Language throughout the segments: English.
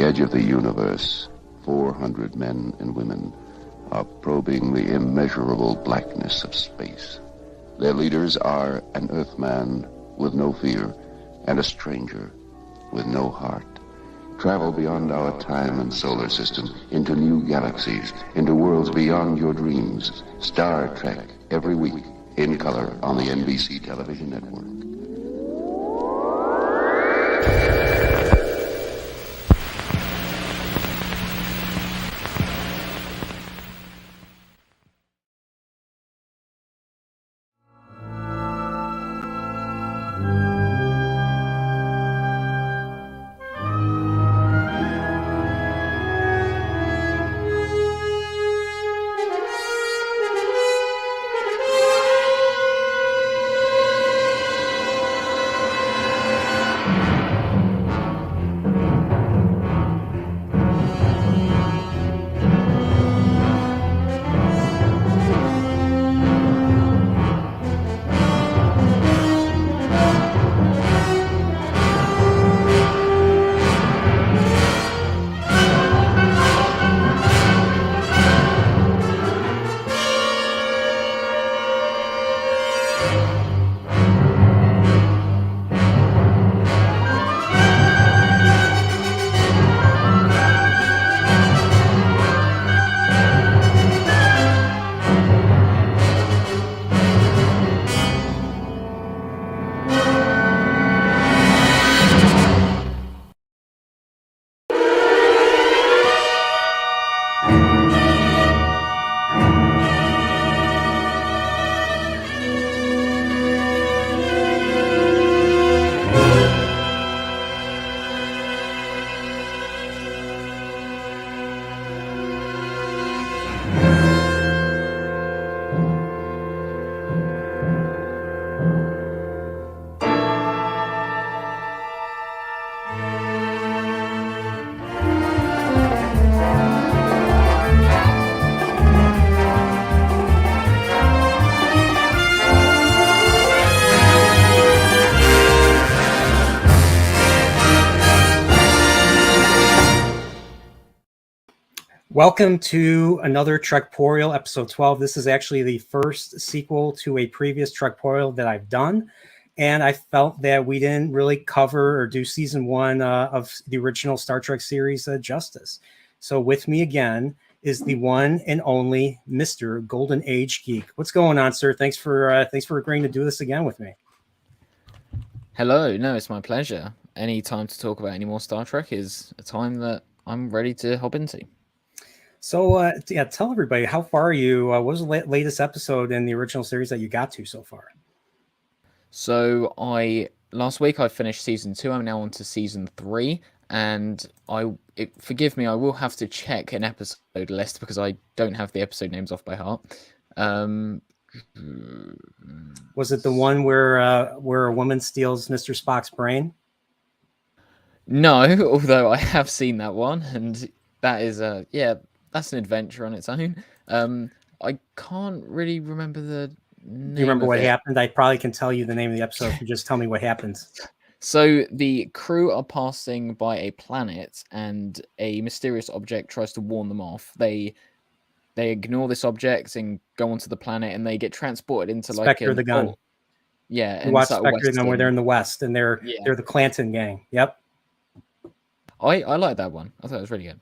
the edge of the universe, 400 men and women are probing the immeasurable blackness of space. Their leaders are an Earthman with no fear and a stranger with no heart. Travel beyond our time and solar system, into new galaxies, into worlds beyond your dreams. Star Trek, every week, in color on the NBC television network. Welcome to another Trekporial, episode 12. This is actually the first sequel to a previous Trekporial that I've done, and I felt that we didn't really cover or do season one of the original Star Trek series justice. So with me again is the one and only Mr. Golden Age Geek. What's going on, sir? Thanks for agreeing to do this again with me. Hello. No, it's my pleasure. Any time to talk about any more Star Trek is a time that I'm ready to hop into. So, tell everybody, how far are you? What was the latest episode in the original series that you got to so far? So, last week I finished season 2. I'm now on to season 3, and forgive me, I will have to check an episode list because I don't have the episode names off by heart. Was it the one where a woman steals Mr. Spock's brain? No, although I have seen that one, and that is that's an adventure on its own. I can't really remember the name. Do you remember what happened? I probably can tell you the name of the episode if you just tell me what happens. So the crew are passing by a planet, and a mysterious object tries to warn them off. They ignore this object and go onto the planet, and they get transported into Spectre the Gun. Yeah, and watch Spectre the Gun where they're in the West, and they're the Clanton gang. Yep. I like that one. I thought it was really good.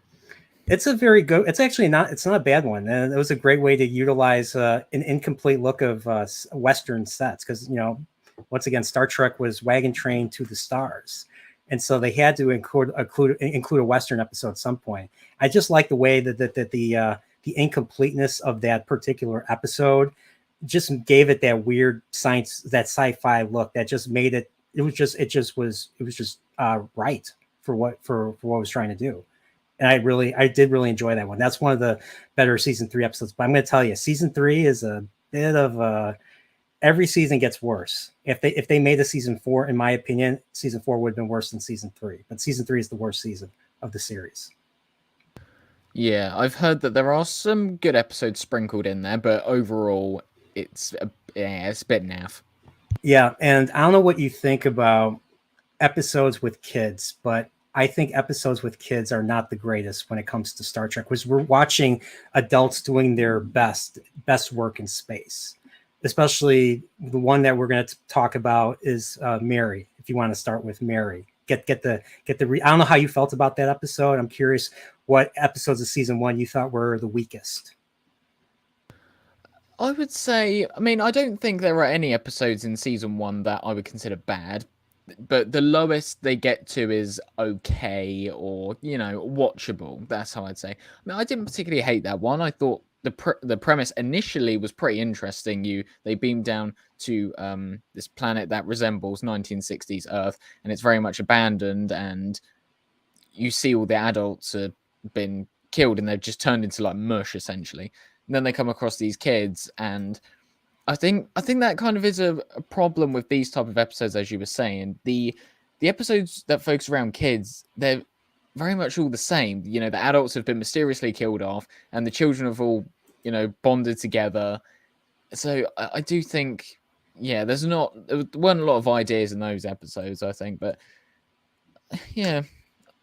It's a very good. It's actually not. It's not a bad one, and it was a great way to utilize an incomplete look of Western sets because once again, Star Trek was wagon train to the stars, and so they had to include a Western episode at some point. I just like the way that the incompleteness of that particular episode just gave it that weird science, that sci-fi look that just made it. It was just right for what it was trying to do. And I did really enjoy that one. That's one of the better season 3 episodes. But I'm going to tell you, season 3 is a bit of every season gets worse. If they made a season 4, in my opinion, season 4 would have been worse than season 3. But season 3 is the worst season of the series. Yeah, I've heard that there are some good episodes sprinkled in there, but overall, it's a bit naff. Yeah, and I don't know what you think about episodes with kids, but I think episodes with kids are not the greatest when it comes to Star Trek, because we're watching adults doing their best work in space. Especially the one that we're going to talk about is Mary. If you want to start with Mary, get the I don't know how you felt about that episode. I'm curious what episodes of season 1 you thought were the weakest. I would say, I mean, I don't think there are any episodes in season 1 that I would consider bad, but the lowest they get to is okay, or, you know, watchable. That's how I'd say. I mean, I didn't particularly hate that one. I thought the premise initially was pretty interesting. They beam down to this planet that resembles 1960s Earth, and it's very much abandoned, and you see all the adults have been killed, and they've just turned into like mush, essentially. And then they come across these kids, and I think that kind of is a problem with these type of episodes, as you were saying. The episodes that focus around kids, they're very much all the same. You know, the adults have been mysteriously killed off, and the children have all, you know, bonded together. So I do there weren't a lot of ideas in those episodes, I think, but yeah.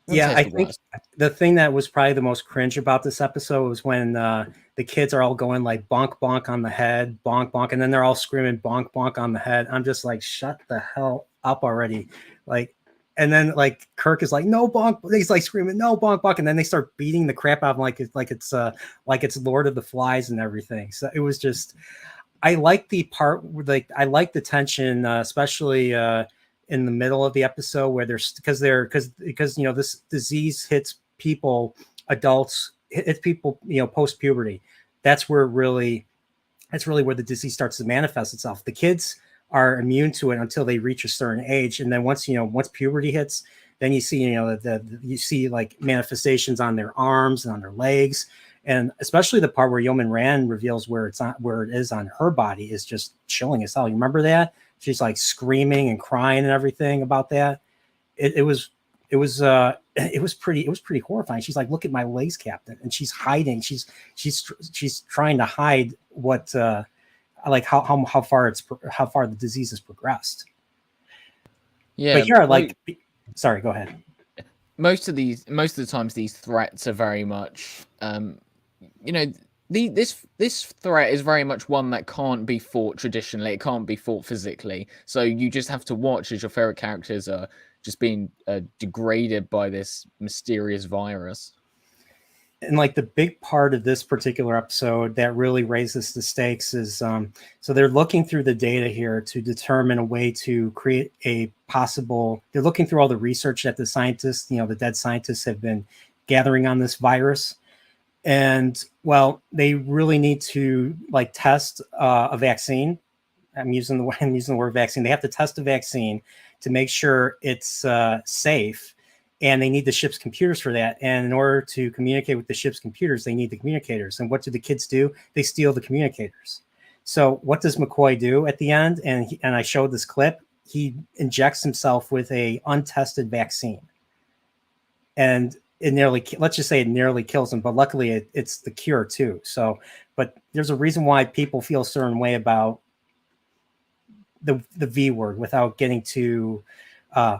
Yeah, I think the thing that was probably the most cringe about this episode was when the kids are all going like bonk bonk on the head, bonk bonk, and then they're all screaming bonk bonk on the head. I'm just like, shut the hell up already. Like, and then like Kirk is like, no bonk. He's like screaming, no bonk bonk, and then they start beating the crap out of him like it's Lord of the Flies and everything. So it was just, I like the part where I like the tension, especially in the middle of the episode where because you know, this disease hits people, adults, hits people, you know, post puberty. That's really where the disease starts to manifest itself. The kids are immune to it until they reach a certain age, and then once puberty hits, then you see, you know, you see like manifestations on their arms and on their legs, and especially the part where Yeoman Rand reveals where it is on her body is just chilling as hell. You remember that? She's like screaming and crying and everything about that. It was pretty horrifying. She's like, "Look at my legs, Captain," and she's hiding. She's trying to hide what like how far the disease has progressed. Yeah, but here sorry, go ahead. Most of the times these threats are very much you know, this threat is very much one that can't be fought traditionally. It can't be fought physically. So you just have to watch as your favorite characters are just being degraded by this mysterious virus. And like the big part of this particular episode that really raises the stakes is so they're looking through the data here to determine a way to create a possible. They're looking through all the research that the scientists, you know, the dead scientists have been gathering on this virus. And well, they really need to like test a vaccine. I'm using the word vaccine. They have to test a vaccine to make sure it's safe, and they need the ship's computers for that. And in order to communicate with the ship's computers, they need the communicators. And what do the kids do? They steal the communicators. So what does McCoy do at the end? And I showed this clip. He injects himself with a untested vaccine, and let's just say it nearly kills him, but luckily it's the cure too. So, but there's a reason why people feel a certain way about the V word without getting too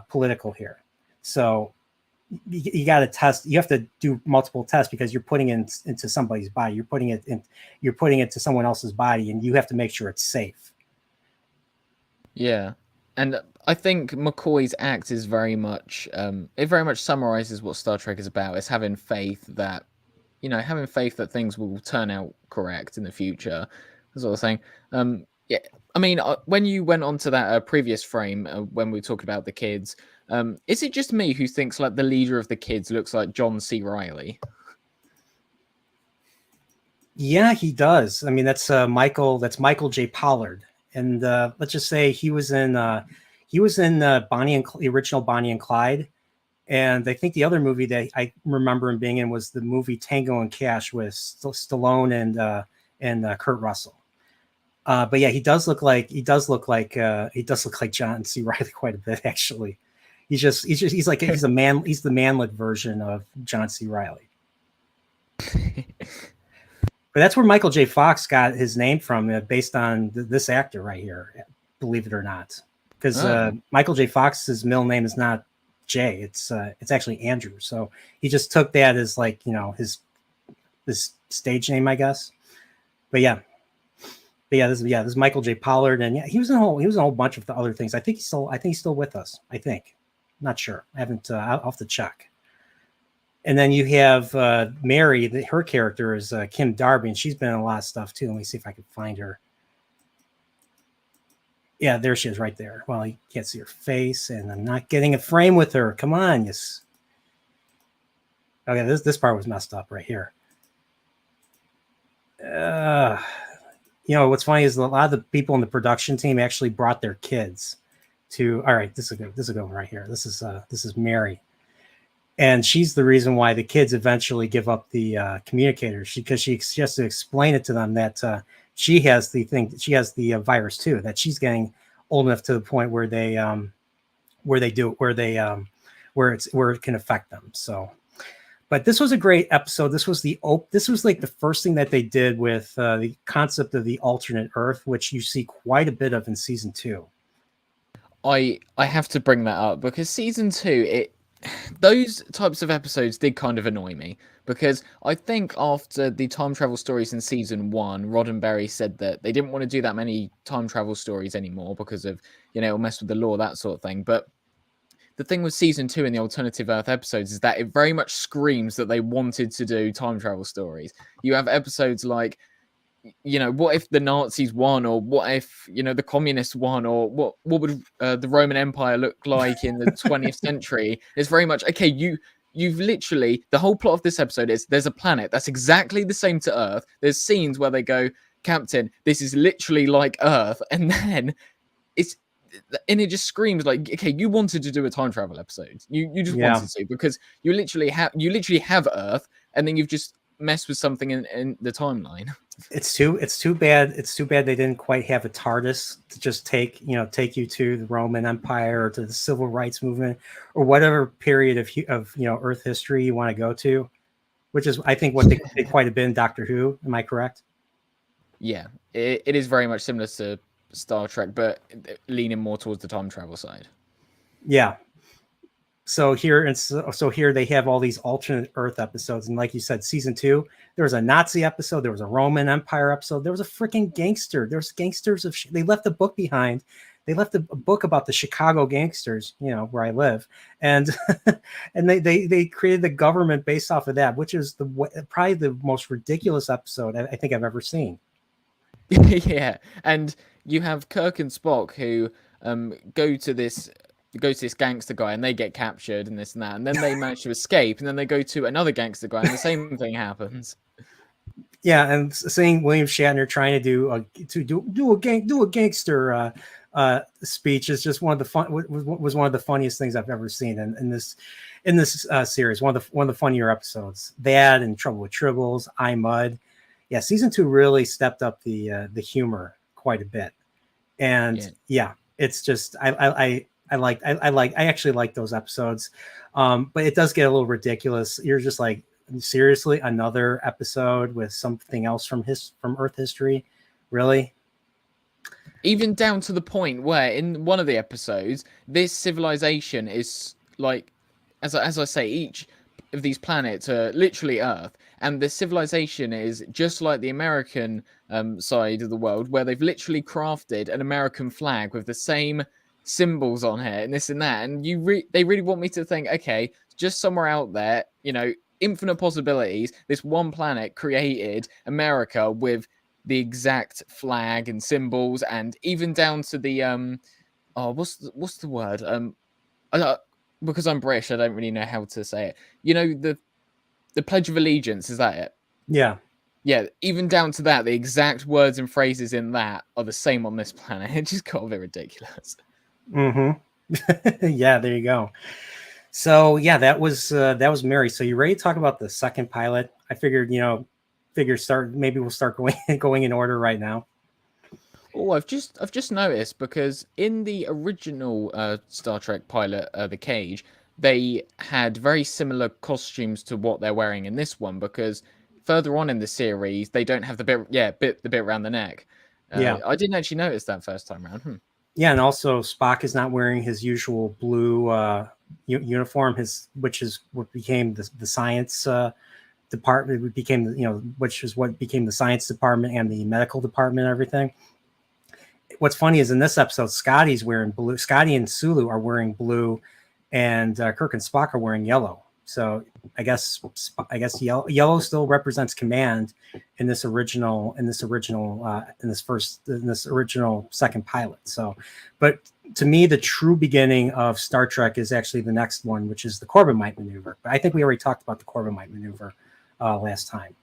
political here. So you got to test. You have to do multiple tests because you're putting it into somebody's body. You're putting it to someone else's body, and you have to make sure it's safe. Yeah. And I think McCoy's act is very much, it very much summarizes what Star Trek is about. It's having faith that things will turn out correct in the future. That's what I was saying. Yeah, I mean, when you went on to that previous frame, when we talked about the kids, is it just me who thinks like the leader of the kids looks like John C. Reilly? Yeah, he does. I mean, that's Michael J. Pollard. And let's just say he was in the original Bonnie and Clyde, and I think the other movie that I remember him being in was the movie Tango and Cash with Stallone and Kurt Russell. But yeah, he does look like John C. Reilly quite a bit actually. He's the manlet version of John C. Reilly. But that's where Michael J. Fox got his name from, based on this actor right here, believe it or not. Because Michael J. Fox's middle name is not Jay. It's actually Andrew. So he just took that as like, you know, his stage name, I guess. But yeah. This is Michael J. Pollard, and yeah, he was in a whole bunch of the other things. I think he's still with us. I think, not sure. I haven't. I'll have to check. And then you have Mary. Her character is Kim Darby, and she's been in a lot of stuff too. Let me see if I can find her. Yeah, there she is, right there. Well, you can't see her face, and I'm not getting a frame with her. Come on, yes. Okay, this part was messed up right here. You know, what's funny is a lot of the people in the production team actually brought their kids to. All right, this is a good one right here. This is Mary, and she's the reason why the kids eventually give up the communicators, because she has to explain it to them that she has the virus too. That she's getting old enough to the point where it can affect them. So. But this was a great episode. This was like the first thing that they did with the concept of the alternate Earth, which you see quite a bit of in season 2. I have to bring that up because season 2, those types of episodes did kind of annoy me, because I think after the time travel stories in season 1, Roddenberry said that they didn't want to do that many time travel stories anymore because of, you know, it'll mess with the law, that sort of thing. But the thing with season 2 in the Alternative Earth episodes is that it very much screams that they wanted to do time travel stories. You have episodes like, you know, what if the Nazis won, or what if, you know, the communists won, or what would the Roman Empire look like in the 20th century? It's very much, okay, you've literally, the whole plot of this episode is there's a planet that's exactly the same to Earth. There's scenes where they go, Captain, this is literally like Earth, and then it just screams like, okay, you wanted to do a time travel episode. You just wanted to, because you literally have Earth, and then you've just messed with something in the timeline. It's too bad they didn't quite have a TARDIS to just take you to the Roman Empire or to the Civil Rights Movement or whatever period of Earth history you want to go to, which is, I think, what they did quite a bit in Doctor Who. Am I correct? Yeah, it is very much similar to Star Trek, but leaning more towards the time travel side. Yeah. So here they have all these alternate Earth episodes, and like you said, season 2, there was a Nazi episode, there was a Roman Empire episode, there was a freaking gangster. There's gangsters they left a book behind. They left a book about the Chicago gangsters, you know, where I live, and and they created the government based off of that, which is probably the most ridiculous episode I think I've ever seen. Yeah, and you have Kirk and Spock who go to this gangster guy, and they get captured and this and that, and then they manage to escape, and then they go to another gangster guy, and the same thing happens. Yeah, and seeing William Shatner trying to do a gangster speech is just one of the funniest things I've ever seen in this series. One of the funnier episodes. That and Trouble with Tribbles, I Mud. Yeah, season 2 really stepped up the humor quite a bit, and it's just I actually like those episodes, but it does get a little ridiculous. You're just like, seriously, another episode with something else from Earth history, really? Even down to the point where in one of the episodes, this civilization is like, as I say, each of these planets are literally Earth, and the civilization is just like the American side of the world, where they've literally crafted an American flag with the same symbols on here and this and that, and they really want me to think, okay, just somewhere out there, you know, infinite possibilities, this one planet created America with the exact flag and symbols, and even down to the what's the word, because I'm British, I don't really know how to say it. You know, the Pledge of Allegiance, is that it? Yeah. Yeah, even down to that, the exact words and phrases in that are the same on this planet. It just got a bit ridiculous. Mm-hmm. Yeah, there you go. So yeah, that was Mary. So you ready to talk about the second pilot? I figured, maybe we'll start going in order right now. Oh, I've just noticed, because in the original Star Trek pilot, The Cage, they had very similar costumes to what they're wearing in this one, because further on in the series, they don't have the bit around the neck. I didn't actually notice that first time around. Yeah, and also Spock is not wearing his usual blue uniform, which is what became the science department. It became, which is what became the science department and the medical department and everything. What's funny is in this episode, Scotty's wearing blue. Scotty and Sulu are wearing blue, and Kirk and Spock are wearing yellow. So I guess yellow still represents command in this original second pilot. So, but to me, the true beginning of Star Trek is actually the next one, which is the Corbomite maneuver. But I think we already talked about the Corbomite maneuver last time.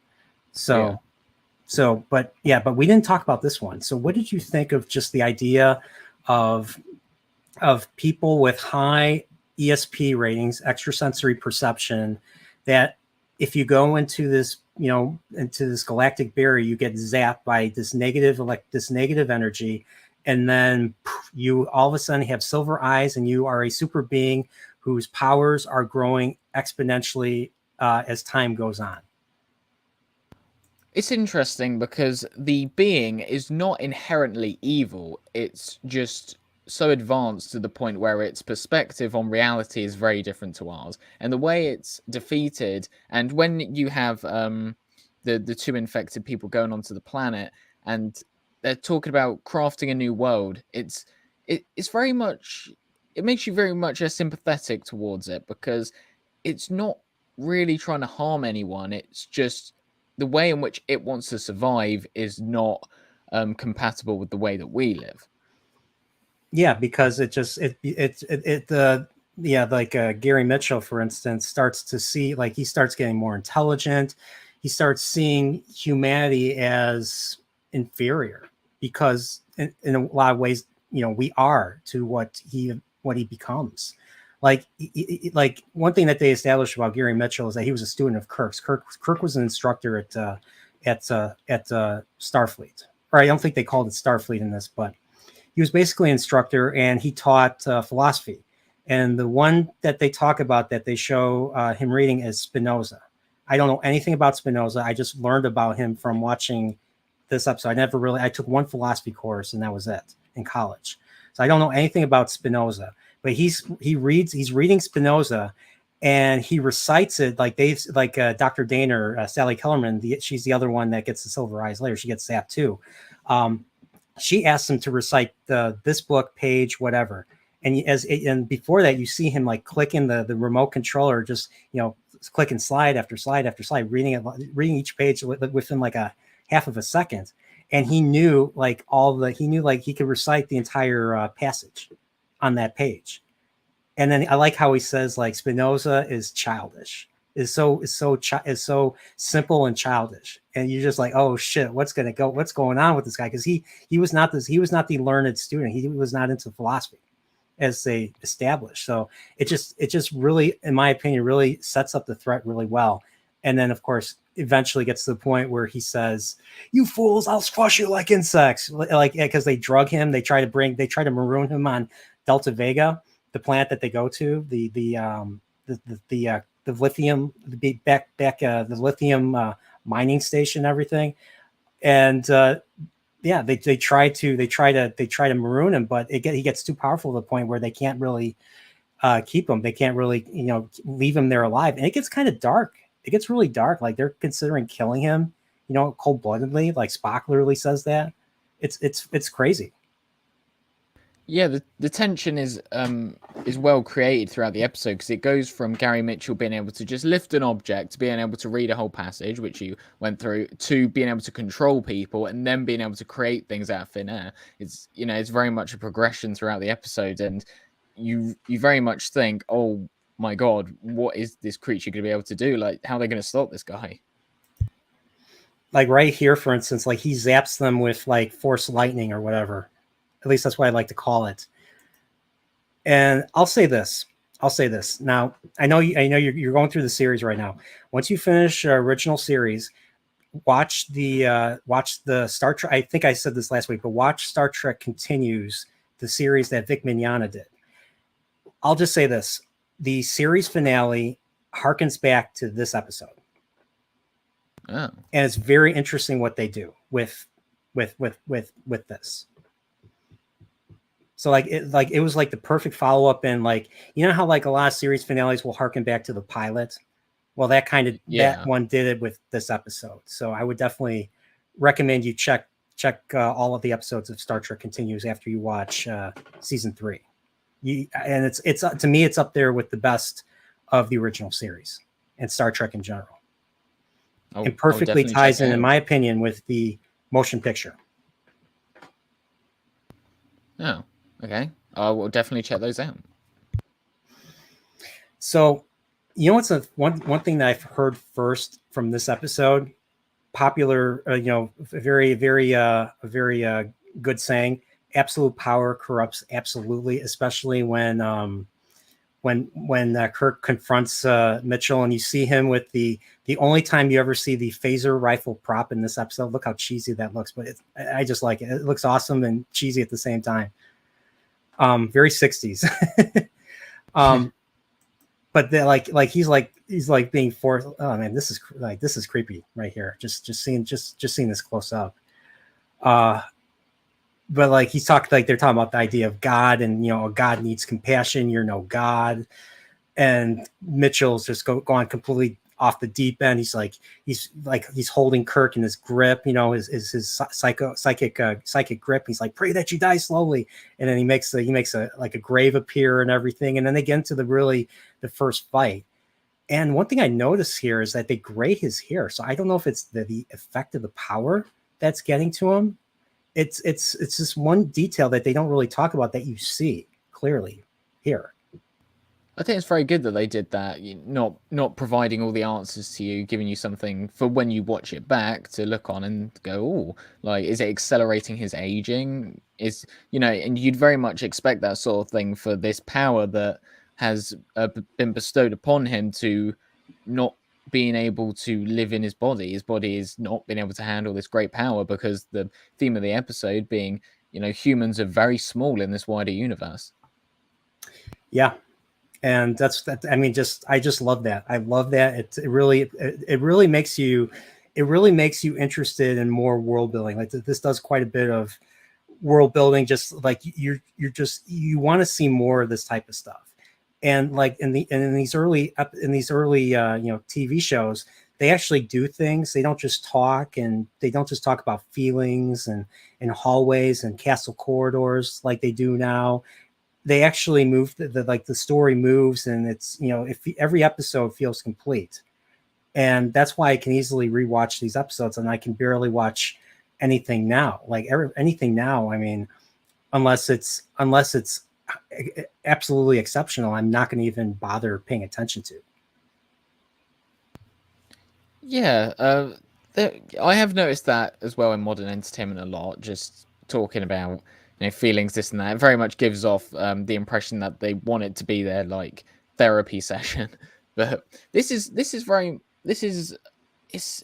So, but we didn't talk about this one. So what did you think of just the idea of people with high ESP ratings, extrasensory perception, that if you go into this, into this galactic barrier, you get zapped by this negative energy, and then you all of a sudden have silver eyes, and you are a super being whose powers are growing exponentially as time goes on. It's interesting because the being is not inherently evil. It's just so advanced to the point where its perspective on reality is very different to ours, and the way it's defeated. And when you have the two infected people going onto the planet, and they're talking about crafting a new world, it's very much, it makes you very much sympathetic towards it, because it's not really trying to harm anyone. It's just the way in which it wants to survive is not compatible with the way that we live. Yeah, because Gary Mitchell, for instance, starts to see, like, he starts getting more intelligent. He starts seeing humanity as inferior, because in a lot of ways, we are to what he becomes. Like one thing that they established about Gary Mitchell is that he was a student of Kirk's. Kirk was an instructor at Starfleet, or I don't think they called it Starfleet in this, but he was basically an instructor, and he taught philosophy. And the one that they talk about that they show him reading is Spinoza. I don't know anything about Spinoza. I just learned about him from watching this episode. I took one philosophy course, and that was it in college. So I don't know anything about Spinoza, but he's reading Spinoza, and he recites it like Dr. Daner, Sally Kellerman. She's the other one that gets the silver eyes later. She gets zapped too. She asks him to recite this book, page, whatever. And before that, you see him like clicking the remote controller, just, clicking slide after slide after slide, reading each page within like a half of a second. And he knew he could recite the entire passage on that page. And then I like how he says, like, Spinoza is childish, is so simple and childish. And you're just like, oh shit, what's going on with this guy? Because he was not the learned student. He was not into philosophy, as they established. So it just really, in my opinion, really sets up the threat really well. And then, of course, eventually gets to the point where he says, "You fools, I'll squash you like insects." Like, because they drug him, they try to maroon him on Delta Vega, the planet that they go to, the lithium, the lithium mining station, and everything. And they try to maroon him, but he gets too powerful to the point where they can't really keep him. They can't really leave him there alive, and it gets kind of dark. It gets really dark. Like, they're considering killing him, cold-bloodedly. Like, Spock literally says that. It's crazy. Yeah, the tension is well created throughout the episode, because it goes from Gary Mitchell being able to just lift an object, to being able to read a whole passage, which you went through, to being able to control people, and then being able to create things out of thin air. It's it's very much a progression throughout the episode, and you very much think, oh my god, what is this creature going to be able to do? Like, how are they going to stop this guy? Like right here, for instance, like he zaps them with like force lightning or whatever. At least that's what I like to call it. And I'll say this. Now, I know you're going through the series right now. Once you finish original series, watch the Star Trek. I think I said this last week, but watch Star Trek Continues, the series that Vic Mignogna did. I'll just say this: the series finale harkens back to this episode. Oh. And it's very interesting what they do with this. So it was like the perfect follow up, and like you know how like a lot of series finales will harken back to the pilot. Well, that Yeah. one did it with this episode. So I would definitely recommend you check all of the episodes of Star Trek Continues after you watch season 3. And it's to me it's up there with the best of the original series and Star Trek in general. And perfectly definitely ties check it in out. my opinion, with the motion picture. Oh, okay. I will definitely check those out. So, you know what's one thing that I've heard first from this episode? Popular, very good saying. Absolute power corrupts absolutely, especially when Kirk confronts Mitchell, and you see him with the only time you ever see the phaser rifle prop in this episode. Look how cheesy that looks, but I just like it. It looks awesome and cheesy at the same time. Very 60s. But he's being forced. Oh man, this is creepy right here. Just seeing this close up. But like he's talking, like they're talking about the idea of God, and a God needs compassion. You're no God. And Mitchell's just gone completely off the deep end. He's holding Kirk in his grip, his psychic grip. He's like, pray that you die slowly. And then he makes a grave appear and everything. And then they get into the first fight. And one thing I notice here is that they gray his hair. So I don't know if it's the effect of the power that's getting to him. It's this one detail that they don't really talk about that you see clearly here. I think it's very good that they did that, not providing all the answers to you, giving you something for when you watch it back to look on and go, oh, like, is it accelerating his aging? And you'd very much expect that sort of thing for this power that has been bestowed upon him to not being able to live in his body. His body is not being able to handle this great power because the theme of the episode being, humans are very small in this wider universe. Yeah. And I just love that. I love that. It really makes you interested in more world building. Like this does quite a bit of world building. Just like you want to see more of this type of stuff. And like in these early TV shows, they actually do things. They don't just talk, and they don't just talk about feelings and hallways and castle corridors like they do now. They actually move the story moves, and it's if every episode feels complete. And that's why I can easily rewatch these episodes, and I can barely watch anything now. Like anything now, I mean, unless it's absolutely exceptional, I'm not going to even bother paying attention to. Yeah, I have noticed that as well in modern entertainment a lot. Just talking about feelings, this and that, it very much gives off the impression that they want it to be their like therapy session. But it's very it's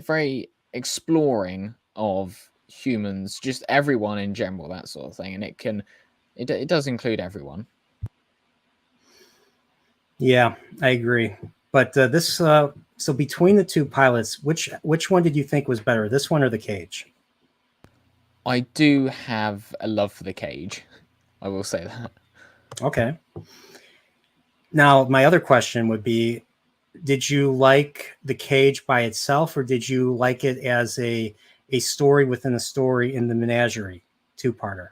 very exploring of humans, just everyone in general, that sort of thing, and it does include everyone. Yeah, I agree. But so between the two pilots, which one did you think was better, this one or the Cage? I do have a love for the Cage. I will say that. Okay. Now, my other question would be, did you like the Cage by itself, or did you like it as a story within a story in the Menagerie two-parter?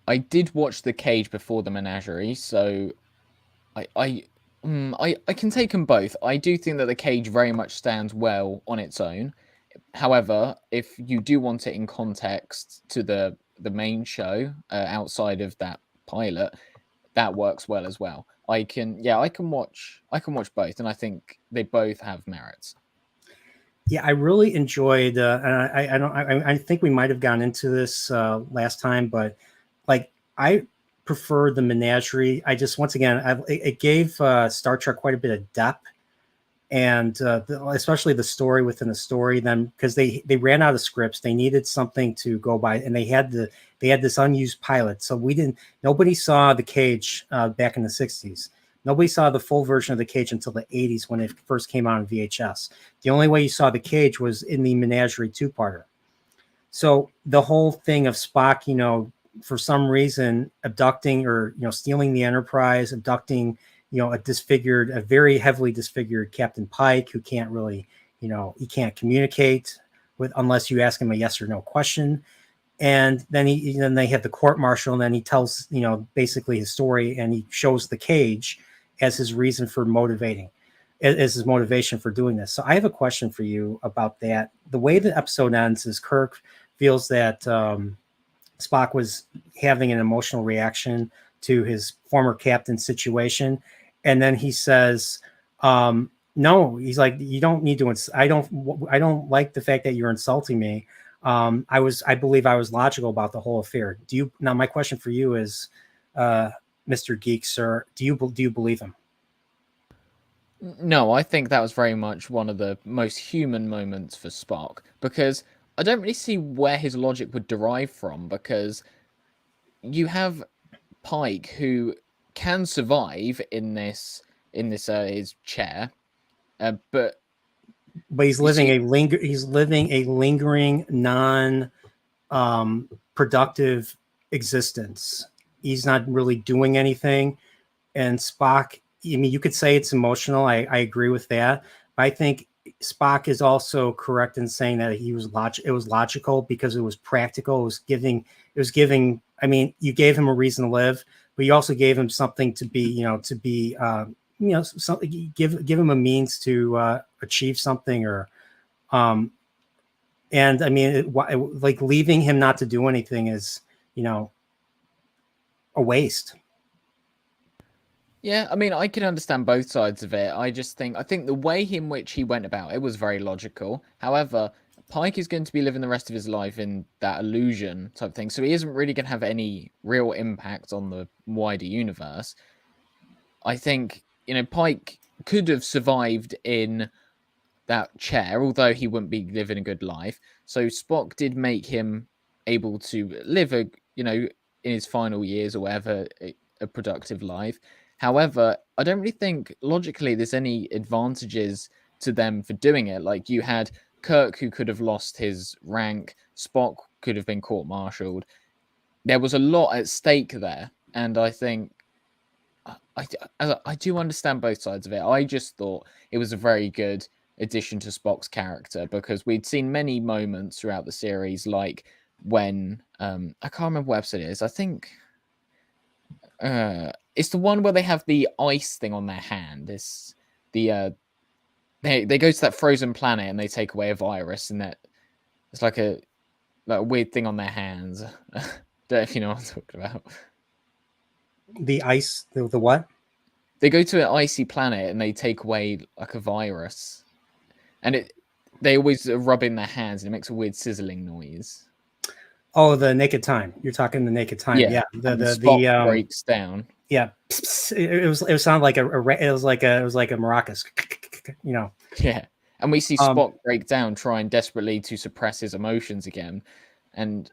I did watch the Cage before the Menagerie, so I can take them both. I do think that the Cage very much stands well on its own. However, if you do want it in context to the main show outside of that pilot, that works well as well. I can watch both, and I think they both have merits. Yeah, I really enjoyed. I think we might have gone into this last time, but like I prefer the Menagerie. I just once again, it gave Star Trek quite a bit of depth, and especially the story within the story. Then because they ran out of scripts, they needed something to go by, and they had this unused pilot. So nobody saw the Cage back in the 60s. Nobody saw the full version of the Cage until the 80s when it first came out on VHS. The only way you saw the Cage was in the Menagerie two-parter. So the whole thing of Spock, for some reason abducting or stealing the Enterprise, abducting a very heavily disfigured Captain Pike, who can't really, he can't communicate with unless you ask him a yes or no question. And then they have the court martial, and then he tells basically his story, and he shows the cage as his reason for as his motivation for doing this. So I have a question for you about that. The way the episode ends is Kirk feels that Spock was having an emotional reaction to his former captain's situation, and then he says, "No," he's like, "You don't need to. I don't like the fact that you're insulting me. I believe I was logical about the whole affair. Now my question for you is, Mr. Geek, sir, do you believe him?" No, I think that was very much one of the most human moments for Spock, because I don't really see where his logic would derive from, because you have Pike, who can survive in this his chair, but he's living a lingering non productive existence. He's not really doing anything. And Spock, I mean, you could say it's emotional. I agree with that. But I think Spock is also correct in saying that it was logical because it was practical. It was giving, I mean, you gave him a reason to live, but you also gave him something to be, something, give him a means to achieve something, or, and I mean, like leaving him not to do anything is, a waste. yeah, I mean, I can understand both sides of it. I think the way in which he went about it was very logical. However, Pike is going to be living the rest of his life in that illusion type thing, so he isn't really going to have any real impact on the wider universe. I think, Pike could have survived in that chair, although he wouldn't be living a good life. So Spock did make him able to live in his final years or whatever, a productive life. However, I don't really think logically there's any advantages to them for doing it. Like, you had Kirk, who could have lost his rank, Spock could have been court-martialed. There was a lot at stake there, and I think I do understand both sides of it. I just thought it was a very good addition to Spock's character, because we'd seen many moments throughout the series, like when I can't remember what episode it is. I think it's the one where they have the ice thing on their hand. It's the they go to that frozen planet and they take away a virus, and that it's like a weird thing on their hands. Don't know if you know what I'm talking about. The ice, the what? They go to an icy planet and they take away like a virus, and they always rub in their hands and it makes a weird sizzling noise. Oh, the Naked Time. You're talking the Naked Time. Yeah. The breaks down. Yeah. It sounded like it was like a maracas. Yeah. And we see Spock break down, trying desperately to suppress his emotions again. And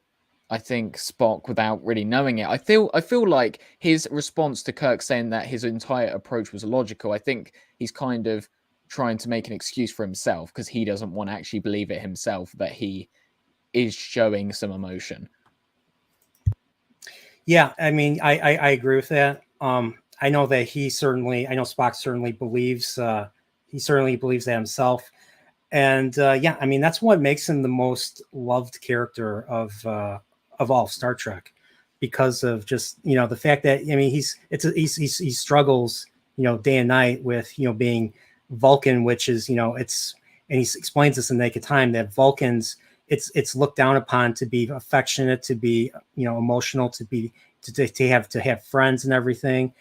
I think Spock, without really knowing it, I feel like his response to Kirk saying that his entire approach was illogical, I think he's kind of trying to make an excuse for himself, because he doesn't want to actually believe it himself that he is showing some emotion. Yeah, I mean, I agree with that. I know that Spock certainly believes that himself. And yeah, I mean, that's what makes him the most loved character of all Star Trek, because of just, the fact that, I mean, he struggles, day and night with, being Vulcan, which is, and he explains this in Naked Time, that Vulcans, it's looked down upon to be affectionate, to be, emotional, to have friends and everything.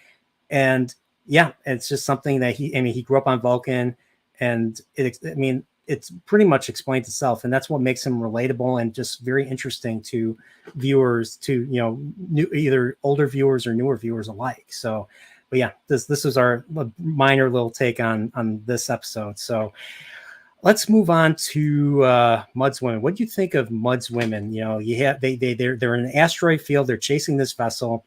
And yeah, it's just something that he grew up on Vulcan, and it's pretty much explains itself, and that's what makes him relatable and just very interesting to viewers, to either older viewers or newer viewers alike. So, but yeah, this was our minor little take on this episode. So let's move on to Mudd's Women. What do you think of Mudd's Women? You have they're in an asteroid field. They're chasing this vessel,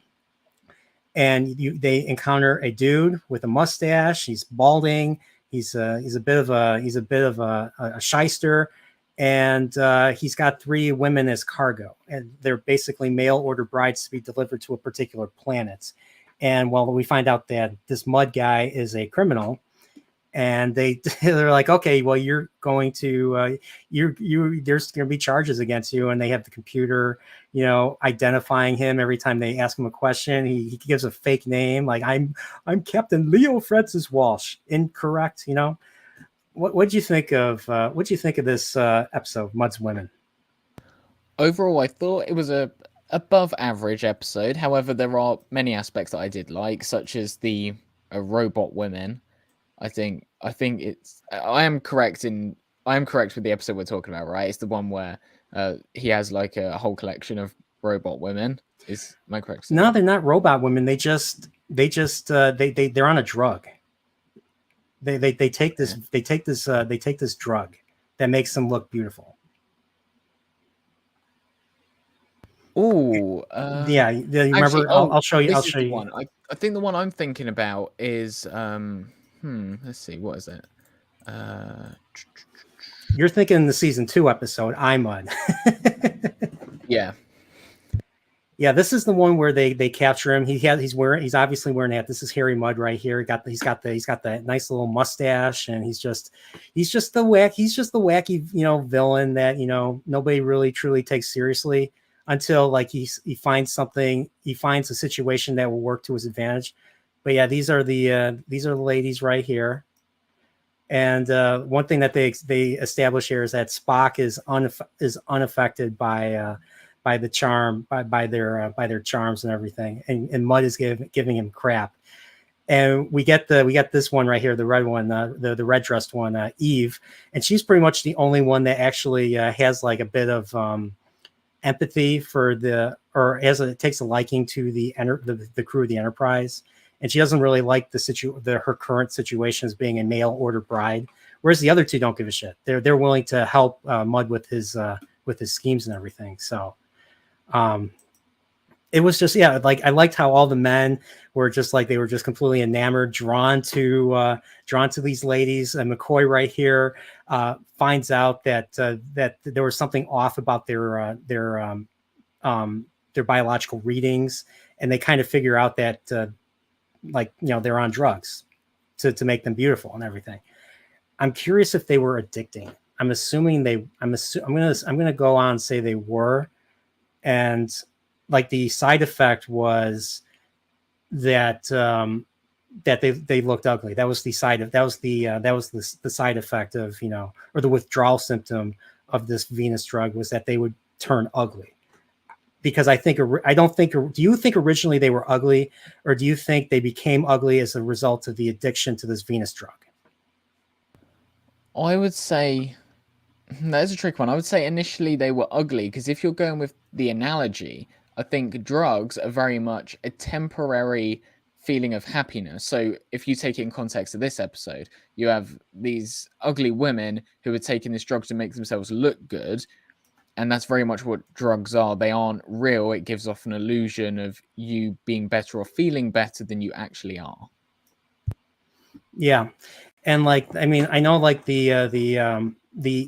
and they encounter a dude with a mustache. He's balding. He's a bit of a shyster, and he's got 3 women as cargo, and they're basically mail order brides to be delivered to a particular planet. And well, we find out that this Mud guy is a criminal, and they're like, okay, well, you're going to there's going to be charges against you, and they have the computer, identifying him every time they ask him a question. He gives a fake name, like I'm Captain Leo Francis Walsh. Incorrect, What'd you think of this episode, Mud's Women? Overall, I thought it was a above average episode. However, there are many aspects that I did like, such as the robot women. I think it's. I am correct with the episode we're talking about, right? It's the one where he has like a whole collection of robot women. Am I correct? No, they're not robot women. They're on a drug. They take this drug that makes them look beautiful. Oh, yeah. You remember? Actually, I'll show you. One. I think the one I'm thinking about is let's see, what is it? You're thinking the season 2 episode, I Mud. Yeah. Yeah, this is the one where they capture him. He's obviously wearing that. This is Harry Mudd right here. He's got the nice little mustache, and he's just the wacky villain that nobody really truly takes seriously until like he finds a situation that will work to his advantage. But yeah, these are the ladies right here. And one thing that they establish here is that Spock is unaffected by the charm, by their charms and everything, and Mud is giving him crap. And we get this one right here, the red one, the red dressed one, Eve, and she's pretty much the only one that actually has like a bit of empathy for takes a liking to the crew of the Enterprise, and she doesn't really like her current situation as being a mail order bride, whereas the other two don't give a shit. They're willing to help Mud with his schemes and everything. So. It was just, yeah, like I liked how all the men were just like, they were just completely enamored, drawn to these ladies. And McCoy right here finds out that there was something off about their biological readings, and they kind of figure out that they're on drugs to make them beautiful and everything. I'm curious if they were addicting. I'm gonna go on and say they were. And like the side effect was that they looked ugly. That was the side effect of, or the withdrawal symptom of this Venus drug was that they would turn ugly. Because do you think originally they were ugly, or do you think they became ugly as a result of the addiction to this Venus drug? I would say that is a trick one. I would say initially they were ugly, because if you're going with the analogy, I think drugs are very much a temporary feeling of happiness. So if you take it in context of this episode, you have these ugly women who are taking this drug to make themselves look good. And that's very much what drugs are. They aren't real. It gives off an illusion of you being better or feeling better than you actually are. Yeah. And like, I mean, I know like the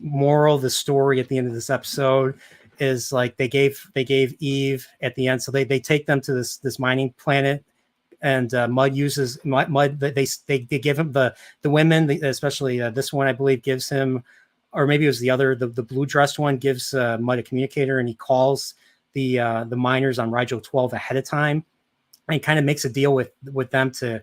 moral of the story at the end of this episode is like they gave Eve at the end. So they take them to this mining planet, and Mud uses Mud. They give him the women, especially this one, I believe, gives him, or maybe it was the blue dressed one gives Mud a communicator, and he calls the miners on Rigel 12 ahead of time, and kind of makes a deal with them to,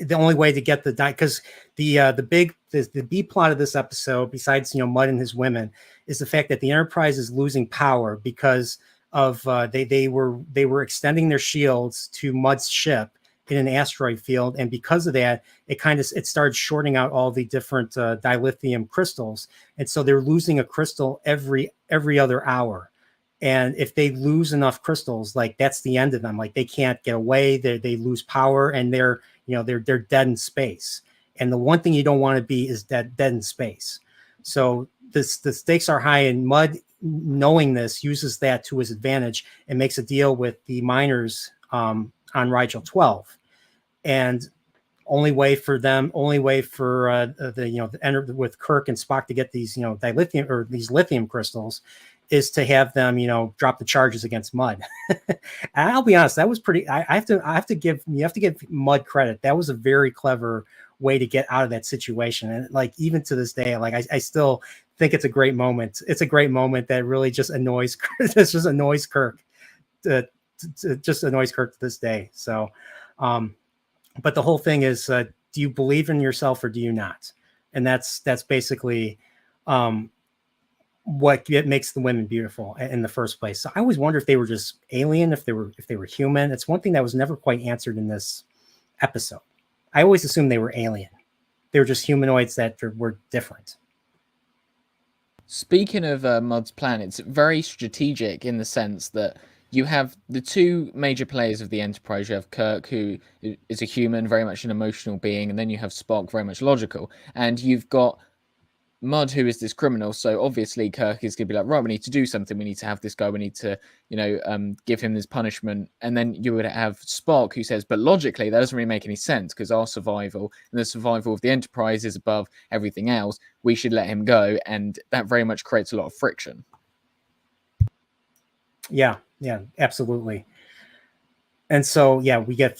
the only way to get because the B plot of this episode, besides Mud and his women, is the fact that the Enterprise is losing power because of they were extending their shields to Mud's ship in an asteroid field, and because of that, it started shorting out all the different dilithium crystals, and so they're losing a crystal every other hour. And if they lose enough crystals, like that's the end of them. Like they can't get away. They lose power, and they're dead in space. And the one thing you don't want to be is dead in space. So the stakes are high, and Mud, knowing this, uses that to his advantage and makes a deal with the miners on Rigel 12. And only way for the enter with Kirk and Spock to get these dilithium or these lithium crystals is to have them drop the charges against Mudd. And I'll be honest, that was pretty. I have to give Mudd credit. That was a very clever way to get out of that situation. And like even to this day, like I still think it's a great moment. It's a great moment that really just annoys this just annoys Kirk. Just annoys Kirk to this day. So, but the whole thing is, do you believe in yourself or do you not? And that's basically what makes the women beautiful in the first place. So I always wonder if they were just alien, if they were human. It's one thing that was never quite answered in this episode. I always assumed they were alien. They were just humanoids that were different. Speaking of Mudd's plan, it's very strategic in the sense that you have the two major players of the Enterprise. You have Kirk, who is a human, very much an emotional being, and then you have Spock, very much logical. And you've got Mudd, who is this criminal. So obviously Kirk is going to be like, right, we need to do something. We need to have this guy. We need to, give him this punishment. And then you would have Spock, who says, but logically, that doesn't really make any sense because our survival and the survival of the Enterprise is above everything else. We should let him go. And that very much creates a lot of friction. Yeah, absolutely. And so, we get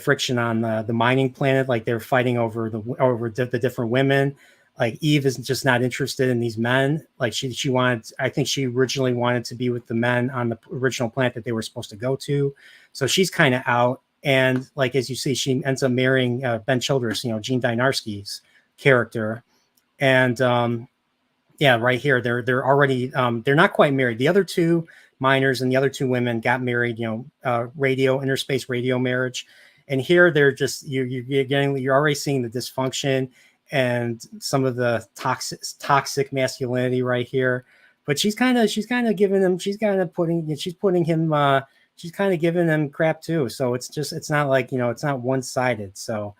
friction on the mining planet. Like they're fighting over the different women. Like Eve is just not interested in these men. Like she wanted, I think she originally wanted to be with the men on the original planet that they were supposed to go to. So she's kind of out. And like, as you see, she ends up marrying Ben Childress, Gene Dynarski's character. And right here, they're already, they're not quite married. The other two miners and the other two women got married, interspace radio marriage. And here they're just, you're already seeing the dysfunction and some of the toxic masculinity right here. But she's kind of giving him, she's kind of giving him crap too. So it's not like, it's not one-sided. So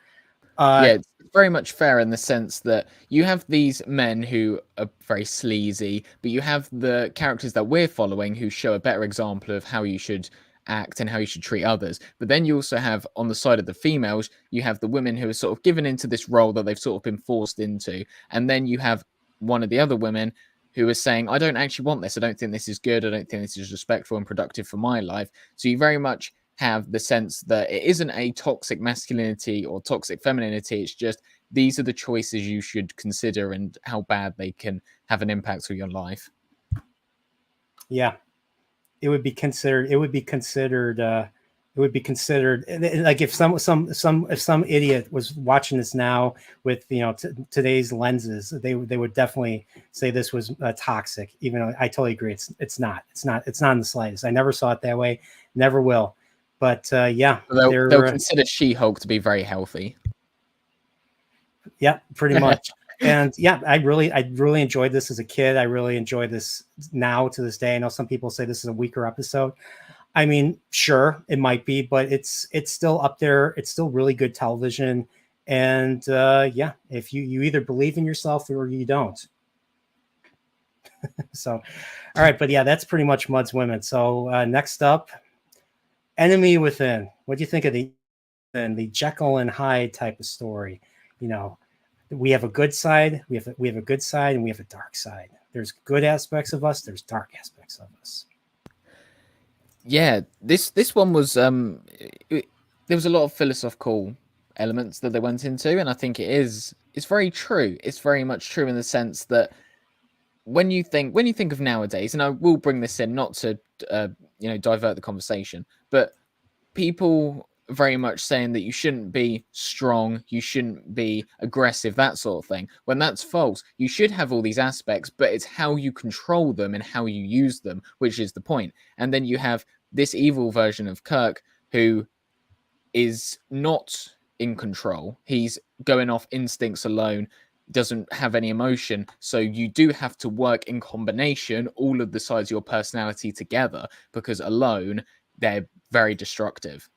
it's very much fair in the sense that you have these men who are very sleazy, but you have the characters that we're following who show a better example of how you should act and how you should treat others. But then you also have, on the side of the females, you have the women who are sort of given into this role that they've sort of been forced into. And then you have one of the other women who is saying, I don't actually want this. I don't think this is good. I don't think this is respectful and productive for my life. So you very much have the sense that it isn't a toxic masculinity or toxic femininity. It's just these are the choices you should consider and how bad they can have an impact on your life. Yeah. It would be considered like if some idiot was watching this now with today's lenses, they would definitely say this was toxic. Even though I totally agree, it's not in the slightest. I never saw it that way, never will. But they'll consider She-Hulk to be very healthy. Yeah, pretty much. And I really enjoyed this as a kid. I really enjoy this now to this day. I know some people say this is a weaker episode. I mean, sure, it might be, but it's still up there. It's still really good television. And if you either believe in yourself or you don't. So, all right, but that's pretty much Mudd's Women. So next up, Enemy Within. What do you think of the Jekyll and Hyde type of story? We have a good side, we have a good side, and we have a dark side. There's good aspects of us, there's dark aspects of us. Yeah, this one was there was a lot of philosophical elements that they went into, and I think it's very true. It's very much true in the sense that when you think of nowadays, and I will bring this in not to divert the conversation, but people very much saying that you shouldn't be strong, you shouldn't be aggressive, that sort of thing, when that's false. You should have all these aspects, but it's how you control them and how you use them, which is the point. And then you have this evil version of Kirk who is not in control. He's going off instincts alone, doesn't have any emotion. So you do have to work in combination, all of the sides of your personality together, because alone they're very destructive.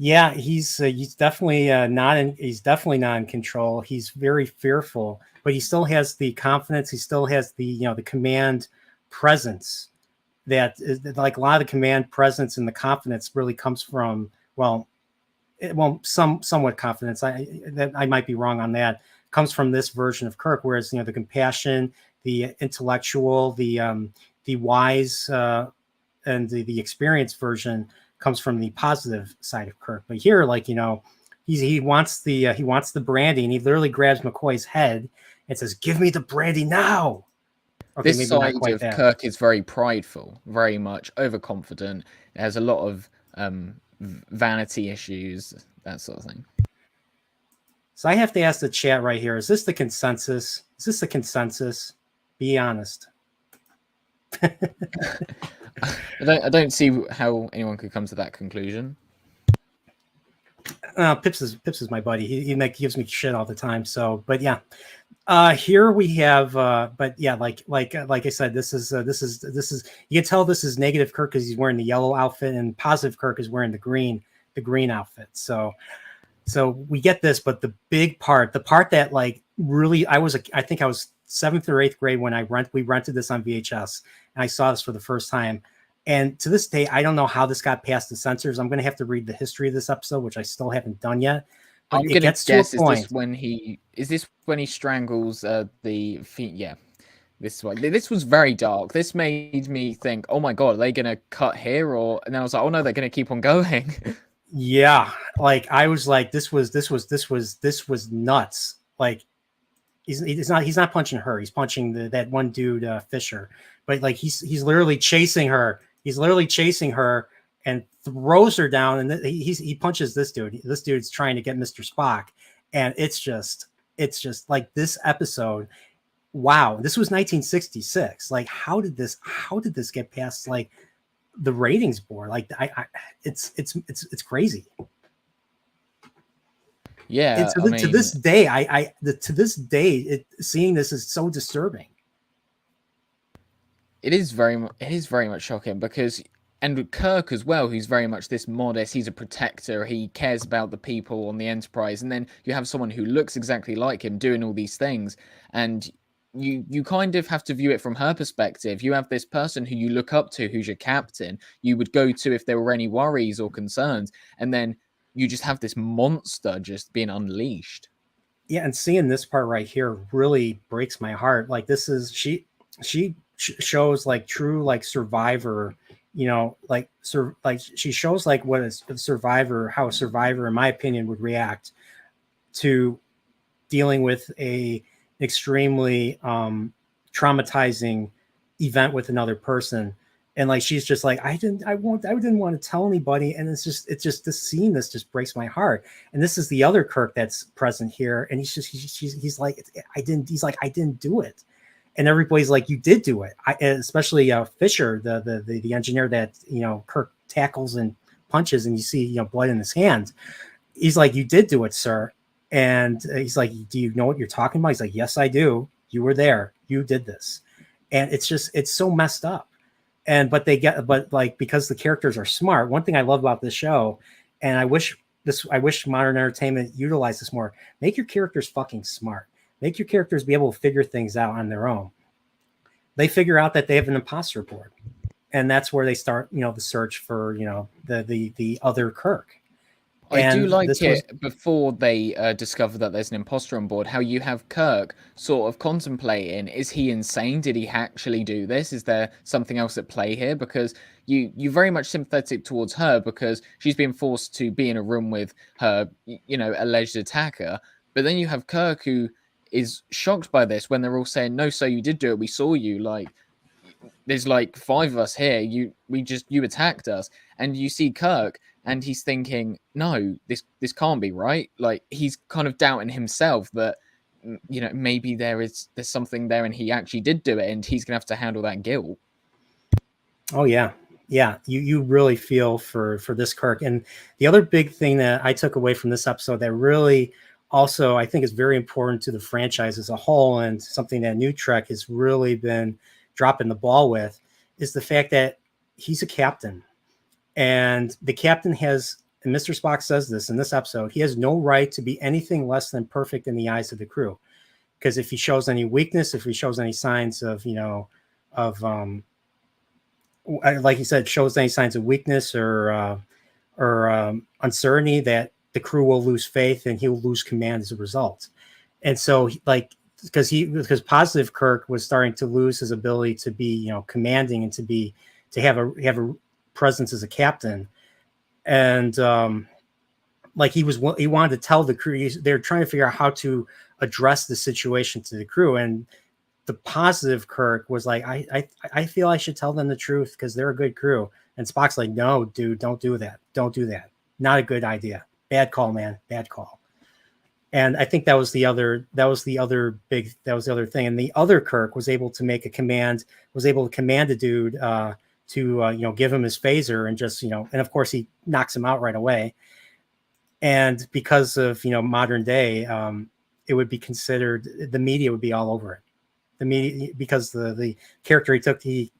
Yeah, he's definitely not in control. He's very fearful, but he still has the confidence. He still has the the command presence that is like a lot of the command presence and the confidence really comes from, well, somewhat confidence. I might be wrong on that. Comes from this version of Kirk, whereas the compassion, the intellectual, the wise, and the experienced version comes from the positive side of Kirk. But here, he wants the brandy, and he literally grabs McCoy's head and says, "Give me the brandy now." Okay, This maybe side not quite of that. Kirk is very prideful, very much overconfident. It has a lot of vanity issues, that sort of thing. So I have to ask the chat right here: Is this the consensus? Is this the consensus? Be honest. I don't see how anyone could come to that conclusion. Pips is my buddy. He gives me shit all the time. So, but yeah, here we have. But yeah, like I said, this is you can tell this is negative Kirk because he's wearing the yellow outfit, and positive Kirk is wearing the green outfit. So we get this, but the big part, the part that really, I think I was 7th or 8th grade when we rented this on VHS, and I saw this for the first time. And to this day, I don't know how this got past the censors. I'm going to have to read the history of this episode, which I still haven't done yet. But I'm going to guess, is this when he strangles the feet? Yeah. This was very dark. This made me think, oh my God, are they going to cut here? And I was like, oh no, they're going to keep on going. Yeah. I was like, this was nuts. He's not punching her. He's punching that one dude, Fisher, but he's literally chasing her. He's literally chasing her and throws her down. And he punches this dude. This dude's trying to get Mr. Spock. And it's just like this episode. Wow. This was 1966. How did this get past the ratings board? It's crazy. Yeah. To this day, seeing this is so disturbing. It is very much shocking because, and Kirk as well, who's very much this modest, he's a protector, he cares about the people on the Enterprise, and then you have someone who looks exactly like him doing all these things, and you kind of have to view it from her perspective. You have this person who you look up to, who's your captain, you would go to if there were any worries or concerns, and then you just have this monster just being unleashed. Yeah, and seeing this part right here really breaks my heart. This is she shows true survivor, she shows what a survivor, how a survivor, in my opinion, would react to dealing with a extremely traumatizing event with another person. And she's just I didn't want to tell anybody. And it's just this scene, this just breaks my heart. And this is the other Kirk that's present here. And he's like, I didn't do it. And everybody's like, you did do it. Especially Fisher, the engineer that, Kirk tackles and punches, and you see, blood in his hand. He's like, you did do it, sir. And he's like, do you know what you're talking about? He's like, yes, I do. You were there. You did this. And it's so messed up. But because the characters are smart. One thing I love about this show, and I wish modern entertainment utilized this more, make your characters fucking smart. Make your characters be able to figure things out on their own. They figure out that they have an imposter board, and that's where they start, the search for, the other Kirk. I do like it before they discover that there's an imposter on board, how you have Kirk sort of contemplating, is he insane? Did he actually do this? Is there something else at play here? Because you're very much sympathetic towards her because she's been forced to be in a room with her, alleged attacker. But then you have Kirk who is shocked by this when they're all saying, no, sir, you did do it. We saw you. There's 5 of us here. You attacked us. And you see Kirk, and he's thinking, no, this can't be right. He's kind of doubting himself that, maybe there's something there and he actually did do it, and he's going to have to handle that guilt. Oh, yeah. Yeah. You really feel for this Kirk. And the other big thing that I took away from this episode that really also I think is very important to the franchise as a whole, and something that New Trek has really been dropping the ball with, is the fact that he's a captain. And the captain has, and Mr. Spock says this in this episode, he has no right to be anything less than perfect in the eyes of the crew. Because if he shows any weakness, if he shows any signs of, like you said, shows any signs of weakness or uncertainty, that the crew will lose faith and he'll lose command as a result. And so like, because positive Kirk was starting to lose his ability to be, you know, commanding and to have a presence as a captain. And like he wanted to tell the crew, they're trying to figure out how to address the situation to the crew. And the positive Kirk was like, I feel I should tell them the truth because they're a good crew. And Spock's like, no, dude, don't do that. Don't do that. Not a good idea. Bad call, man. Bad call. And I think that was the other thing. And the other Kirk was able to command a dude to give him his phaser and just, and of course he knocks him out right away. And because of, modern day, it would be considered, the media would be all over it. The media, because the character he took, he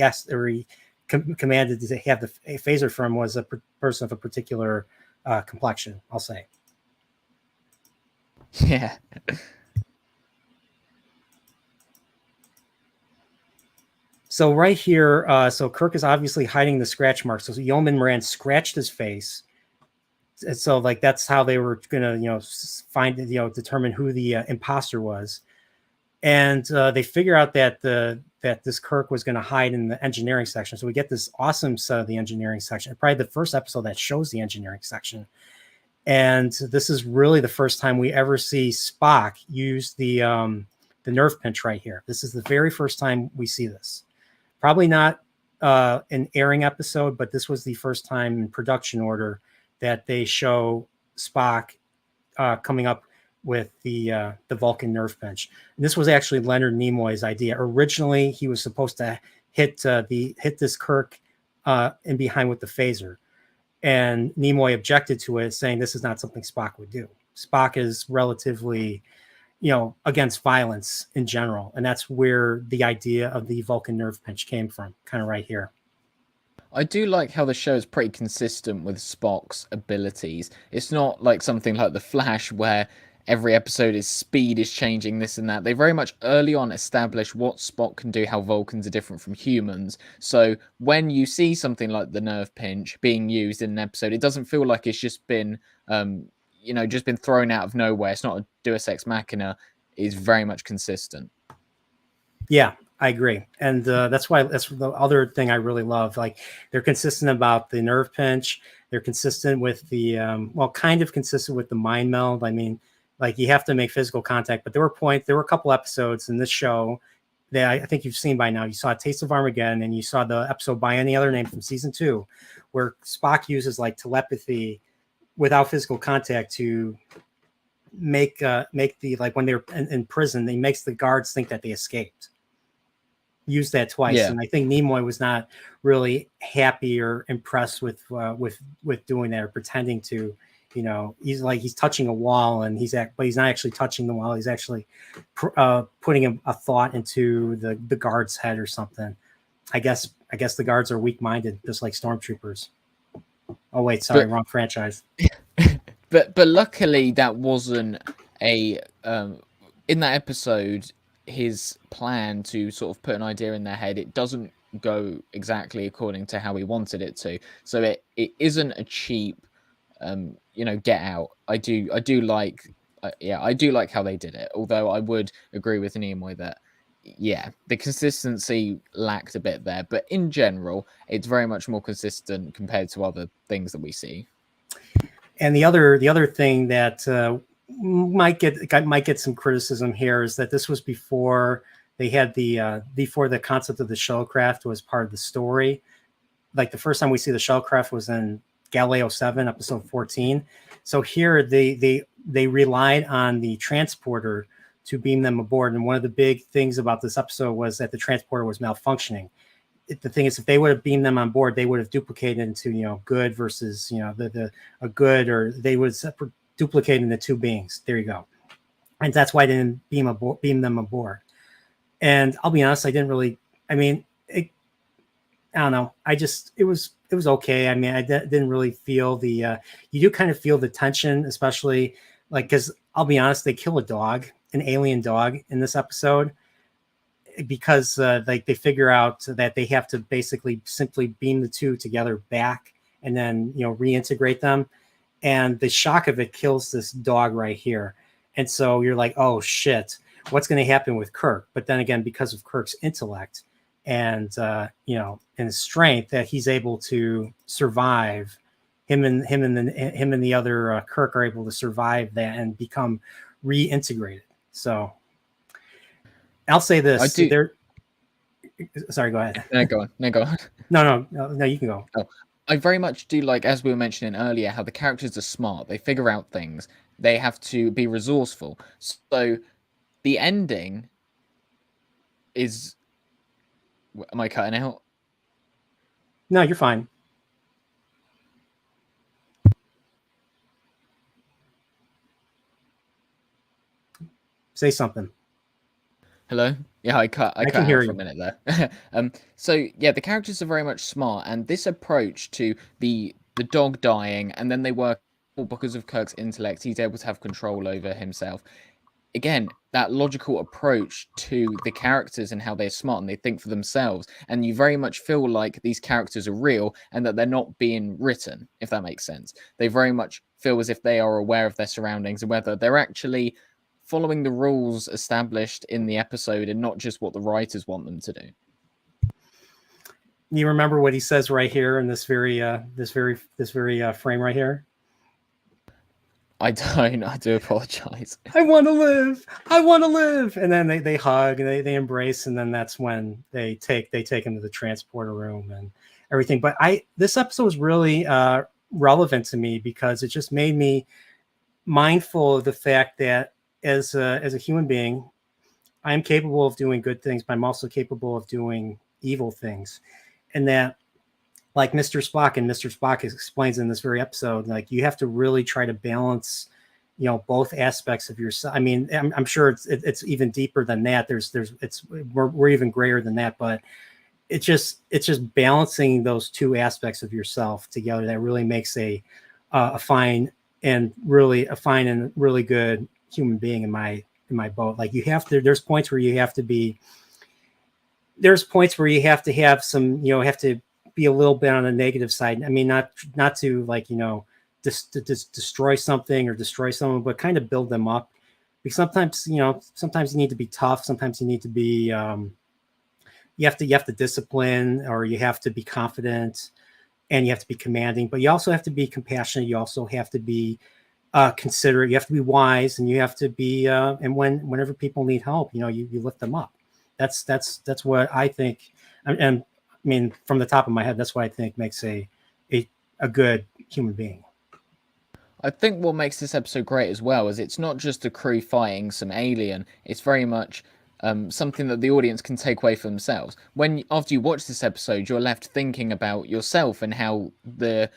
asked, or he commanded to have the phaser from was a person of a particular complexion, I'll say. Yeah. So right here, so Kirk is obviously hiding the scratch marks. So Yeoman Moran scratched his face. And so like that's how they were gonna, find, determine who the imposter was. And they figure out that this Kirk was going to hide in the engineering section. So we get this awesome set of the engineering section. Probably the first episode that shows the engineering section. And this is really the first time we ever see Spock use the nerve pinch right here. This is the very first time we see this. Probably not an airing episode, but this was the first time in production order that they show Spock coming up with the Vulcan nerve pinch. And this was actually Leonard Nimoy's idea. Originally, he was supposed to hit this Kirk in behind with the phaser. And Nimoy objected to it, saying this is not something Spock would do. Spock is relatively, against violence in general. And that's where the idea of the Vulcan nerve pinch came from, kind of right here. I do like how the show is pretty consistent with Spock's abilities. It's not like something like The Flash where every episode is speed is changing, this and that. They very much early on establish what Spock can do, how Vulcans are different from humans. So when you see something like the nerve pinch being used in an episode, it doesn't feel like it's just been, just been thrown out of nowhere. It's not a Deus Ex Machina. It's very much consistent. Yeah, I agree. And that's the other thing I really love. Like they're consistent about the nerve pinch. They're consistent with the, kind of consistent with the mind meld. I mean, like you have to make physical contact, but there were a couple episodes in this show that I think you've seen by now. You saw Taste of Armageddon and you saw the episode By Any Other Name from season 2, where Spock uses like telepathy without physical contact to make the, like when they're in prison, he makes the guards think that they escaped. Used that twice. Yeah. And I think Nimoy was not really happy or impressed with doing that or pretending to, he's touching a wall and but he's not actually touching the wall. He's actually putting a thought into the guard's head or something. I guess the guards are weak-minded, just like stormtroopers. Oh wait, sorry, wrong franchise. But luckily that wasn't in that episode, his plan to sort of put an idea in their head, it doesn't go exactly according to how he wanted it to. So it isn't a cheap get out. I do like how they did it, although I would agree with Nimoy that the consistency lacked a bit there, but in general it's very much more consistent compared to other things that we see. And the other thing that might get some criticism here is that this was before they had before the concept of the shuttlecraft was part of the story. Like the first time we see the shuttlecraft was in Galileo 7, episode 14. So here they relied on the transporter to beam them aboard. And one of the big things about this episode was that the transporter was malfunctioning. The thing is, if they would have beamed them on board, they would have duplicated into, good versus, a good, or they would duplicate into two beings. There you go. And that's why I didn't beam them aboard. And I'll be honest, I didn't really, I don't know. It was okay. I mean, I didn't really feel you do kind of feel the tension, especially like, cause I'll be honest, they kill a dog, an alien dog in this episode because they figure out that they have to basically simply beam the two together back and then, reintegrate them. and the shock of it kills this dog right here. And so you're like, oh shit, what's going to happen with Kirk? But then again, because of Kirk's intellect and and his strength, that he's able to survive. Him and the other Kirk are able to survive that and become reintegrated. So I'll say this: sorry, go ahead. No, go on. No, go on. No, you can go. Oh, I very much do like, as we were mentioning earlier, how the characters are smart. They figure out things. They have to be resourceful. So the ending is... Am I cutting out? No, you're fine. Say something. Hello? Yeah, I cut can out hear for you. a minute there. So yeah, the characters are very much smart, and this approach to the dog dying, and then they work because of Kirk's intellect, he's able to have control over himself. Again, that logical approach to the characters and how they're smart and they think for themselves, and you very much feel like these characters are real and that they're not being written, if that makes sense. They very much feel as if they are aware of their surroundings and whether they're actually following the rules established in the episode and not just what the writers want them to do. You remember what he says right here in this very frame right here? I don't. I do apologize. I want to live. I want to live. And then they hug and they embrace, and then that's when they take him to the transporter room and everything. But this episode was really relevant to me because it just made me mindful of the fact that as a human being, I am capable of doing good things, but I'm also capable of doing evil things. And that, like Mr. Spock explains in this very episode, like you have to really try to balance, both aspects of yourself. I mean, I'm sure it's even deeper than that. We're even grayer than that, but it's just balancing those two aspects of yourself together that really makes a fine and really good human being in my boat. Like there's points where you have to have some, have to be a little bit on the negative side. I mean, not to destroy something or destroy someone, but kind of build them up. Because sometimes you need to be tough. Sometimes you need to be, you have to discipline, or you have to be confident, and you have to be commanding, but you also have to be compassionate. You also have to be considerate. You have to be wise, and you have to be, and whenever people need help, you lift them up. That's what I think. And I mean, from the top of my head, that's what I think makes a good human being. I think what makes this episode great as well is it's not just a crew fighting some alien. It's very much something that the audience can take away for themselves. After you watch this episode, you're left thinking about yourself and how the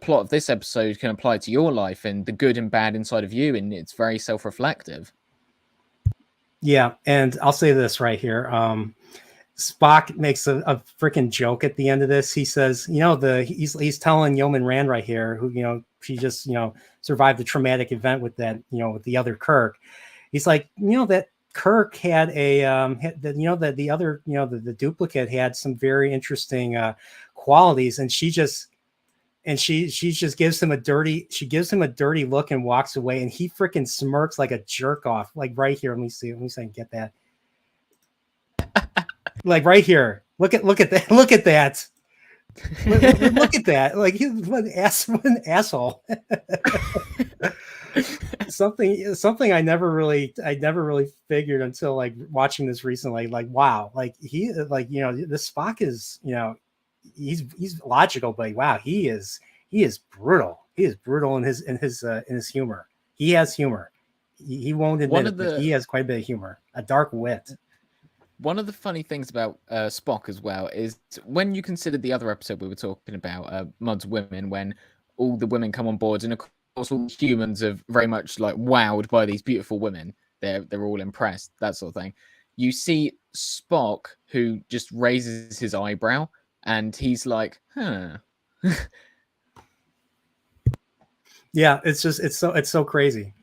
plot of this episode can apply to your life and the good and bad inside of you, and it's very self-reflective. Yeah, and I'll say this right here. Spock makes a freaking joke at the end of this. He says, he's telling Yeoman Rand right here, who, she just, survived the traumatic event with that, with the other Kirk. He's like, that Kirk had that the other, the duplicate had some very interesting qualities, and she just gives him a dirty look and walks away, and he freaking smirks like a jerk off, like right here. Let me see if I can get that. Like right here. Look at that. Look at that. Look at that. Like he's an asshole. something I never really figured until like watching this recently. Like, wow, like he, like, this Spock is, he's logical, but wow, he is brutal. He is brutal in his humor. He has humor. He won't admit it, but he has quite a bit of humor, a dark wit. One of the funny things about Spock as well is when you consider the other episode we were talking about, Mudd's Women, when all the women come on board, and of course all humans are very much like wowed by these beautiful women. They're all impressed, that sort of thing. You see Spock, who just raises his eyebrow, and he's like, huh. Yeah, it's so crazy.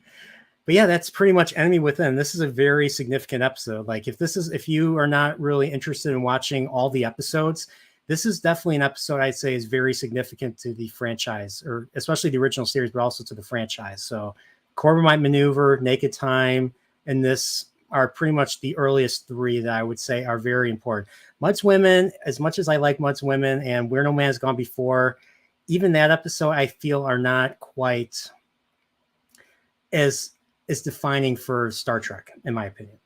But yeah, that's pretty much Enemy Within. This is a very significant episode. Like if you are not really interested in watching all the episodes, this is definitely an episode I'd say is very significant to the franchise, or especially the original series, but also to the franchise. So Corbomite Maneuver, Naked Time, and this are pretty much the earliest three that I would say are very important. Mutt's Women, as much as I like Mutt's Women and Where No Man Has Gone Before, even that episode I feel are not quite as defining for Star Trek, in my opinion.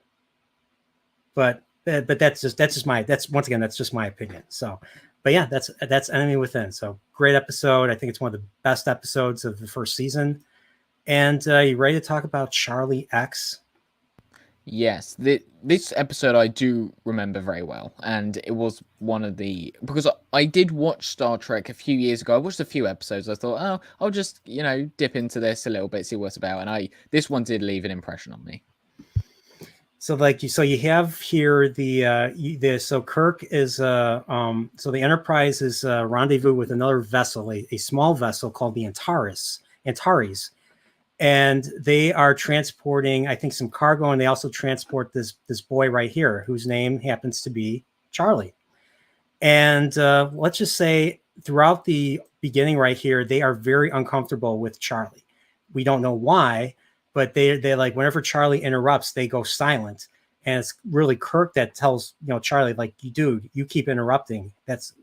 But that's just my opinion. So, but yeah, that's Enemy Within. So great episode. I think it's one of the best episodes of the first season. And you ready to talk about Charlie X? Yes, this episode I do remember very well, and it was one of the, because I did watch Star Trek a few years ago. I watched a few episodes. I thought, oh, I'll just dip into this a little bit, see what it's about, and this one did leave an impression on me. So you have here so Kirk is so the Enterprise is rendezvous with another vessel, a small vessel called the Antares. And they are transporting, I think, some cargo, and they also transport this boy right here, whose name happens to be Charlie. And let's just say throughout the beginning right here, they are very uncomfortable with Charlie. We don't know why, but they're like, whenever Charlie interrupts, they go silent. And it's really Kirk that tells Charlie, like, dude, you keep interrupting. That's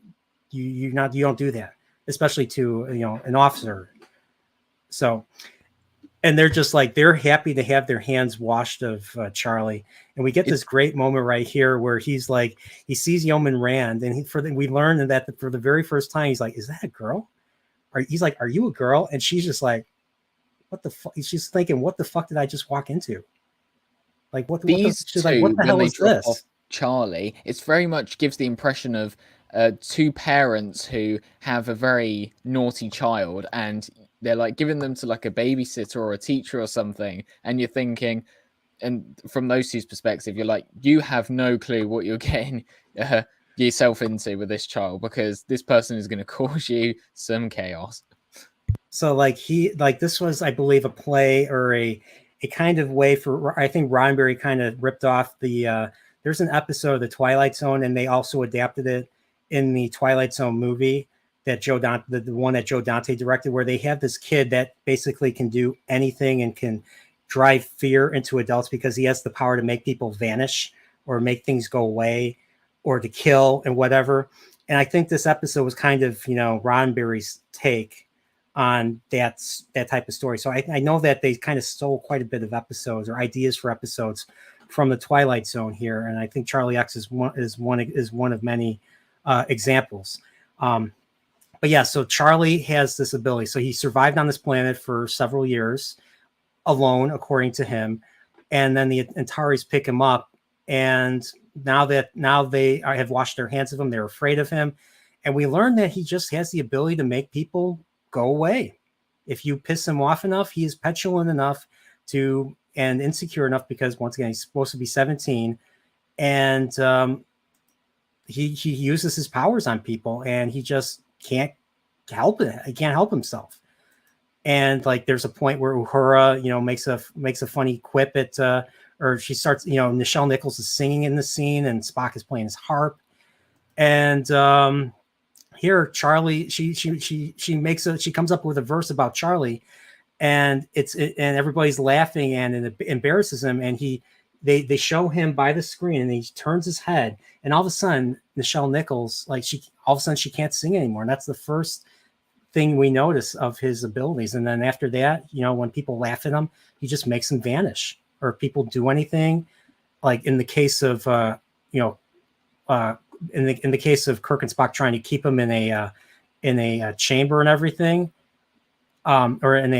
you don't do that, especially to an officer. So. And they're just like, they're happy to have their hands washed of Charlie. And we get this great moment right here where he's like, he sees Yeoman Rand, and we learned that for the very first time, he's like, is that a girl? He's like, are you a girl? And she's just like, what the fuck? She's thinking, what the fuck did I just walk into? Like, what the hell is this? Charlie, it's very much gives the impression of two parents who have a very naughty child, and they're like giving them to like a babysitter or a teacher or something, and you're thinking, and from those two's perspective, you're like, you have no clue what you're getting yourself into with this child, because this person is going to cause you some chaos. So this was, I believe, a play or a kind of way for, I think Roddenberry kind of ripped off there's an episode of The Twilight Zone, and they also adapted it in the Twilight Zone movie that the one that Joe Dante directed, where they have this kid that basically can do anything and can drive fear into adults because he has the power to make people vanish or make things go away or to kill and whatever. And I think this episode was kind of, Roddenberry's take on that type of story. So I know that they kind of stole quite a bit of episodes or ideas for episodes from the Twilight Zone here. And I think Charlie X is one of many examples. But yeah, so Charlie has this ability. So he survived on this planet for several years alone, according to him. And then the Antares pick him up. And now they have washed their hands of him. They're afraid of him. And we learned that he just has the ability to make people go away. If you piss him off enough, he is petulant enough and insecure enough, because once again, he's supposed to be 17. And he uses his powers on people, and he just can't help it. He can't help himself. And like, there's a point where Uhura, makes a funny quip at, or she starts, Nichelle Nichols is singing in the scene, and Spock is playing his harp. And here, Charlie, she comes up with a verse about Charlie, and everybody's laughing, and it embarrasses him. And they show him by the screen, and he turns his head, and all of a sudden, Nichelle Nichols, she can't sing anymore. And that's the first thing we notice of his abilities. And then after that, when people laugh at him, he just makes them vanish. Or if people do anything, like in the case of, in the case of Kirk and Spock trying to keep him in a chamber and everything, or in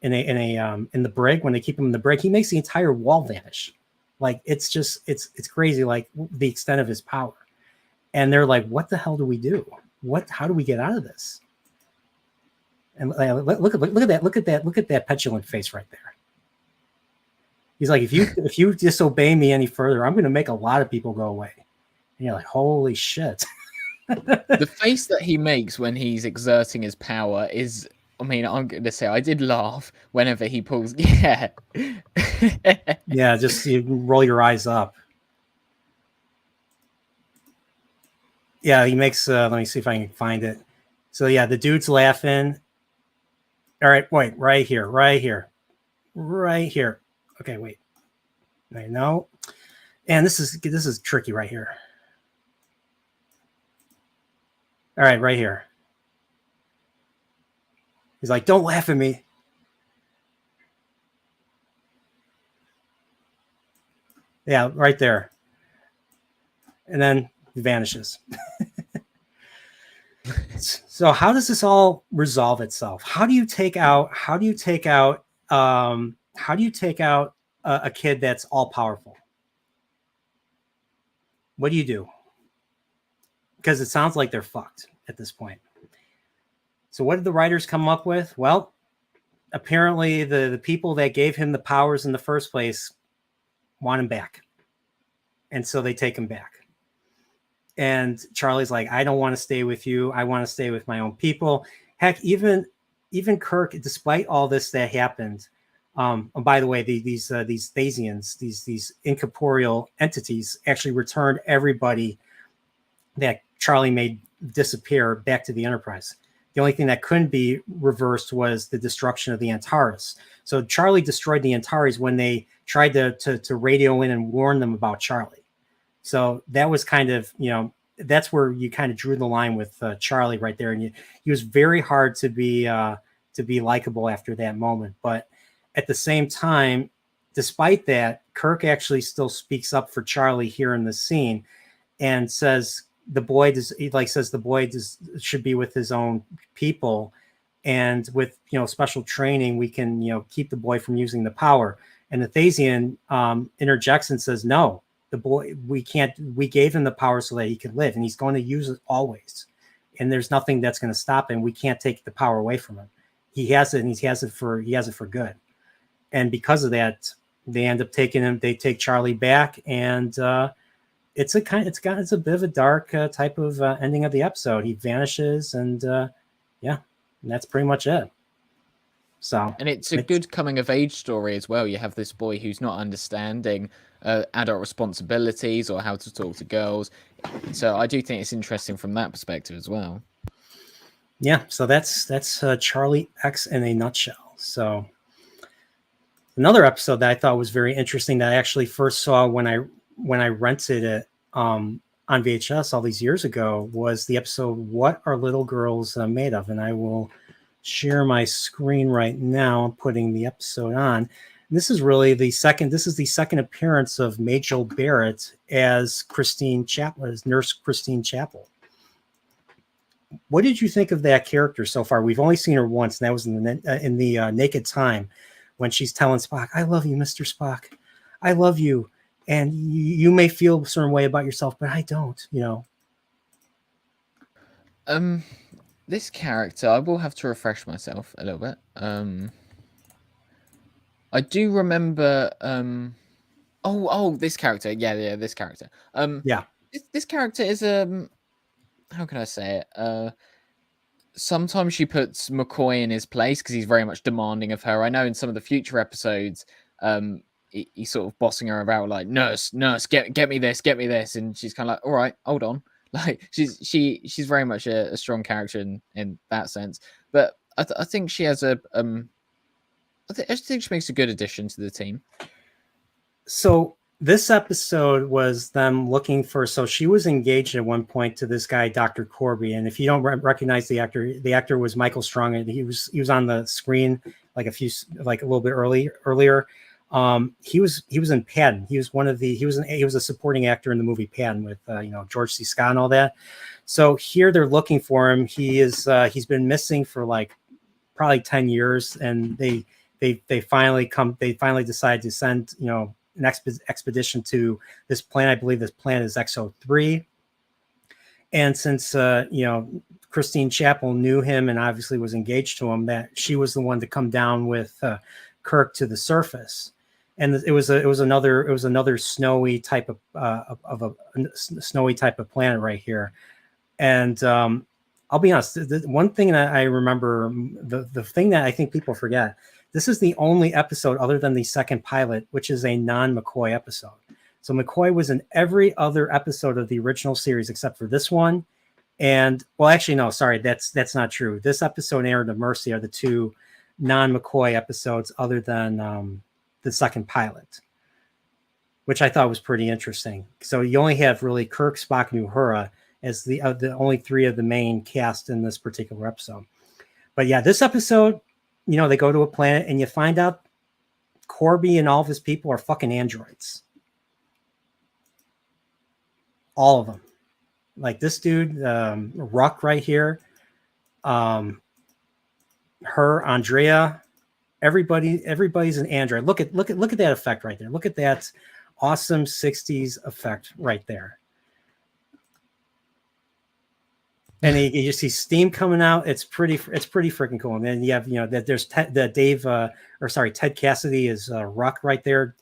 the brig, when they keep him in the brig, he makes the entire wall vanish. Like, it's crazy, like the extent of his power. And they're like, what the hell do we do? How do we get out of this? And look at that petulant face right there. He's like, if you disobey me any further, I'm going to make a lot of people go away. And you're like, holy shit. The face that he makes when he's exerting his power is, I mean, I'm going to say, I did laugh whenever he pulls. Yeah. Yeah, just you roll your eyes up. Yeah, he makes. Let me see if I can find it. So yeah, the dude's laughing. All right, wait, right here, right here, right here. Okay, wait. I know. And this is tricky right here. All right, right here. He's like, "Don't laugh at me." Yeah, right there. And then he vanishes. So how does this all resolve itself? How do you take out a kid that's all powerful? What do you do? Because it sounds like they're fucked at this point. So what did the writers come up with? Well, apparently the people that gave him the powers in the first place want him back. And so they take him back. And Charlie's like, I don't want to stay with you. I want to stay with my own people. Heck, even Kirk, despite all this that happened, and by the way, these Thasians, these incorporeal entities, actually returned everybody that Charlie made disappear back to the Enterprise. The only thing that couldn't be reversed was the destruction of the Antares. So Charlie destroyed the Antares when they tried to radio in and warn them about Charlie. So that was kind of, that's where you kind of drew the line with Charlie right there. And he was very hard to be likable after that moment. But at the same time, despite that, Kirk actually still speaks up for Charlie here in the scene and says the boy should be with his own people. And with, special training, we can, keep the boy from using the power. And the Thasian interjects and says, no. The boy, we gave him the power so that he could live, and he's going to use it always. And there's nothing that's going to stop him. We can't take the power away from him. He has it, and he has it for good. And because of that, they end up taking him. They take Charlie back, and it's a bit of a dark type of ending of the episode. He vanishes, and and that's pretty much it. So, and it's a good coming of age story as well. You have this boy who's not understanding adult responsibilities or how to talk to girls. So I do think it's interesting from that perspective as well. Yeah, so that's Charlie X in a nutshell. So another episode that I thought was very interesting that I actually first saw when I rented it on VHS all these years ago was the episode "What Are Little Girls Made Of?" And I will share my screen right now. I'm putting the episode on. This is really the second appearance of Majel Barrett as Christine Chapel, as Nurse Christine Chapel. What did you think of that character so far? We've only seen her once, and that was in the Naked Time when she's telling Spock, "I love you, Mr. Spock. I love you, and you may feel a certain way about yourself, but I don't." This character, I will have to refresh myself a little bit. I do remember. This character. Yeah, this character. This character is how can I say it? Sometimes she puts McCoy in his place because he's very much demanding of her. I know in some of the future episodes, he's sort of bossing her about, like, nurse, get me this, and she's kind of like, all right, hold on. Like she's very much a strong character in that sense. But I think she has I think she makes a good addition to the team. So this episode was them looking for. So she was engaged at one point to this guy, Dr. Corby, and if you don't recognize the actor was Michael Strong, and he was on the screen like a little bit earlier. He was in Patton. He was he was a supporting actor in the movie Patton with George C. Scott and all that. So here they're looking for him. He's been missing for like probably 10 years, and they finally decide to send an expedition to this planet. I believe this planet is XO3. And since Christine Chapel knew him and obviously was engaged to him, that she was the one to come down with Kirk to the surface. And it was another snowy type of planet right here. And I'll be honest, the one thing that I remember, the thing that I think people forget, this is the only episode other than the second pilot, which is a non-McCoy episode. So McCoy was in every other episode of the original series except for this one And well, actually, no, sorry, that's not true. This episode and Errand of Mercy are the two non-McCoy episodes, other than the second pilot, which I thought was pretty interesting. So you only have really Kirk, Spock, and Uhura as the only three of the main cast in this particular episode. But yeah, this episode, they go to a planet and you find out Corby and all of his people are fucking androids. All of them. Like this dude, Ruck right here, her, Andrea, everybody's an android. Look at that effect right there. Look at that awesome 60s effect right there. And you just see steam coming out. It's pretty freaking cool. And then you have, there's Ted Cassidy is Ruck right there.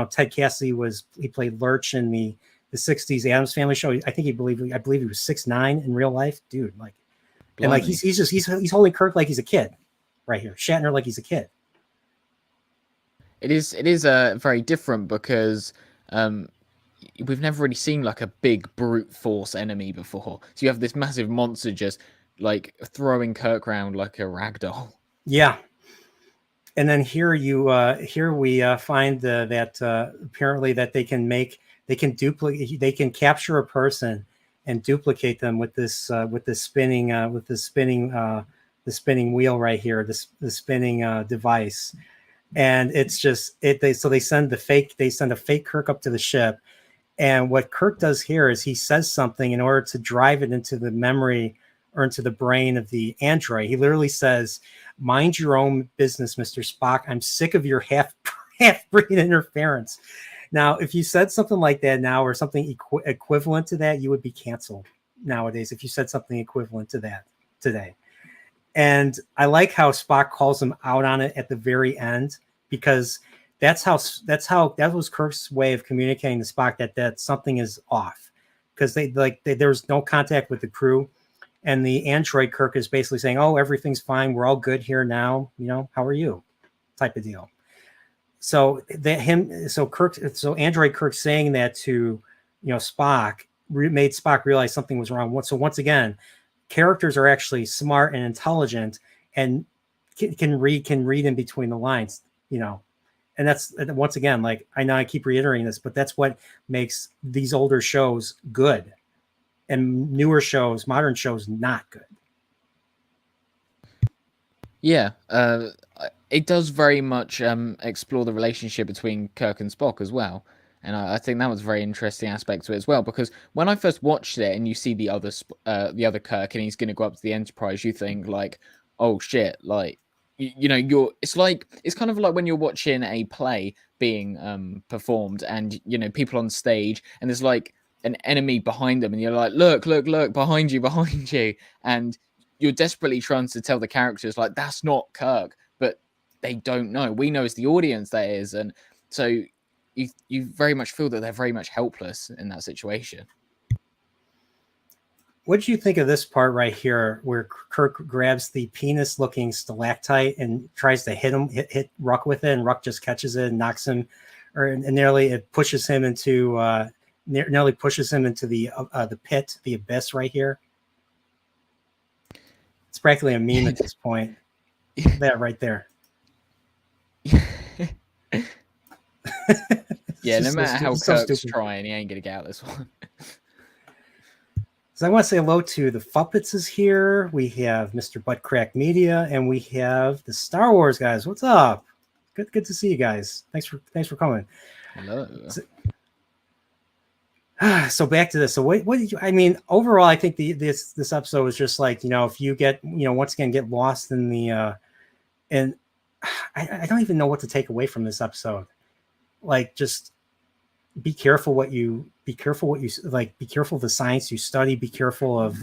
Ted Cassidy he played Lurch in the 60s Addams Family show. I believe he was 6'9" in real life, dude. Like, blimey. And like he's holding Kirk like he's a kid, right here. Shatner like he's a kid. It is very different because we've never really seen like a big brute force enemy before. So you have this massive monster just like throwing Kirk around like a ragdoll. Yeah. And then here we find that apparently that they can capture a person and duplicate them with this spinning wheel right here, the spinning device. And it's just they send a fake Kirk up to the ship. And what Kirk does here is he says something in order to drive it into the memory or into the brain of the android. He literally says, "Mind your own business, Mr. Spock. I'm sick of your half-breed interference." Now, if you said something like that now, or something equivalent to that, you would be canceled nowadays if you said something equivalent to that today. And I like how Spock calls him out on it at the very end, because that was Kirk's way of communicating to Spock that something is off, because there's no contact with the crew, and the android Kirk is basically saying, "Oh, everything's fine. We're all good here now. How are you?" type of deal. So android Kirk saying that to Spock made Spock realize something was wrong. So once again, characters are actually smart and intelligent and can read in between the lines, and that's, once again, like, I know I keep reiterating this, but that's what makes these older shows good and newer shows, modern shows, not good. Yeah, it does very much explore the relationship between Kirk and Spock as well. And I think that was a very interesting aspect to it as well, because when I first watched it and you see the other Kirk and he's going to go up to the Enterprise, you think like, oh shit, like, it's kind of like when you're watching a play being performed and, people on stage and there's like an enemy behind them and you're like, look, behind you. And you're desperately trying to tell the characters like, that's not Kirk, but they don't know. We know as the audience that is. And so you very much feel that they're very much helpless in that situation. What did you think of this part right here, where Kirk grabs the penis-looking stalactite and tries to hit Ruck with it, and Ruck just catches it and knocks him, and nearly pushes him into the pit, the abyss right here? It's practically a meme at this point. That right there. Yeah, no matter how Kirk's trying, he ain't gonna get out this one. So I want to say hello to the Fuppets is here. We have Mr. Buttcrack Media, and we have the Star Wars guys. What's up? Good to see you guys. Thanks for coming. Hello. So back to this. So what did you? I mean, overall, I think this episode was just like, if you get once again get lost in the and I don't even know what to take away from this episode. Like, just be careful what you like. Be careful of the science you study. Be careful of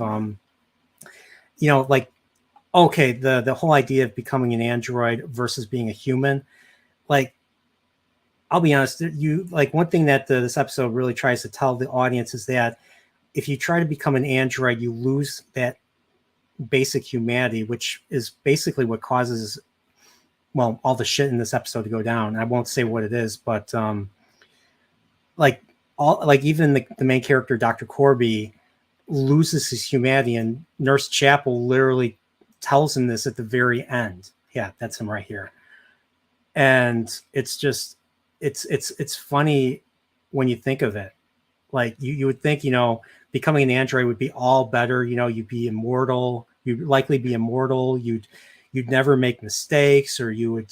like, okay, the whole idea of becoming an android versus being a human. Like, I'll be honest, one thing that this episode really tries to tell the audience is that if you try to become an android, you lose that basic humanity, which is basically what causes, well, all the shit in this episode to go down. I won't say what it is, but even the main character, Dr. Corby, loses his humanity, and Nurse Chapel literally tells him this at the very end. Yeah, that's him right here. And it's just, it's funny when you think of it. Like you would think, becoming an android would be all better. You'd be immortal. You'd likely be immortal. You'd never make mistakes, or your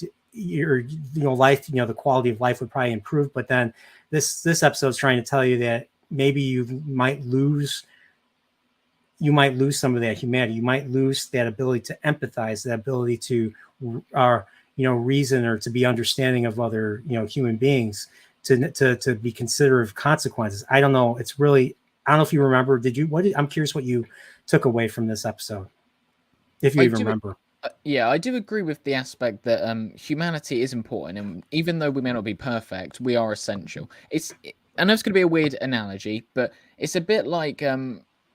life, the quality of life would probably improve. But then this episode is trying to tell you that maybe you might lose some of that humanity. You might lose that ability to empathize, that ability to reason, or to be understanding of other human beings, to be considerate of consequences. I don't know. It's really, I don't know if you remember. I'm curious what you took away from this episode, if you even remember. Yeah, I do agree with the aspect that humanity is important, and even though we may not be perfect, we are essential. I know it's going to be a weird analogy, but it's a bit like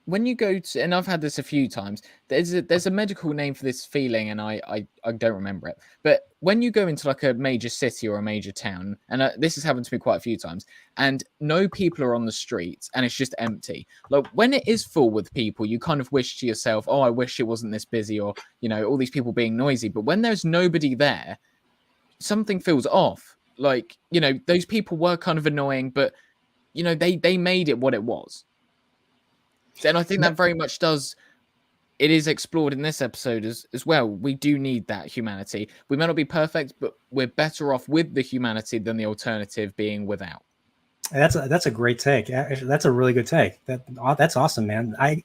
when you go to, and I've had this a few times, there's a medical name for this feeling, and I don't remember it. But when you go into like a major city or a major town, and this has happened to me quite a few times, and no people are on the streets, and it's just empty. Like when it is full with people, you kind of wish to yourself, oh, I wish it wasn't this busy, or all these people being noisy. But when there's nobody there, something feels off. Like those people were kind of annoying, but they made it what it was. And I think that very much it is explored in this episode as well. We do need that humanity. We may not be perfect, but we're better off with the humanity than the alternative being without. That's a great take. That's a really good take. That's awesome, man. I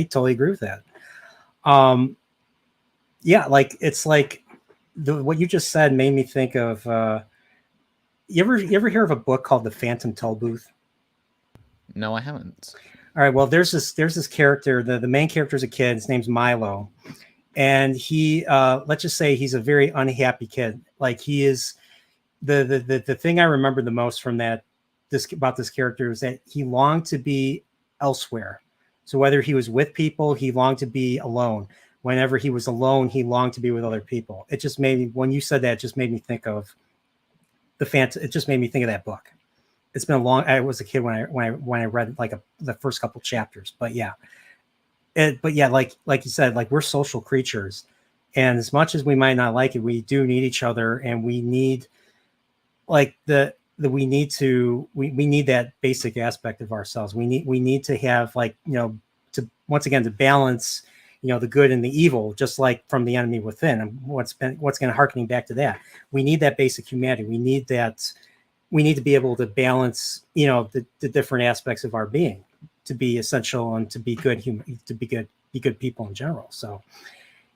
totally agree with that. Yeah, like it's like what you just said made me think of. You ever hear of a book called The Phantom Tollbooth? No, I haven't. All right. Well, there's this character. The main character is a kid. His name's Milo, and he let's just say he's a very unhappy kid. Like he is the thing I remember the most from about this character is that he longed to be elsewhere. So whether he was with people, he longed to be alone. Whenever he was alone, he longed to be with other people. It just made me, when you said that, it just made me think of the Phantom. It just made me think of that book. It's been a long. I was a kid when I read like the first couple chapters, but yeah, like you said, like we're social creatures, and as much as we might not like it, we do need each other, and we need like we need that basic aspect of ourselves. We need to have like to once again to balance the good and the evil, just like from the enemy within. And what's going to harkening back to that, we need that basic humanity. We need to be able to balance, the different aspects of our being to be essential and to be good be good people in general. So,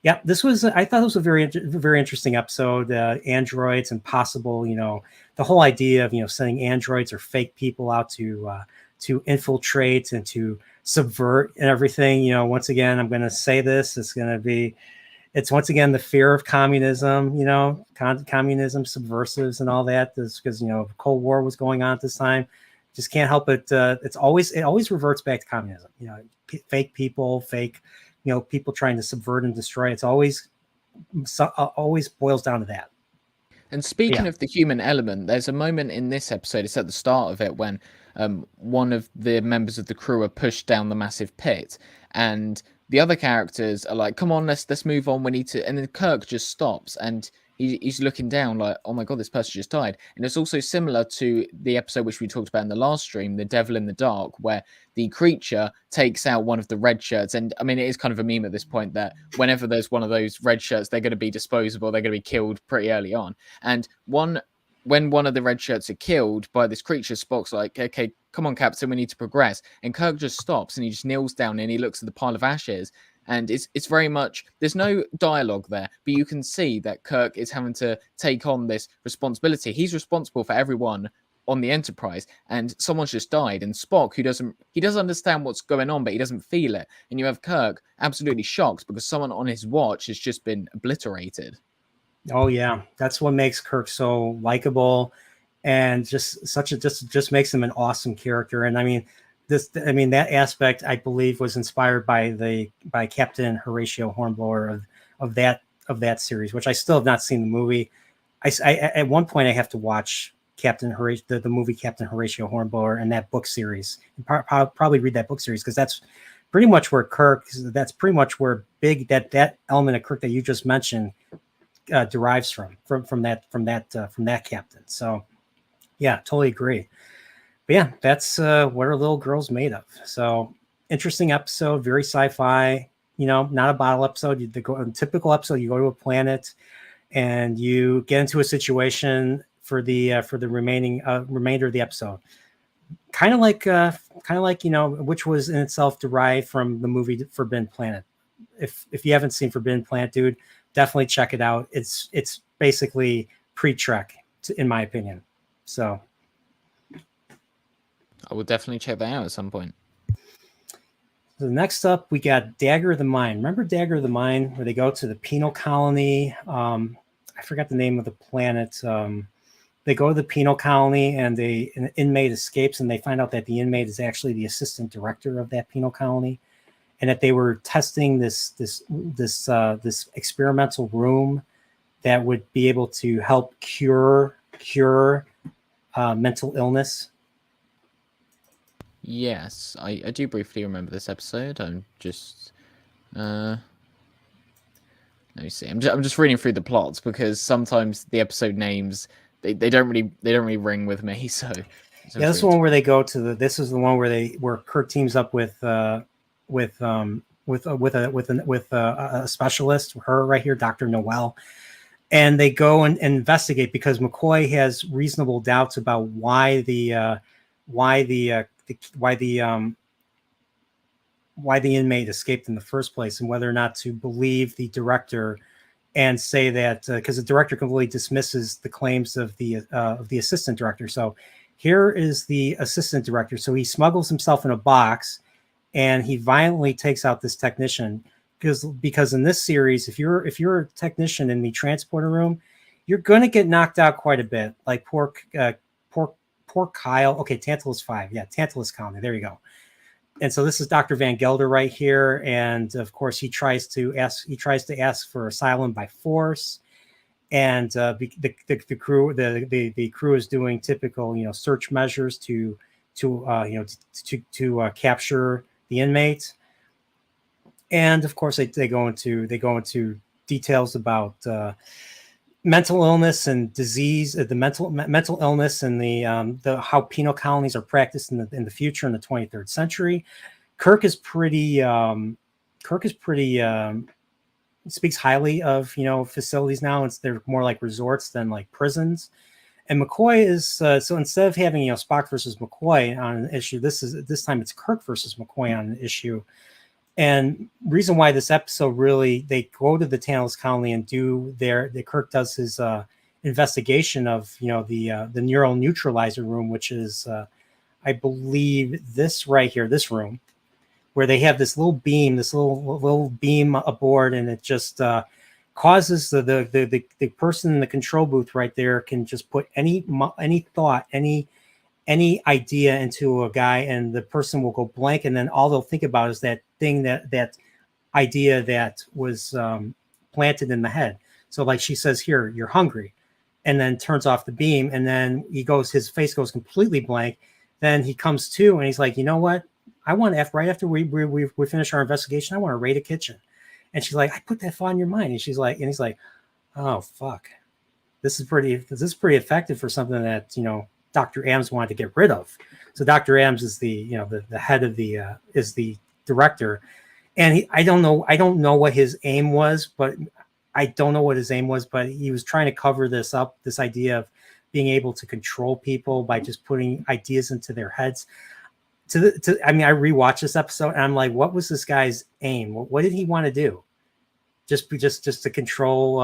yeah, I thought it was a very, very interesting episode. Androids and possible, the whole idea of, sending androids or fake people out to infiltrate and to subvert and everything. Once again, I'm going to say this, it's once again the fear of communism, communism, subversives and all that. Because Cold War was going on at this time. Just can't help it. It always reverts back to communism. Fake people, people trying to subvert and destroy. It's always boils down to that. And speaking of the human element, there's a moment in this episode, it's at the start of it, when one of the members of the crew are pushed down the massive pit, and the other characters are like, come on, let's move on. We need to. And then Kirk just stops and he's looking down like, oh my God, this person just died. And it's also similar to the episode which we talked about in the last stream, The Devil in the Dark, where the creature takes out one of the red shirts. And I mean, it is kind of a meme at this point that whenever there's one of those red shirts, they're going to be disposable. They're going to be killed pretty early on. And when one of the red shirts are killed by this creature, Spock's like, okay, come on, Captain, we need to progress. And Kirk just stops and he just kneels down and he looks at the pile of ashes. And it's very much, there's no dialogue there, but you can see that Kirk is having to take on this responsibility. He's responsible for everyone on the Enterprise, and someone's just died. And Spock, he doesn't understand what's going on, but he doesn't feel it. And you have Kirk absolutely shocked because someone on his watch has just been obliterated. Oh yeah, that's what makes Kirk so likable, and just makes him an awesome character. And I mean, that aspect I believe was inspired by Captain Horatio Hornblower of that series, which I still have not seen the movie. I at one point I have to watch the movie Captain Horatio Hornblower and that book series, and probably read that book series, because pretty much where Kirk. That's pretty much where that element of Kirk that you just mentioned derives from that captain. So yeah, totally agree. But yeah, that's what our little girl's made of. So interesting episode, very sci-fi. Not a bottle episode. A typical episode, you go to a planet and you get into a situation for the remainder of the episode. Kind of like which was in itself derived from the movie Forbidden Planet. If you haven't seen Forbidden Planet, dude, definitely check it out. It's basically pre-Trek, in my opinion. So I will definitely check that out at some point. So next up, we got Dagger of the Mind. Remember Dagger of the Mind, where they go to the penal colony? I forgot the name of the planet. They go to the penal colony, and an inmate escapes, and they find out that the inmate is actually the assistant director of that penal colony, and that they were testing this experimental room that would be able to help cure mental illness. Yes, I do briefly remember this episode. I'm just let me see. I'm just reading through the plots because sometimes the episode names they don't really ring with me. So yeah, this is the one where they go to this is the one where Kirk teams up with a specialist, her right here, Dr. Noel, and they go and investigate because McCoy has reasonable doubts about why the inmate escaped in the first place, and whether or not to believe the director and say that because the director completely dismisses the claims of the assistant director. So here is the assistant director. So he smuggles himself in a box and he violently takes out this technician because in this series, if you're a technician in the transporter room, you're going to get knocked out quite a bit. Like poor Kyle. Okay, Tantalus 5. Yeah, Tantalus Colony. There you go. And so this is Dr. Van Gelder right here, and of course he tries to ask for asylum by force, and the crew is doing typical search measures to capture the inmate, and of course they go into details about mental illness and disease, the mental illness and the how penal colonies are practiced in the future in the 23rd century. Kirk is pretty speaks highly of facilities now. They're more like resorts than like prisons. And McCoy is so instead of having Spock versus McCoy on an issue, this time it's Kirk versus McCoy on an issue. And reason why this episode really, they go to the Tantalus Colony and Kirk does his investigation of the neural neutralizer room, which is I believe this right here, this room, where they have this little beam aboard, and it just causes the person in the control booth right there can just put any thought, any idea into a guy, and the person will go blank, and then all they'll think about is that thing, that idea that was planted in the head. So like she says here, you're hungry, and then turns off the beam, and then his face goes completely blank. Then he comes to, and he's like, you know what? I want right after we finish our investigation, I want to raid a kitchen. And she's like, I put that thought in your mind. And he's like, oh fuck, this is pretty effective for something that Dr. Ames wanted to get rid of. So Dr. Ames is the head of is the director, and I don't know what his aim was, but he was trying to cover this up, this idea of being able to control people by just putting ideas into their heads. I rewatched this episode and I'm like, what was this guy's aim? What did he want to do? Just to control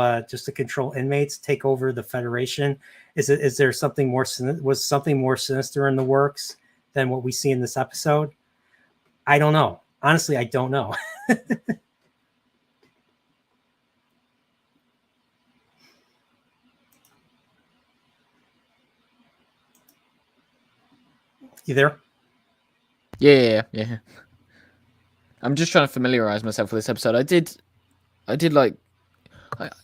inmates, take over the Federation? Is there something more? Was something more sinister in the works than what we see in this episode? I don't know. Honestly, I don't know. You there? Yeah. I'm just trying to familiarize myself with this episode. I did like,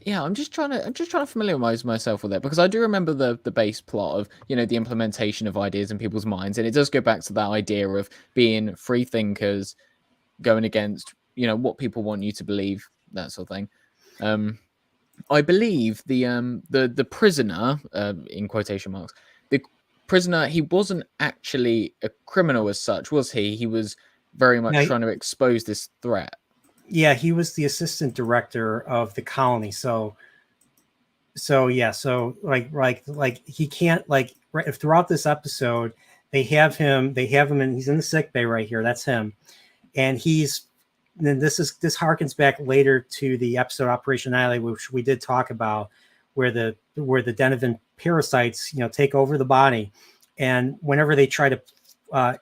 I'm just trying to familiarize myself with it, because I do remember the base plot of the implementation of ideas in people's minds, and it does go back to that idea of being free thinkers, going against, what people want you to believe, that sort of thing. I believe the prisoner, in quotation marks, the prisoner, he wasn't actually a criminal as such, was he? He was very much trying to expose this threat. Yeah, he was the assistant director of the colony. So like he can't throughout this episode they have him and he's in the sick bay right here. That's him. And this harkens back later to the episode Operation Ally, which we did talk about, where the Denivan parasites, take over the body, and whenever they try to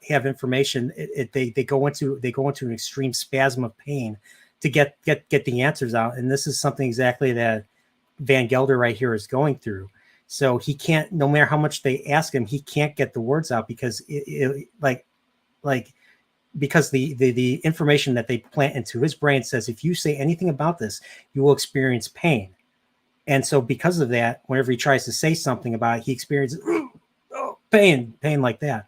have information, they go into an extreme spasm of pain to get the answers out. And this is something exactly that Van Gelder right here is going through. So he can't, no matter how much they ask him, he can't get the words out because because the information that they plant into his brain says, if you say anything about this, you will experience pain. And so because of that, whenever he tries to say something about it, he experiences pain like that.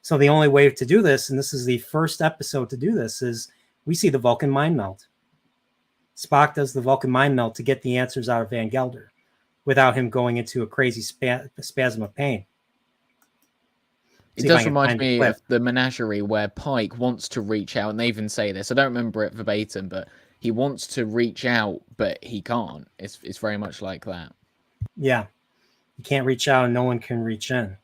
So the only way to do this, and this is the first episode to do this, is we see the Vulcan mind meld. Spock does the Vulcan mind meld to get the answers out of Van Gelder without him going into a crazy spasm of pain. It does remind me of the Menagerie where Pike wants to reach out, and they even say this. I don't remember it verbatim, but he wants to reach out, but he can't. It's very much like that. Yeah. You can't reach out and no one can reach in.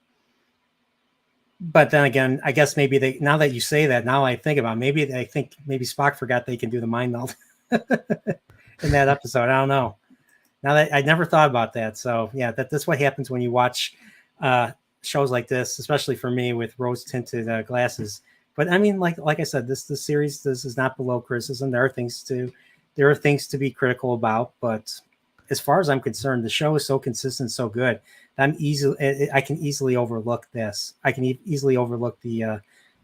But then again, I guess maybe now that you say that, now I think about it, maybe Spock forgot they can do the mind meld in that episode. I don't know. Now that I never thought about that. So yeah, that's what happens when you watch shows like this, especially for me with rose tinted glasses. But I mean, like I said, this series, this is not below criticism. There are things to be critical about, but as far as I'm concerned, the show is so consistent, so good. I can easily overlook this. I can easily overlook the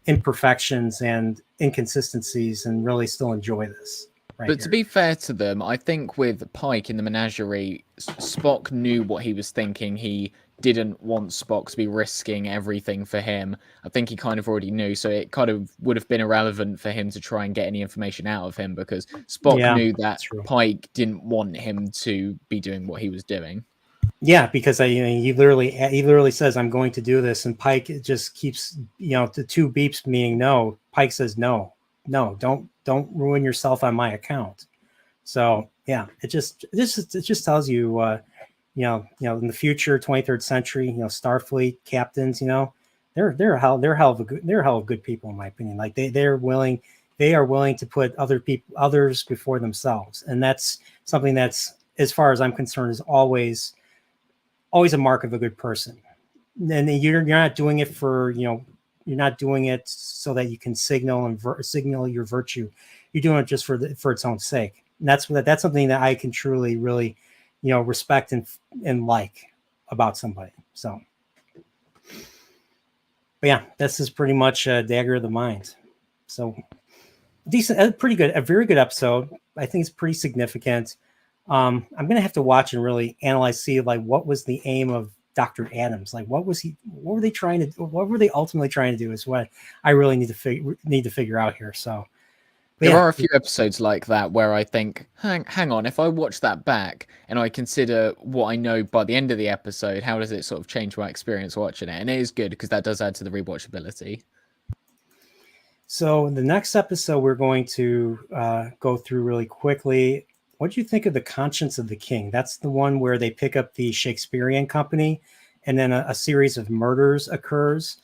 imperfections and inconsistencies and really still enjoy this. But to be fair to them, I think with Pike in the Menagerie, Spock knew what he was thinking. He didn't want Spock to be risking everything for him. I think he kind of already knew, so it kind of would have been irrelevant for him to try and get any information out of him because Spock knew that Pike didn't want him to be doing what he was doing. Yeah, because he literally says, "I'm going to do this," and Pike just keeps, the two beeps meaning no. Pike says, "No, don't ruin yourself on my account." So yeah, it just tells you, in the future, 23rd century, Starfleet captains, they're a hell of good people in my opinion. Like they are willing to put others before themselves, and that's something that's, as far as I'm concerned, is always a mark of a good person. And you're not doing it for, you're not doing it so that you can signal your virtue. You're doing it just for its own sake. And that's something that I can truly, really, respect and like about somebody. So, but yeah, this is pretty much a Dagger of the Mind. So decent, a very good episode. I think it's pretty significant. I'm gonna have to watch and really analyze, see what was the aim of Dr. Adams, what were they ultimately trying to do is what I really need to figure out here. So there are a few episodes like that where I think, hang on, if I watch that back and I consider what I know by the end of the episode, how does it sort of change my experience watching it? And it is good because that does add to the rewatchability. So the next episode we're going to go through really quickly. What do you think of The Conscience of the King? That's the one where they pick up the Shakespearean company, and then a series of murders occurs.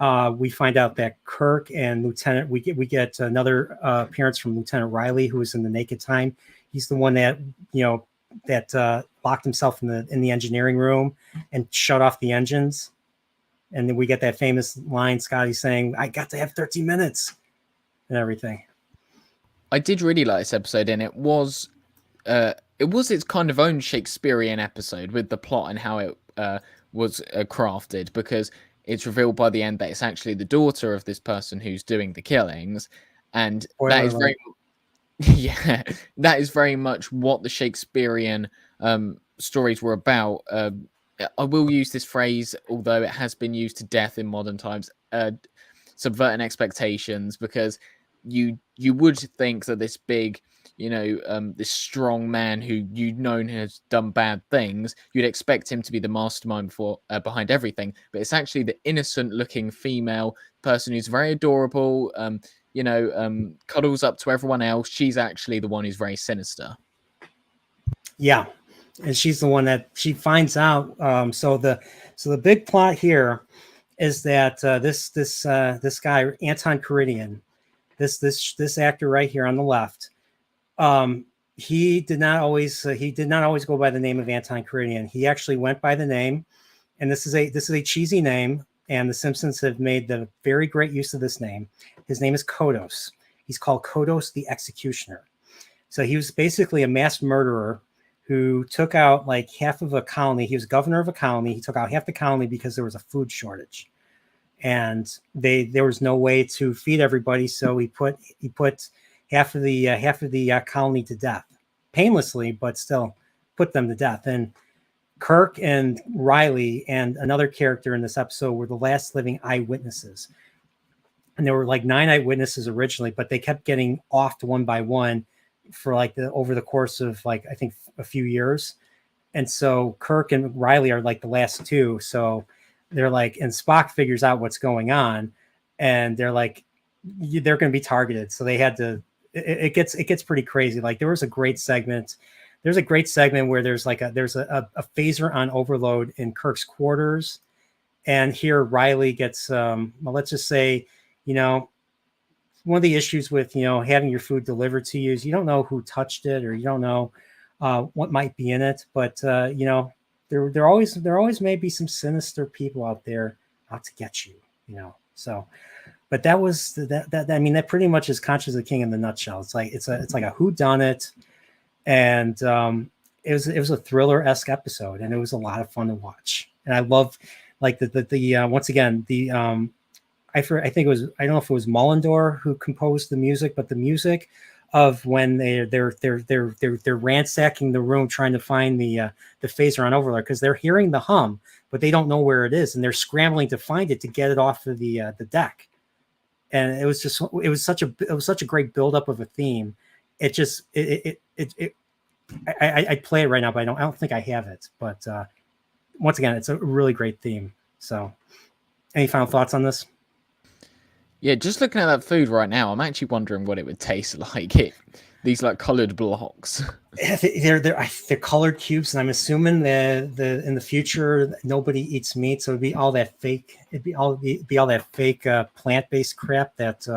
We find out that Kirk and Lieutenant, we get another appearance from Lieutenant Riley, who was in the Naked Time. He's the one that locked himself in the engineering room and shut off the engines. And then we get that famous line, Scotty saying, "I got to have 13 minutes," and everything. I did really like this episode, and it was its kind of own Shakespearean episode with the plot and how it was crafted, because it's revealed by the end that it's actually the daughter of this person who's doing the killings, and that is that is very much what the Shakespearean stories were about. I will use this phrase, although it has been used to death in modern times, subverting expectations, because you would think that this big, this strong man who you'd known has done bad things, you'd expect him to be the mastermind behind everything. But it's actually the innocent-looking female person who's very adorable, cuddles up to everyone else. She's actually the one who's very sinister. Yeah, and she's the one that she finds out. So the big plot here is that this guy Anton Karidian, this actor right here on the left, he did not always go by the name of Anton Karidian. He actually went by the name, and this is a cheesy name, and the Simpsons have made the very great use of this name. His name is Kodos. He's called Kodos the Executioner. So he was basically a mass murderer who took out like half of a colony. He was governor of a colony. He took out half the colony because there was a food shortage, and there was no way to feed everybody. So he put half of the colony to death, painlessly, but still put them to death. And Kirk and Riley and another character in this episode were the last living eyewitnesses. And there were like 9 eyewitnesses originally, but they kept getting offed one by one for like over the course of like, I think a few years. And so Kirk and Riley are like the last 2. So they're like, and Spock figures out what's going on, and they're like, they're going to be targeted. So they had to, it gets pretty crazy. Like there was a great segment. There's a great segment where there's a phaser on overload in Kirk's quarters. And here Riley gets, let's just say, one of the issues with, having your food delivered to you is you don't know who touched it, or you don't know what might be in it. But, there always may be some sinister people out there out to get you, so, but that was that. I mean, that pretty much is Conscience of the King in the nutshell. It's like a whodunit, and it was a thriller-esque episode, and it was a lot of fun to watch. And I love like the once again I think it was, I don't know if it was Mullendore who composed the music, but the music of when they're ransacking the room trying to find the phaser on overload, because they're hearing the hum, but they don't know where it is, and they're scrambling to find it to get it off of the deck. And it was such a great buildup of a theme. I'd play it right now, but I don't think I have it. But once again, it's a really great theme. So, any final thoughts on this? Yeah, just looking at that food right now, I'm actually wondering what it would taste like. These like colored blocks. They're colored cubes, and I'm assuming that in the future nobody eats meat, so it'd be all that fake. It'd be all that fake plant-based crap that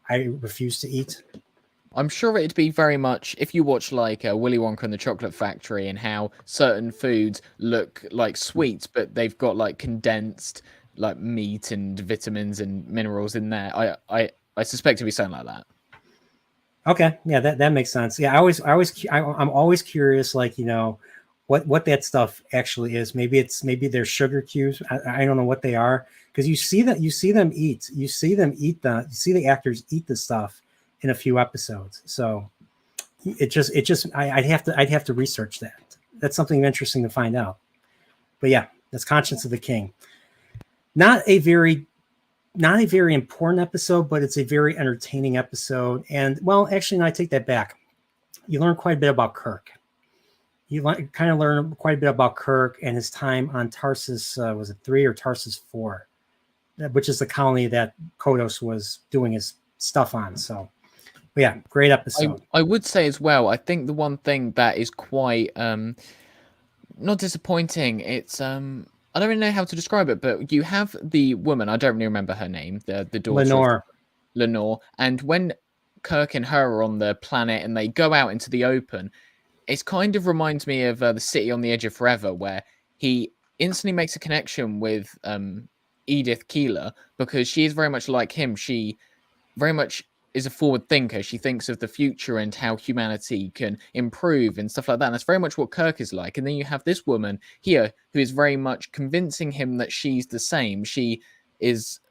I refuse to eat. I'm sure it'd be very much, if you watch like Willy Wonka and the Chocolate Factory, and how certain foods look like sweets, but they've got like condensed like meat and vitamins and minerals in there. I suspect it'd be something like that. Okay, yeah, that makes sense. Yeah, I'm always curious, like, what that stuff actually is. Maybe they're sugar cubes. I don't know what they are, because you see the actors eat the stuff in a few episodes. So I'd have to research that. That's something interesting to find out. But yeah, that's Conscience of the King. Not a very important episode, but it's a very entertaining episode. And well, actually, no, I take that back. You learn quite a bit about Kirk. You kind of learn quite a bit about Kirk and his time on Tarsus. Was it 3 or Tarsus 4, which is the colony that Kodos was doing his stuff on. So, yeah, great episode. I would say as well, I think the one thing that is quite not disappointing, it's I don't really know how to describe it, but you have the woman, I don't really remember her name, the daughter. Lenore. And when Kirk and her are on the planet and they go out into the open, it kind of reminds me of The City on the Edge of Forever, where he instantly makes a connection with Edith Keeler, because she is very much like him. She very much is a forward thinker. She thinks of the future and how humanity can improve and stuff like that. And that's very much what Kirk is like. And then you have this woman here who is very much convincing him that she's the same. She is,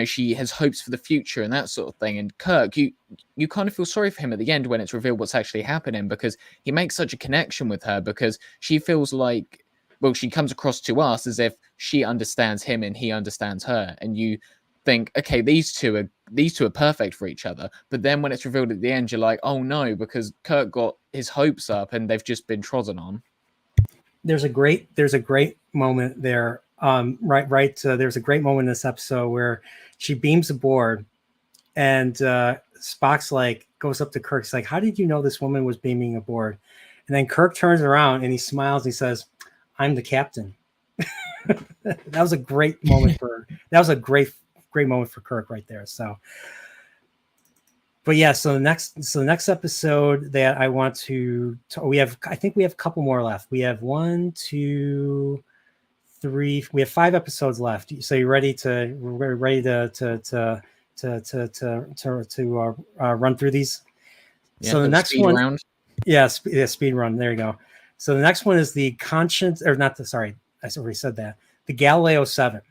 she has hopes for the future and that sort of thing. And Kirk, you kind of feel sorry for him at the end when it's revealed what's actually happening, because he makes such a connection with her, because she feels like, well, she comes across to us as if she understands him and he understands her. And think, okay, these two are perfect for each other. But then when it's revealed at the end, you're like, oh no, because Kirk got his hopes up and they've just been trodden on. There's a great moment there. There's a great moment in this episode where she beams aboard, and Spock's like goes up to Kirk's like, "How did you know this woman was beaming aboard?" And then Kirk turns around and he smiles. And he says, "I'm the captain." That was a great moment that was a great moment for Kirk right there. So, but yeah, so the next episode that I want I think we have a couple more left. We have 1, 2, 3. We have 5 episodes left. So you're ready to run through these. Yeah, so the next one, round. Speed run. There you go. So the next one is the conscience, or not the, sorry, I already said that. The Galileo 7.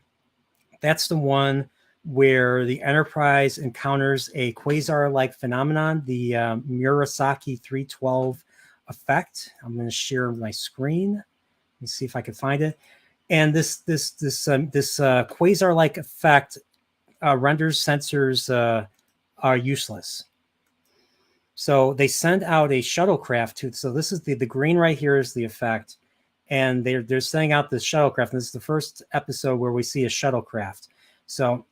That's the one where the Enterprise encounters a quasar-like phenomenon, the Murasaki 312 effect. I'm going to share my screen. Let me see if I can find it. And this quasar-like effect renders sensors are useless. So they send out a shuttlecraft so this is the green right here is the effect, and they're sending out this shuttlecraft. And this is the first episode where we see a shuttlecraft. So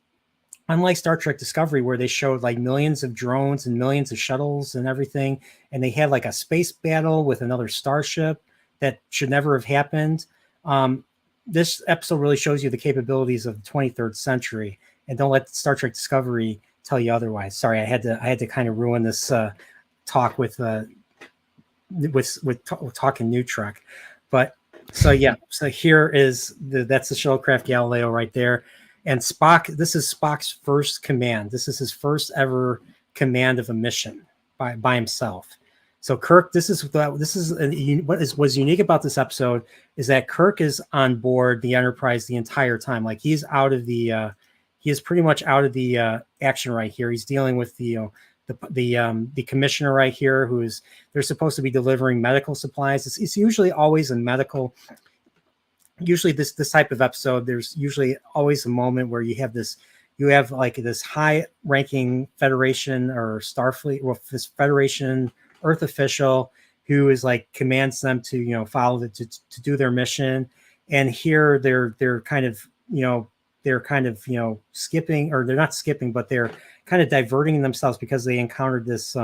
unlike Star Trek Discovery, where they showed like millions of drones and millions of shuttles and everything, and they had like a space battle with another starship that should never have happened. This episode really shows you the capabilities of the 23rd century, and don't let Star Trek Discovery tell you otherwise. Sorry, I had to kind of ruin this talk with talking New Trek, but so yeah. So here is that's the shuttlecraft Galileo right there, and Spock. This is Spock's first command. This is his first ever command of a mission by himself. So Kirk, what was unique about this episode is that Kirk is on board the Enterprise the entire time. Like he is pretty much out of the action right here. He's dealing with the commissioner right here, they're supposed to be delivering medical supplies. It's usually always a medical. Usually this type of episode, there's usually always a moment where you have like this high-ranking Federation or Starfleet, well, this Federation Earth official who is like commands them to follow to do their mission, and here they're kind of skipping, or they're not skipping, but they're kind of diverting themselves because they encountered this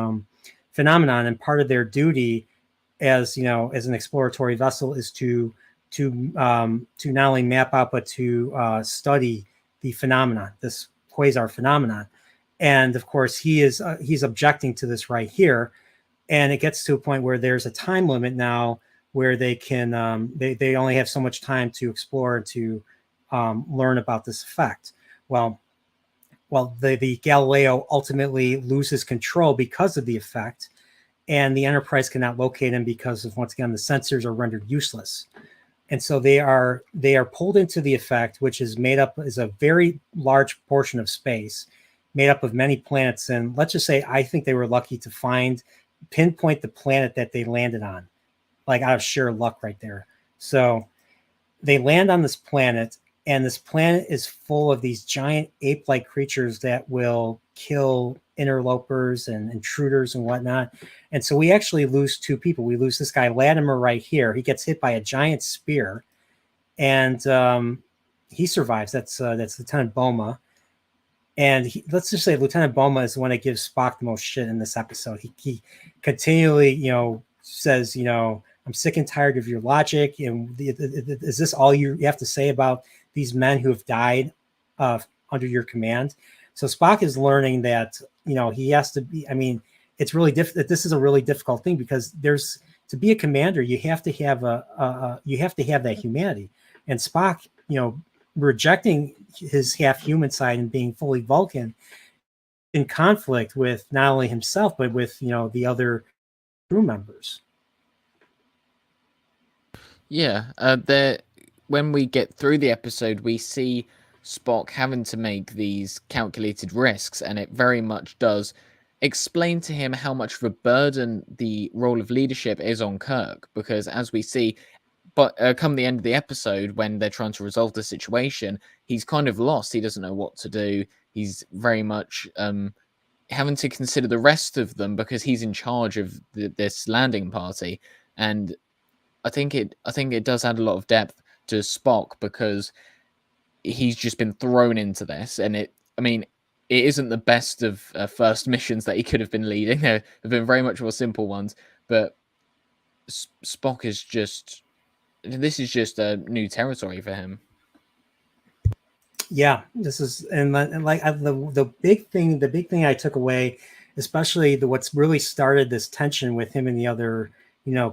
phenomenon, and part of their duty as an exploratory vessel is to not only map out but to study the phenomenon, this quasar phenomenon. And of course he's objecting to this right here, and it gets to a point where there's a time limit now where they can they only have so much time to explore and to learn about this effect. Well, the Galileo ultimately loses control because of the effect, and the Enterprise cannot locate him because of, once again, the sensors are rendered useless. And so they are pulled into the effect, which is a very large portion of space, made up of many planets. And let's just say, I think they were lucky to pinpoint the planet that they landed on, like out of sheer luck right there. So they land on this planet, and this planet is full of these giant ape-like creatures that will kill interlopers and intruders and whatnot. And so we actually lose 2 people. We lose this guy Latimer right here. He gets hit by a giant spear, and he survives. That's Lieutenant Boma. And let's just say Lieutenant Boma is the one that gives Spock the most shit in this episode. He continually, says, I'm sick and tired of your logic. And is this all you have to say about these men who have died under your command? So Spock is learning that, he has to be, it's really difficult. This is a really difficult thing, because to be a commander, you have to have that humanity. And Spock, rejecting his half human side and being fully Vulcan, in conflict with not only himself, but with, the other crew members. Yeah. When we get through the episode, we see Spock having to make these calculated risks, and it very much does explain to him how much of a burden the role of leadership is on Kirk, because as we see, but come the end of the episode, when they're trying to resolve the situation, he's kind of lost. He doesn't know what to do. he's very much having to consider the rest of them because he's in charge of this landing party. And I think it does add a lot of depth to Spock because he's just been thrown into this, and it isn't the best of first missions that he could have been leading. There have been very much more simple ones, but Spock is just a new territory for him. Yeah, this is and like the big thing I took away, especially what's really started this tension with him and the other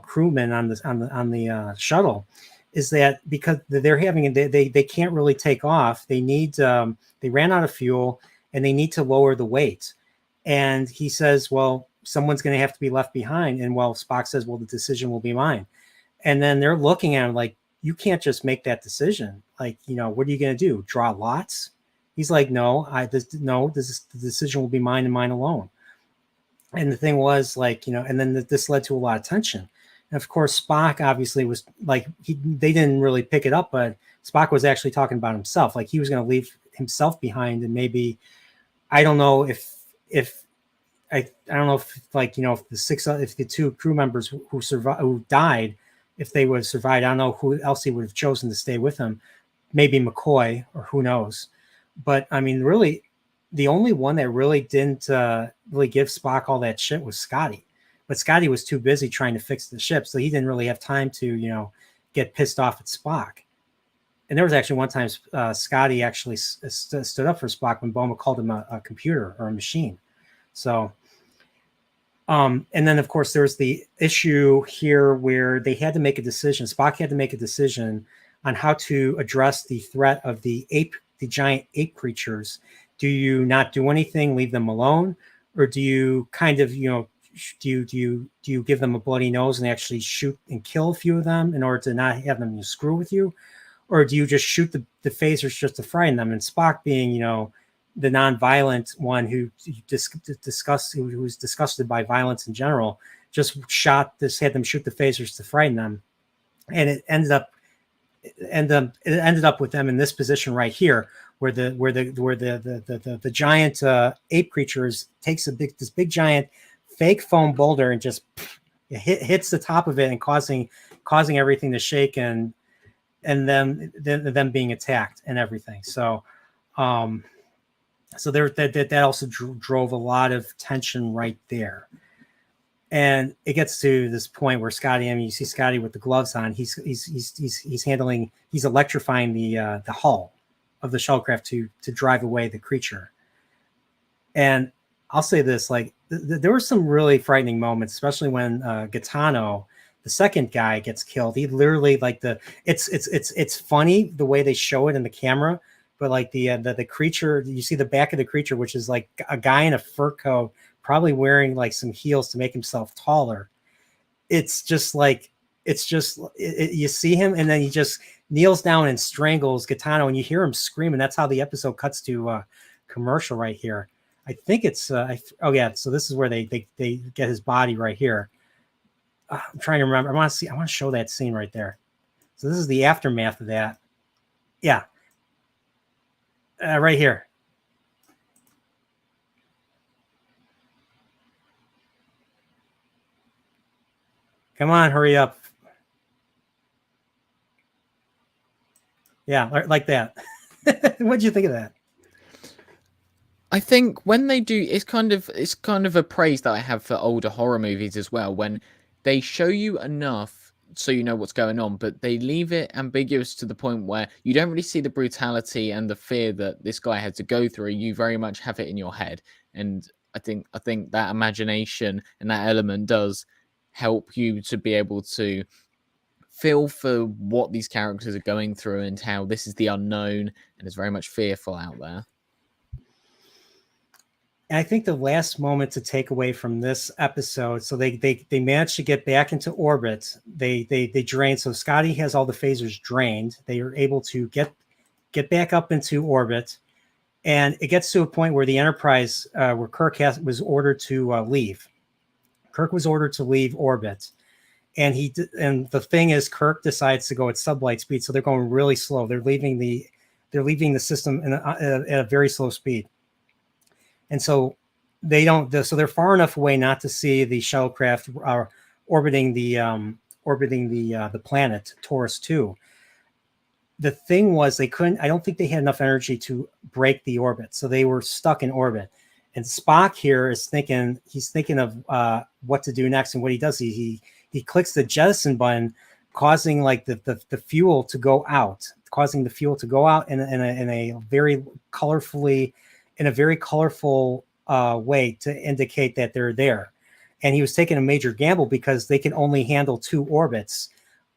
crewmen on the shuttle, is that because they're having they can't really take off. They need they ran out of fuel and they need to lower the weight. And he says, well, someone's going to have to be left behind. And Spock says, well, the decision will be mine. And then they're looking at him like, you can't just make that decision. Like, what are you going to do? Draw lots? He's like, no, the decision will be mine and mine alone. And the thing was like, and then this led to a lot of tension. And of course, Spock obviously was like, they didn't really pick it up, but Spock was actually talking about himself. Like he was going to leave himself behind. And maybe, I don't know if the two crew members who died, if they would have survived, I don't know who else he would have chosen to stay with him. Maybe McCoy, or who knows. But I mean, really, the only one that really didn't really give Spock all that shit was Scotty. But Scotty was too busy trying to fix the ship, so he didn't really have time to, get pissed off at Spock. And there was actually one time Scotty actually stood up for Spock when Boma called him a computer or a machine. So, and then of course there's the issue here where they had to make a decision. Spock had to make a decision on how to address the threat of the giant ape creatures. Do you not do anything, leave them alone, or do you kind of, do you give them a bloody nose and actually shoot and kill a few of them in order to not have them screw with you, or do you just shoot the phasers just to frighten them? And Spock, being the non-violent one who's disgusted by violence in general, just had them shoot the phasers to frighten them, and it ended up with them in this position right here, where the giant ape creatures takes this big giant fake foam boulder and just hits the top of it and causing everything to shake and them being attacked and everything. So so there that also drove a lot of tension right there. And it gets to this point where Scotty, you see Scotty with the gloves on. He's electrifying the hull of the shuttlecraft to drive away the creature. And I'll say this, like there were some really frightening moments, especially when Gaetano, the second guy, gets killed. He literally it's funny the way they show it in the camera, but like the creature, you see the back of the creature, which is like a guy in a fur coat, probably wearing like some heels to make himself taller. You see him, and then he just kneels down and strangles Gaetano, and you hear him scream, and that's how the episode cuts to commercial right here. I think it's so this is where they get his body right here. I'm trying to remember. I want to show that scene right there. So this is the aftermath of that. Yeah. Right here. Come on, hurry up. Yeah, like that. What'd you think of that? I think when they do, it's kind of a praise that I have for older horror movies as well, when they show you enough so you know what's going on, but they leave it ambiguous to the point where you don't really see the brutality and the fear that this guy had to go through. You very much have it in your head. And I think that imagination and that element does help you to be able to feel for what these characters are going through and how this is the unknown and is very much fearful out there. And I think the last moment to take away from this episode, so they managed to get back into orbit. They drained. So Scotty has all the phasers drained. They are able to get back up into orbit, and it gets to a point where the Enterprise, where Kirk was ordered to leave. Kirk was ordered to leave orbit, and the thing is, Kirk decides to go at sublight speed, so they're going really slow. They're leaving the system at a very slow speed. and so they don't. So they're far enough away not to see the shuttlecraft orbiting the planet Taurus 2. The thing was, they couldn't. I don't think they had enough energy to break the orbit, so they were stuck in orbit. And Spock here is thinking. He's thinking of what to do next, and what he does, he clicks the jettison button, causing like the fuel to go out, in a very colorful way to indicate that they're there. And he was taking a major gamble because they can only handle 2 orbits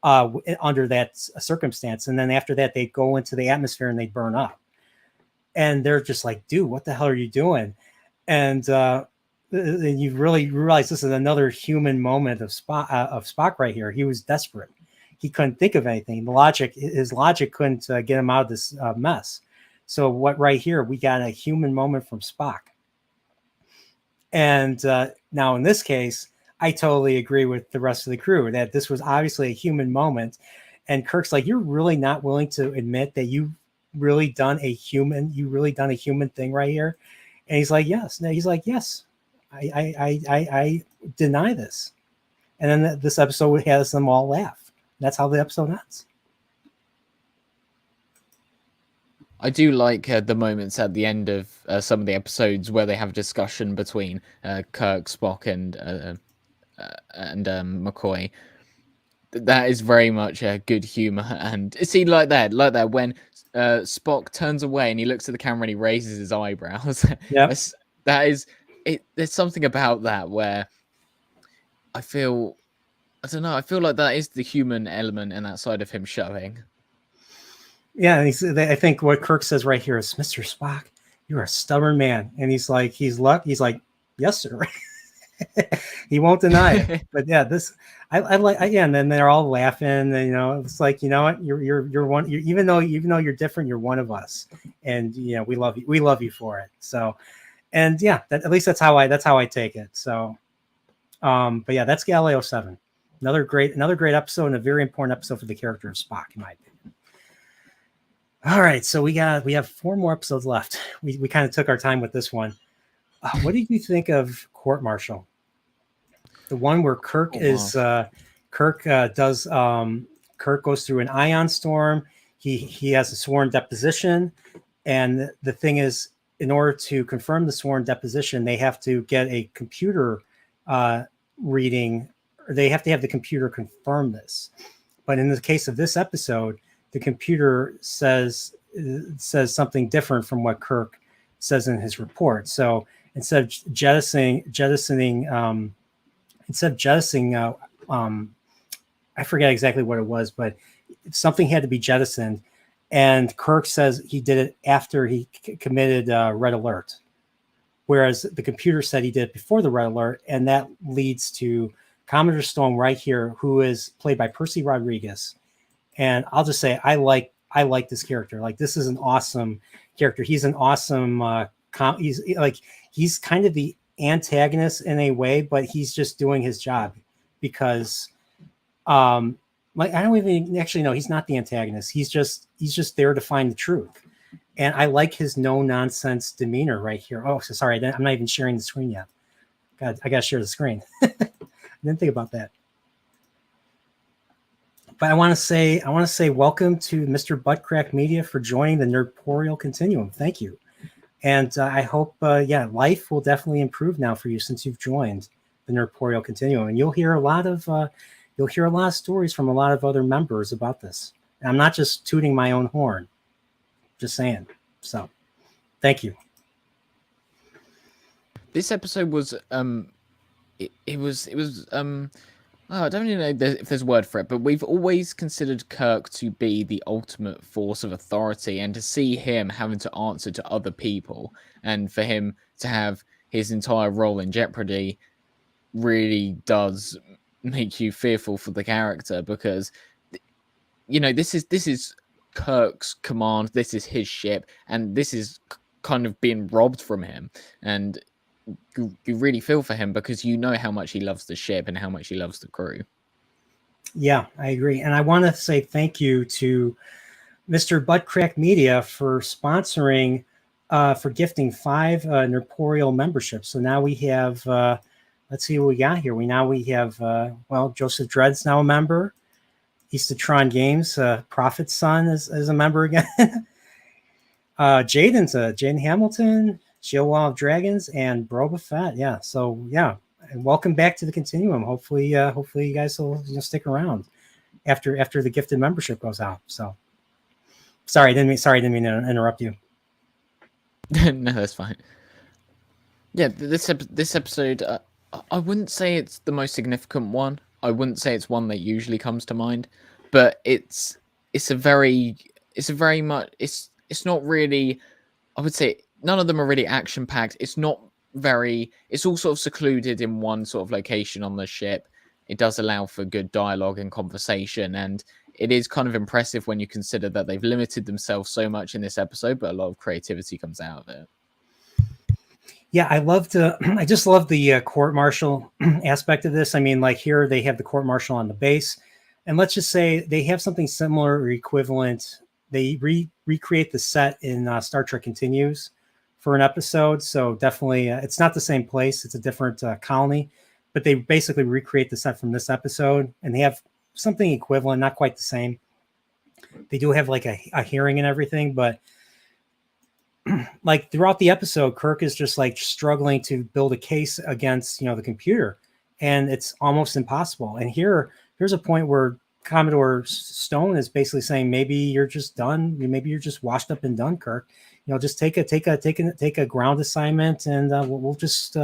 under that circumstance. And then after that, they go into the atmosphere and they burn up. And they're just like, dude, what the hell are you doing? And you really realize this is another human moment of Spock right here. He was desperate. He couldn't think of anything. His logic couldn't get him out of this mess. So what right here, we got a human moment from Spock. And now in this case, I totally agree with the rest of the crew that this was obviously a human moment. And Kirk's like, you're really not willing to admit that you've really done a human thing right here. And he's like, yes. No, he's like, yes, I deny this. And then this episode has them all laugh. That's how the episode ends. I do like the moments at the end of some of the episodes where they have a discussion between Kirk, Spock, and McCoy. That is very much good humor, and see like that when Spock turns away and he looks at the camera and he raises his eyebrows. Yeah, that is it. There's something about that where I feel like that is the human element and that side of him showing. Yeah, and I think what Kirk says right here is, Mr. Spock, you're a stubborn man. And he's like, yes, sir. He won't deny it. But yeah, I like, and then they're all laughing, and it's like, you know what, you're one, even though you're different, you're one of us, and we love you for it. So, and yeah, at least that's how I take it. So, but yeah, that's Galileo 7, another great episode, and a very important episode for the character of Spock, in my opinion. All right, so we have 4 more episodes left. We kind of took our time with this one. What did you think of Court Martial? The one where Kirk Kirk goes through an ion storm. He has a sworn deposition, and the thing is, in order to confirm the sworn deposition, they have to get a computer reading. Or they have to have the computer confirm this. But in the case of this episode, the computer says something different from what Kirk says in his report. So instead of jettisoning, I forget exactly what it was, but something had to be jettisoned. And Kirk says he did it after he committed red alert, whereas the computer said he did it before the red alert, and that leads to Commodore Stone right here, who is played by Percy Rodriguez. And I'll just say, I like this character. Like, this is an awesome character. He's an awesome. He's kind of the antagonist in a way, but he's just doing his job because, I don't even actually know. He's not the antagonist. He's just there to find the truth. And I like his no nonsense demeanor right here. Oh, so sorry, I'm not even sharing the screen yet. God, I gotta share the screen. I didn't think about that. But I want to say welcome to Mr. Buttcrack Media for joining the Nerdporial Continuum. Thank you, and I hope life will definitely improve now for you since you've joined the Nerdporial Continuum, and you'll hear a lot of stories from a lot of other members about this. And I'm not just tooting my own horn, just saying. So, thank you. This episode was I don't even know if there's a word for it, but we've always considered Kirk to be the ultimate force of authority, and to see him having to answer to other people, and for him to have his entire role in jeopardy, really does make you fearful for the character, because this is Kirk's command, this is his ship, and this is kind of being robbed from him, and you really feel for him because you know how much he loves the ship and how much he loves the crew. Yeah, I agree. And I want to say thank you to Mr. Buttcrack Media for sponsoring for gifting 5 Nerporial memberships. So now we have, let's see what we got here. We have, Joseph Dredd's now a member. Eastatron Games, Prophet's son is a member again. Jaden Hamilton, Jill Wall of Dragons, and Broba Fett. Yeah. So yeah, and welcome back to the Continuum. Hopefully you guys will stick around after the gifted membership goes out. So sorry, I didn't mean to interrupt you. No, that's fine. Yeah, this episode, I wouldn't say it's the most significant one. I wouldn't say it's one that usually comes to mind, but it's not really. I would say none of them are really action packed. It's all sort of secluded in one sort of location on the ship. It does allow for good dialogue and conversation, and it is kind of impressive when you consider that they've limited themselves so much in this episode, but a lot of creativity comes out of it. Yeah, I just love the court martial aspect of this. I mean, like here they have the court martial on the base, and let's just say they have something similar or equivalent. They recreate the set in Star Trek Continues for an episode. So definitely, it's not the same place. It's a different colony, but they basically recreate the set from this episode, and they have something equivalent, not quite the same. They do have like a hearing and everything, but like throughout the episode, Kirk is just like struggling to build a case against, the computer, and it's almost impossible. And here's a point where Commodore Stone is basically saying, maybe you're just done. Maybe you're just washed up and done, Kirk. Just take a ground assignment, and we'll just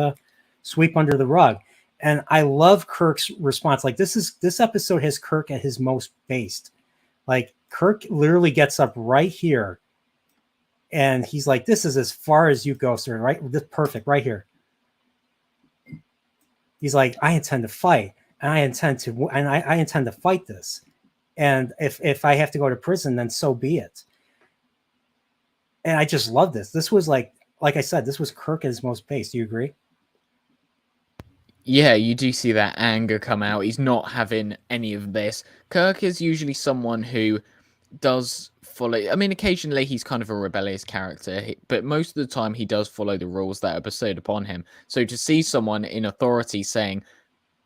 sweep under the rug. And I love Kirk's response. Like this episode has Kirk at his most based. Like Kirk literally gets up right here, and he's like, "This is as far as you go, sir. Right? This perfect right here." He's like, "I intend to fight, and I intend to fight this. And if I have to go to prison, then so be it." And I just love this. This was like I said, this was Kirk at his most based. Do you agree? Yeah, you do see that anger come out. He's not having any of this. Kirk is usually someone who does follow. I mean, occasionally he's kind of a rebellious character, but most of the time he does follow the rules that are bestowed upon him. So to see someone in authority saying,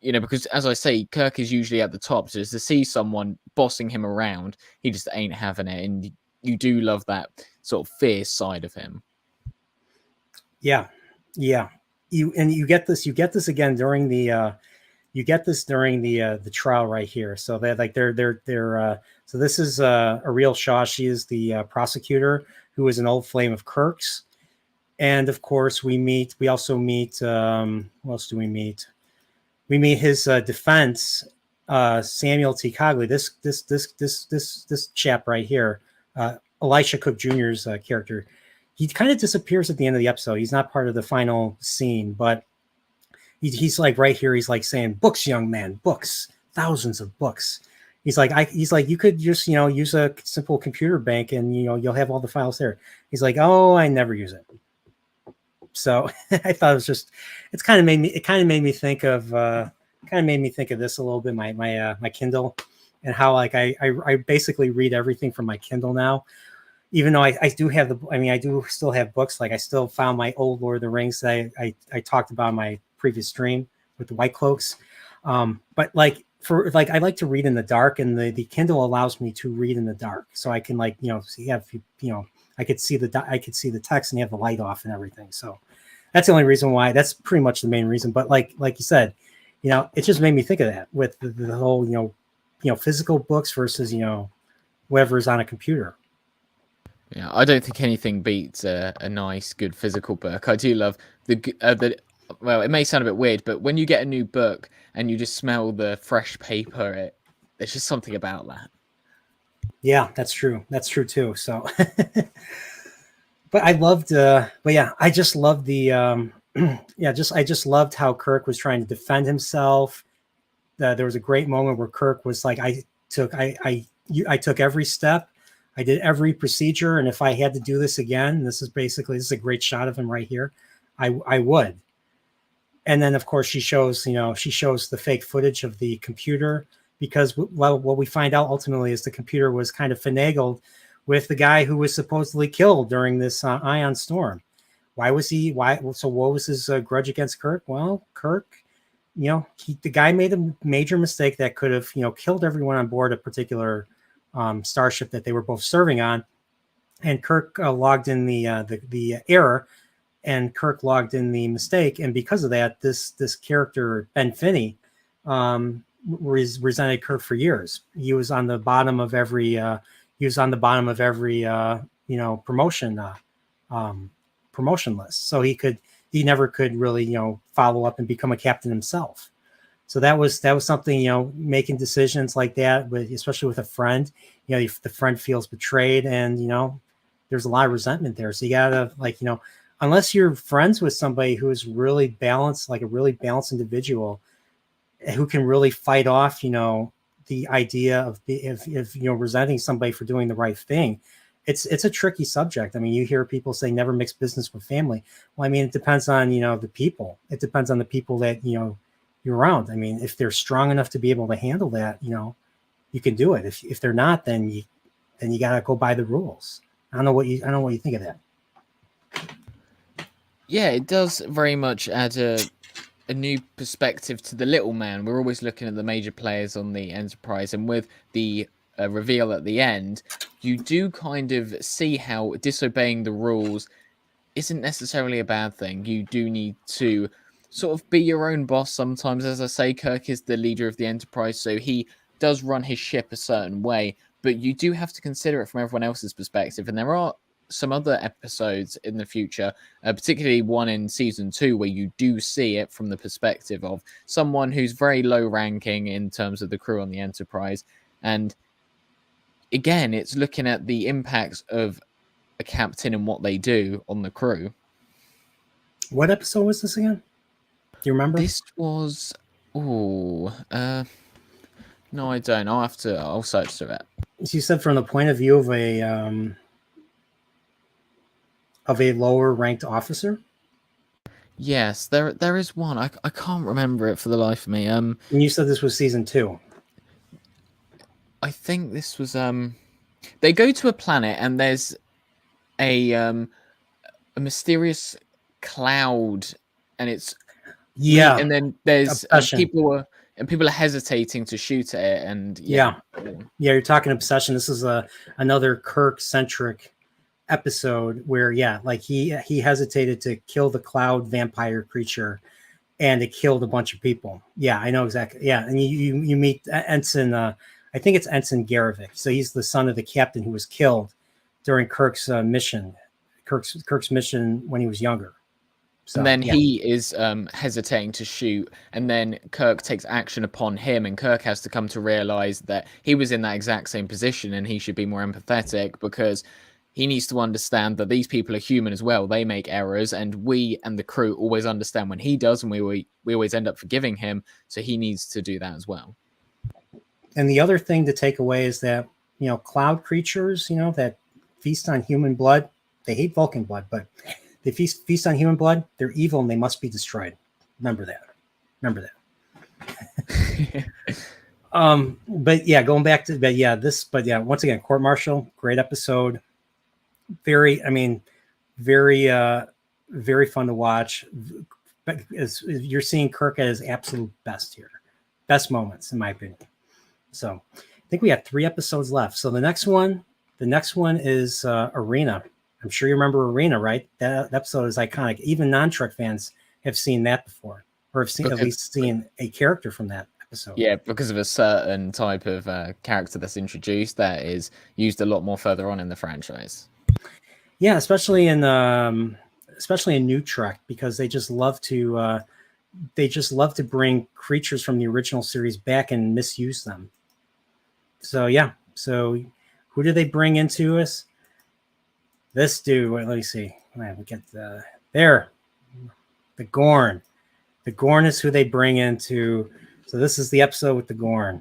because as I say, Kirk is usually at the top. So to see someone bossing him around, he just ain't having it. And you do love that sort of fierce side of him. Yeah. You get this again during the trial right here. So they're so this is Ariel Shaw. She is the prosecutor who is an old flame of Kirk's, and of course we also meet who else do we meet? We meet his defense, Samuel T. Cogley. This chap right here, Elisha Cook Jr.'s character. He kind of disappears at the end of the episode. He's not part of the final scene, but he's like right here. He's like saying, "Books, young man, books, thousands of books." He's like, you could just, use a simple computer bank and, you'll have all the files there. He's like, "Oh, I never use it." So I thought it kind of made me think of this a little bit. My Kindle, and how like I basically read everything from my Kindle now. Even though I do still have books. Like I still found my old Lord of the Rings that I talked about in my previous stream with the White Cloaks. But I like to read in the dark, and the Kindle allows me to read in the dark. So I can I could see the text and you have the light off and everything. So that's the only reason why. That's pretty much the main reason. But like you said, it just made me think of that with the whole, physical books versus, whatever's on a computer. Yeah, I don't think anything beats a nice, good physical book. I do love well, it may sound a bit weird, but when you get a new book and you just smell the fresh paper, there's just something about that. Yeah, that's true. That's true too. So, but I just loved the, I just loved how Kirk was trying to defend himself. There was a great moment where Kirk was like, I took every step. I did every procedure, and if I had to do this again, this is a great shot of him right here. I would. And then, of course, she shows the fake footage of the computer, because what we find out ultimately is the computer was kind of finagled with the guy who was supposedly killed during this ion storm. Why was he? Why? So what was his grudge against Kirk? Well, Kirk, the guy made a major mistake that could have, killed everyone on board a particular starship that they were both serving on, and Kirk logged in the error, and Kirk logged in the mistake, and because of that, this character Ben Finney resented Kirk for years. He was on the bottom of every promotion list, so he never could really follow up and become a captain himself. So that was something, making decisions like that, especially with a friend, if the friend feels betrayed, and there's a lot of resentment there. So you gotta unless you're friends with somebody who is really balanced, like a really balanced individual who can really fight off, the idea of resenting somebody for doing the right thing. It's a tricky subject. I mean, you hear people say never mix business with family. Well, I mean, it depends on, the people. It depends on the people that, you're around. I mean, if they're strong enough to be able to handle that, you can do it. If they're not, then you got to go by the rules. I don't know what you think of that. Yeah, it does very much add a new perspective to the little man. We're always looking at the major players on the Enterprise, and with the reveal at the end, you do kind of see how disobeying the rules isn't necessarily a bad thing. You do need to sort of be your own boss sometimes. As I say, Kirk is the leader of the Enterprise, so he does run his ship a certain way, but you do have to consider it from everyone else's perspective. And there are some other episodes in the future, particularly one in season 2, where you do see it from the perspective of someone who's very low ranking in terms of the crew on the Enterprise. And again, it's looking at the impacts of a captain and what they do on the crew. What episode was this again? Do you remember? This was no, I don't. I'll search through it. You said from the point of view of a lower ranked officer. Yes, there is one. I can't remember it for the life of me. And you said this was season 2. I think this was they go to a planet and there's a mysterious cloud, and it's and then there's people are hesitating to shoot at it, and yeah, you're talking obsession. This is another Kirk centric episode where he hesitated to kill the cloud vampire creature, and it killed a bunch of people. Yeah, I know exactly. Yeah, and you meet Ensign. I think it's Ensign Garavik. So he's the son of the captain who was killed during Kirk's mission. Kirk's mission when he was younger. So, and then he is hesitating to shoot, and then Kirk takes action upon him, and Kirk has to come to realize that he was in that exact same position and he should be more empathetic, because he needs to understand that these people are human as well. They make errors, and we and the crew always understand when he does, and we always end up forgiving him. So he needs to do that as well. And the other thing to take away is that, cloud creatures, that feast on human blood, they hate Vulcan blood, but they feast on human blood. They're evil and they must be destroyed. Remember that. Going back to, once again, Court Martial, great episode. Very fun to watch. But you're seeing Kirk at his absolute best here. Best moments, in my opinion. So I think we have 3 episodes left. So the next one is Arena. I'm sure you remember Arena, right? That episode is iconic. Even non-Trek fans have seen that before, or have seen, at least seen a character from that episode. Yeah, because of a certain type of character that's introduced that is used a lot more further on in the franchise. Yeah, especially in New Trek, because they just love to bring creatures from the original series back and misuse them. So who do they bring into us? This dude. Wait, let me see. We get the Gorn. The Gorn is who they bring into. So this is the episode with the Gorn.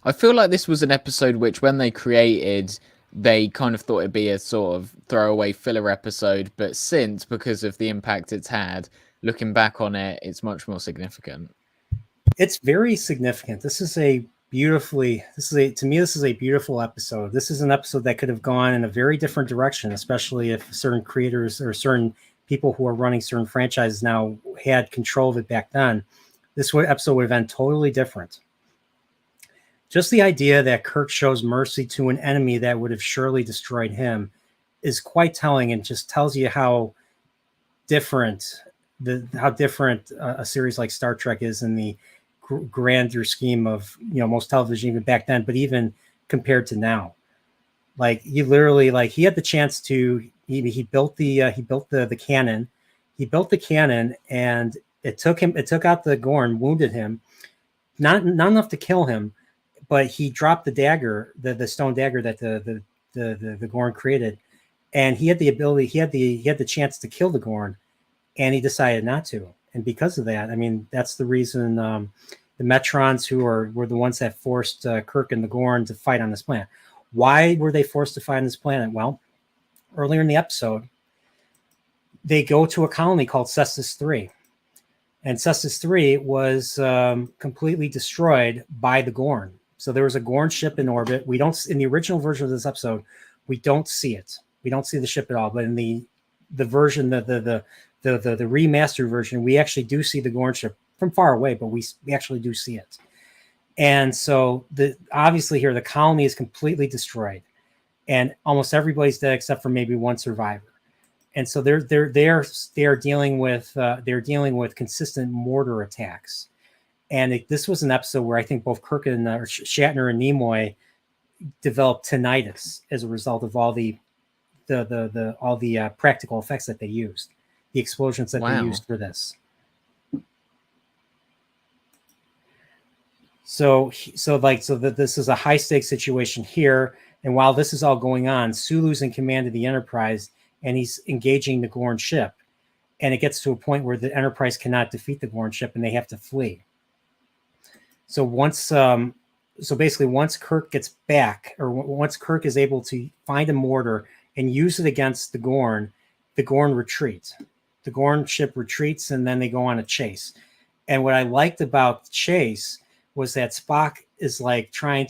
I feel like this was an episode which, when they created, they kind of thought it'd be a sort of throwaway filler episode, but since, because of the impact it's had, looking back on it, it's much more significant. It's very significant. This is a beautifully. To me, this is a beautiful episode. This is an episode that could have gone in a very different direction, especially if certain creators or certain people who are running certain franchises now had control of it back then. This episode would have been totally different. Just the idea that Kirk shows mercy to an enemy that would have surely destroyed him is quite telling, and just tells you how different a series like Star Trek is in the grander scheme of most television even back then, but even compared to now. Like he had the chance to he built the cannon. He built the cannon, and it took out the Gorn, wounded him, not enough to kill him, but he dropped the dagger, the stone dagger that the Gorn created, and he had the ability, he had the chance to kill the Gorn, and he decided not to. And because of that, I mean, that's the reason the Metrons, were the ones that forced Kirk and the Gorn to fight on this planet. Why were they forced to fight on this planet? Well, earlier in the episode, they go to a colony called Cestus 3. And Cestus 3 was completely destroyed by the Gorn. So there was a Gorn ship in orbit. We don't, in the original version of this episode, we don't see it. We don't see the ship at all. But in the version, the remastered version, we actually do see the Gorn ship from far away, but we actually do see it. And so obviously here the colony is completely destroyed, and almost everybody's dead except for maybe one survivor. And so they're dealing with consistent mortar attacks. And this was an episode where I think both Kirk and Shatner and Nimoy developed tinnitus as a result of all the practical effects that they used, the explosions that they used for this. So this is a high stakes situation here. And while this is all going on, Sulu's in command of the Enterprise, and he's engaging the Gorn ship. And it gets to a point where the Enterprise cannot defeat the Gorn ship, and they have to flee. So once Kirk gets back, or once Kirk is able to find a mortar and use it against the Gorn retreats. The Gorn ship retreats, and then they go on a chase. And what I liked about the chase was that Spock is trying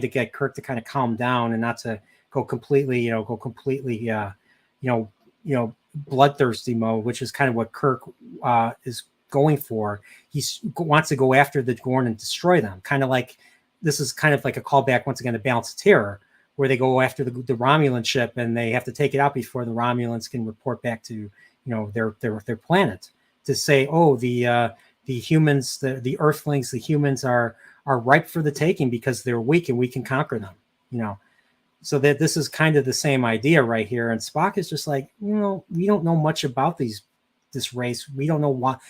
to get Kirk to kind of calm down and not to go completely bloodthirsty mode, which is kind of what Kirk is going for. He wants to go after the Gorn and destroy them. This is kind of like a callback once again to Balance of Terror, where they go after the Romulan ship and they have to take it out before the Romulans can report back to their planet to say, oh, the humans, the Earthlings, the humans are ripe for the taking because they're weak and we can conquer them. So that this is kind of the same idea right here. And Spock is just like, we don't know much about this race. We don't know what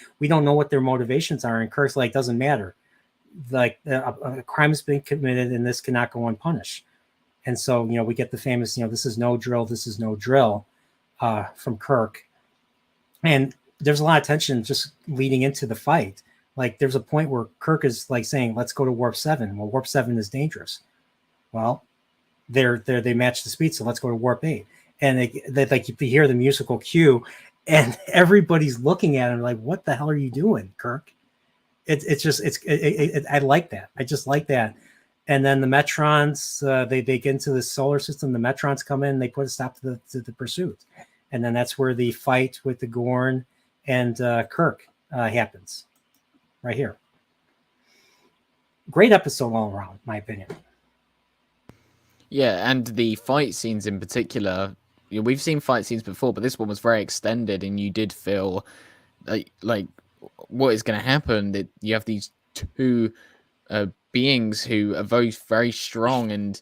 their motivations are. And Kirk's like, doesn't matter. Like a crime has been committed and this cannot go unpunished. And so, we get the famous, this is no drill. This is no drill from Kirk. And there's a lot of tension just leading into the fight. Like there's a point where Kirk is like saying, let's go to warp 7. Well, warp 7 is dangerous. Well, they match the speed, so let's go to warp 8. And you hear the musical cue, and everybody's looking at him like, "What the hell are you doing, Kirk?" I like that. I just like that. And then the Metrons, they get into the solar system. The Metrons come in, they put a stop to the pursuit, and then that's where the fight with the Gorn and Kirk happens, right here. Great episode all around, my opinion. Yeah, and the fight scenes in particular, we've seen fight scenes before, but this one was very extended, and you did feel like what is going to happen. That you have these two beings who are very, very strong, and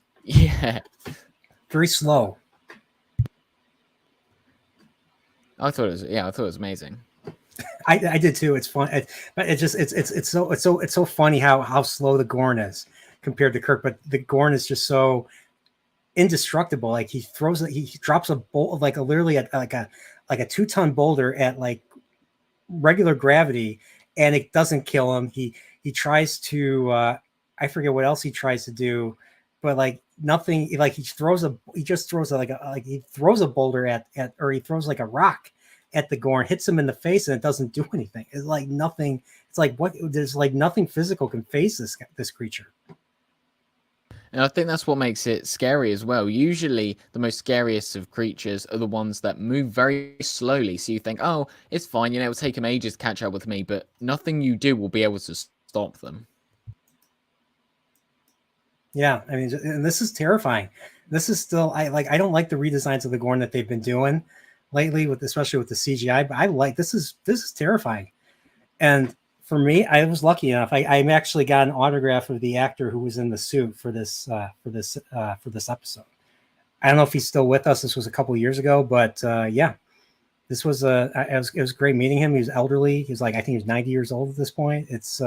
very slow. I thought it was amazing. I did too. It's fun, but it's so funny how slow the Gorn is compared to Kirk. But the Gorn is just so indestructible. Like he drops a bolt literally at like a 2-ton boulder at like regular gravity, and it doesn't kill him. He tries to I forget what else he tries to do, but like nothing. Like he throws a boulder or he throws like a rock at the Gorn, hits him in the face, and it doesn't do anything. It's like nothing It's like, what? There's like nothing physical can face this creature. And I think that's what makes it scary as well. Usually, the most scariest of creatures are the ones that move very slowly. So you think, oh, it's fine, you know, it'll take them ages to catch up with me, but nothing you do will be able to stop them. Yeah, I mean, and this is terrifying. This is still, I don't like the redesigns of the Gorn that they've been doing lately, especially with the CGI. But I like this is terrifying. And for me, I was lucky enough. I actually got an autograph of the actor who was in the suit for this episode. I don't know if he's still with us. This was a couple of years ago, but yeah, this was it was great meeting him. He was elderly. He was like, I think he was 90 years old at this point. It's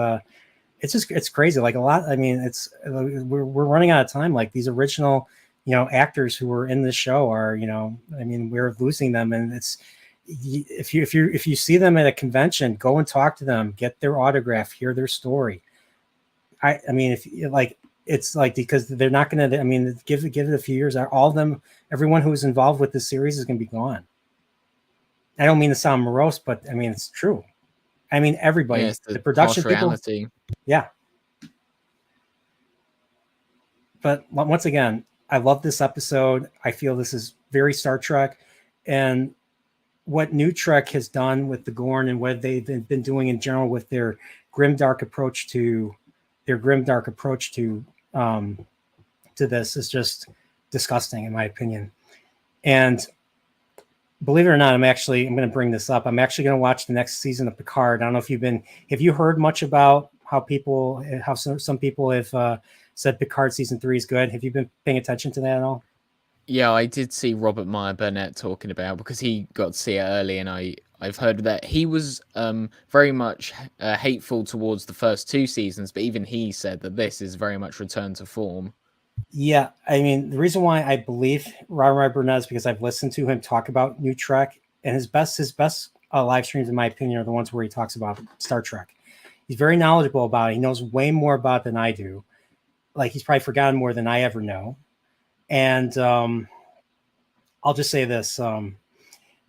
crazy. Like a lot. I mean, we're running out of time. Like these original, actors who were in this show are, I mean, we're losing them, and it's. If you see them at a convention, go and talk to them, get their autograph, hear their story. I mean, it's like because they're not going to. I mean, give it a few years. All of them, everyone who was involved with this series is going to be gone. I don't mean to sound morose, but I mean it's true. I mean everybody, Yeah, the production people. Reality. Yeah. But once again, I love this episode. I feel this is very Star Trek, and what New Trek has done with the Gorn and what they've been doing in general with their grimdark approach to this is just disgusting, in my opinion. And believe it or not, I'm going to bring this up. I'm actually going to watch the next season of Picard. I don't know if have you heard much about how some people have said Picard season 3 is good? Have you been paying attention to that at all? Yeah, I did see Robert Meyer Burnett talking about, because he got to see it early, and I've heard that he was very much hateful towards the first 2 seasons, but even he said that this is very much return to form. Yeah, I mean, the reason why I believe Robert Meyer Burnett is because I've listened to him talk about New Trek, and his best live streams, in my opinion, are the ones where he talks about Star Trek. He's very knowledgeable about it. He knows way more about it than I do. Like, he's probably forgotten more than I ever know. And I'll just say this: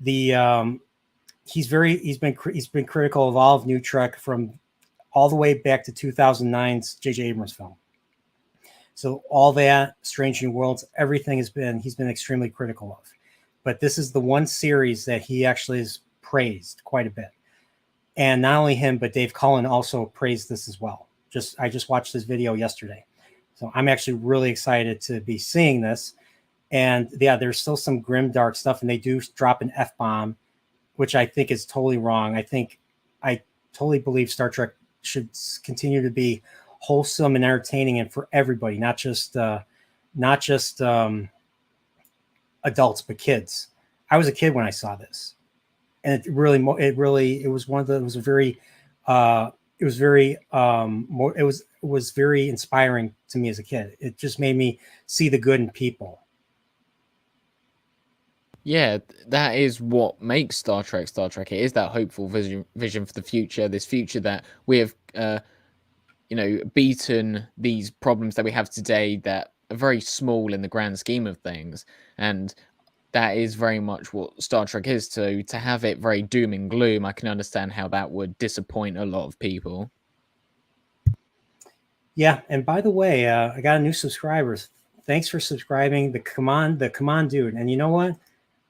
he's been critical of all of New Trek from all the way back to 2009's J.J. Abrams film. So all that, Strange New Worlds, everything he's been extremely critical of. But this is the one series that he actually has praised quite a bit. And not only him, but Dave Cullen also praised this as well. I just watched this video yesterday. So I'm actually really excited to be seeing this. And yeah, there's still some grim, dark stuff, and they do drop an F-bomb, which I think is totally wrong. I totally believe Star Trek should continue to be wholesome and entertaining, and for everybody, not just adults, but kids. I was a kid when I saw this, and it was very inspiring to me as a kid. It just made me see the good in people. Yeah, that is what makes Star Trek Star Trek. It is that hopeful vision for the future, this future that we have beaten these problems that we have today that are very small in the grand scheme of things. And that is very much what Star Trek is. To have it very doom and gloom, I can understand how that would disappoint a lot of people. Yeah, and by the way, I got a new subscriber. Thanks for subscribing, the Command Dude. And you know what?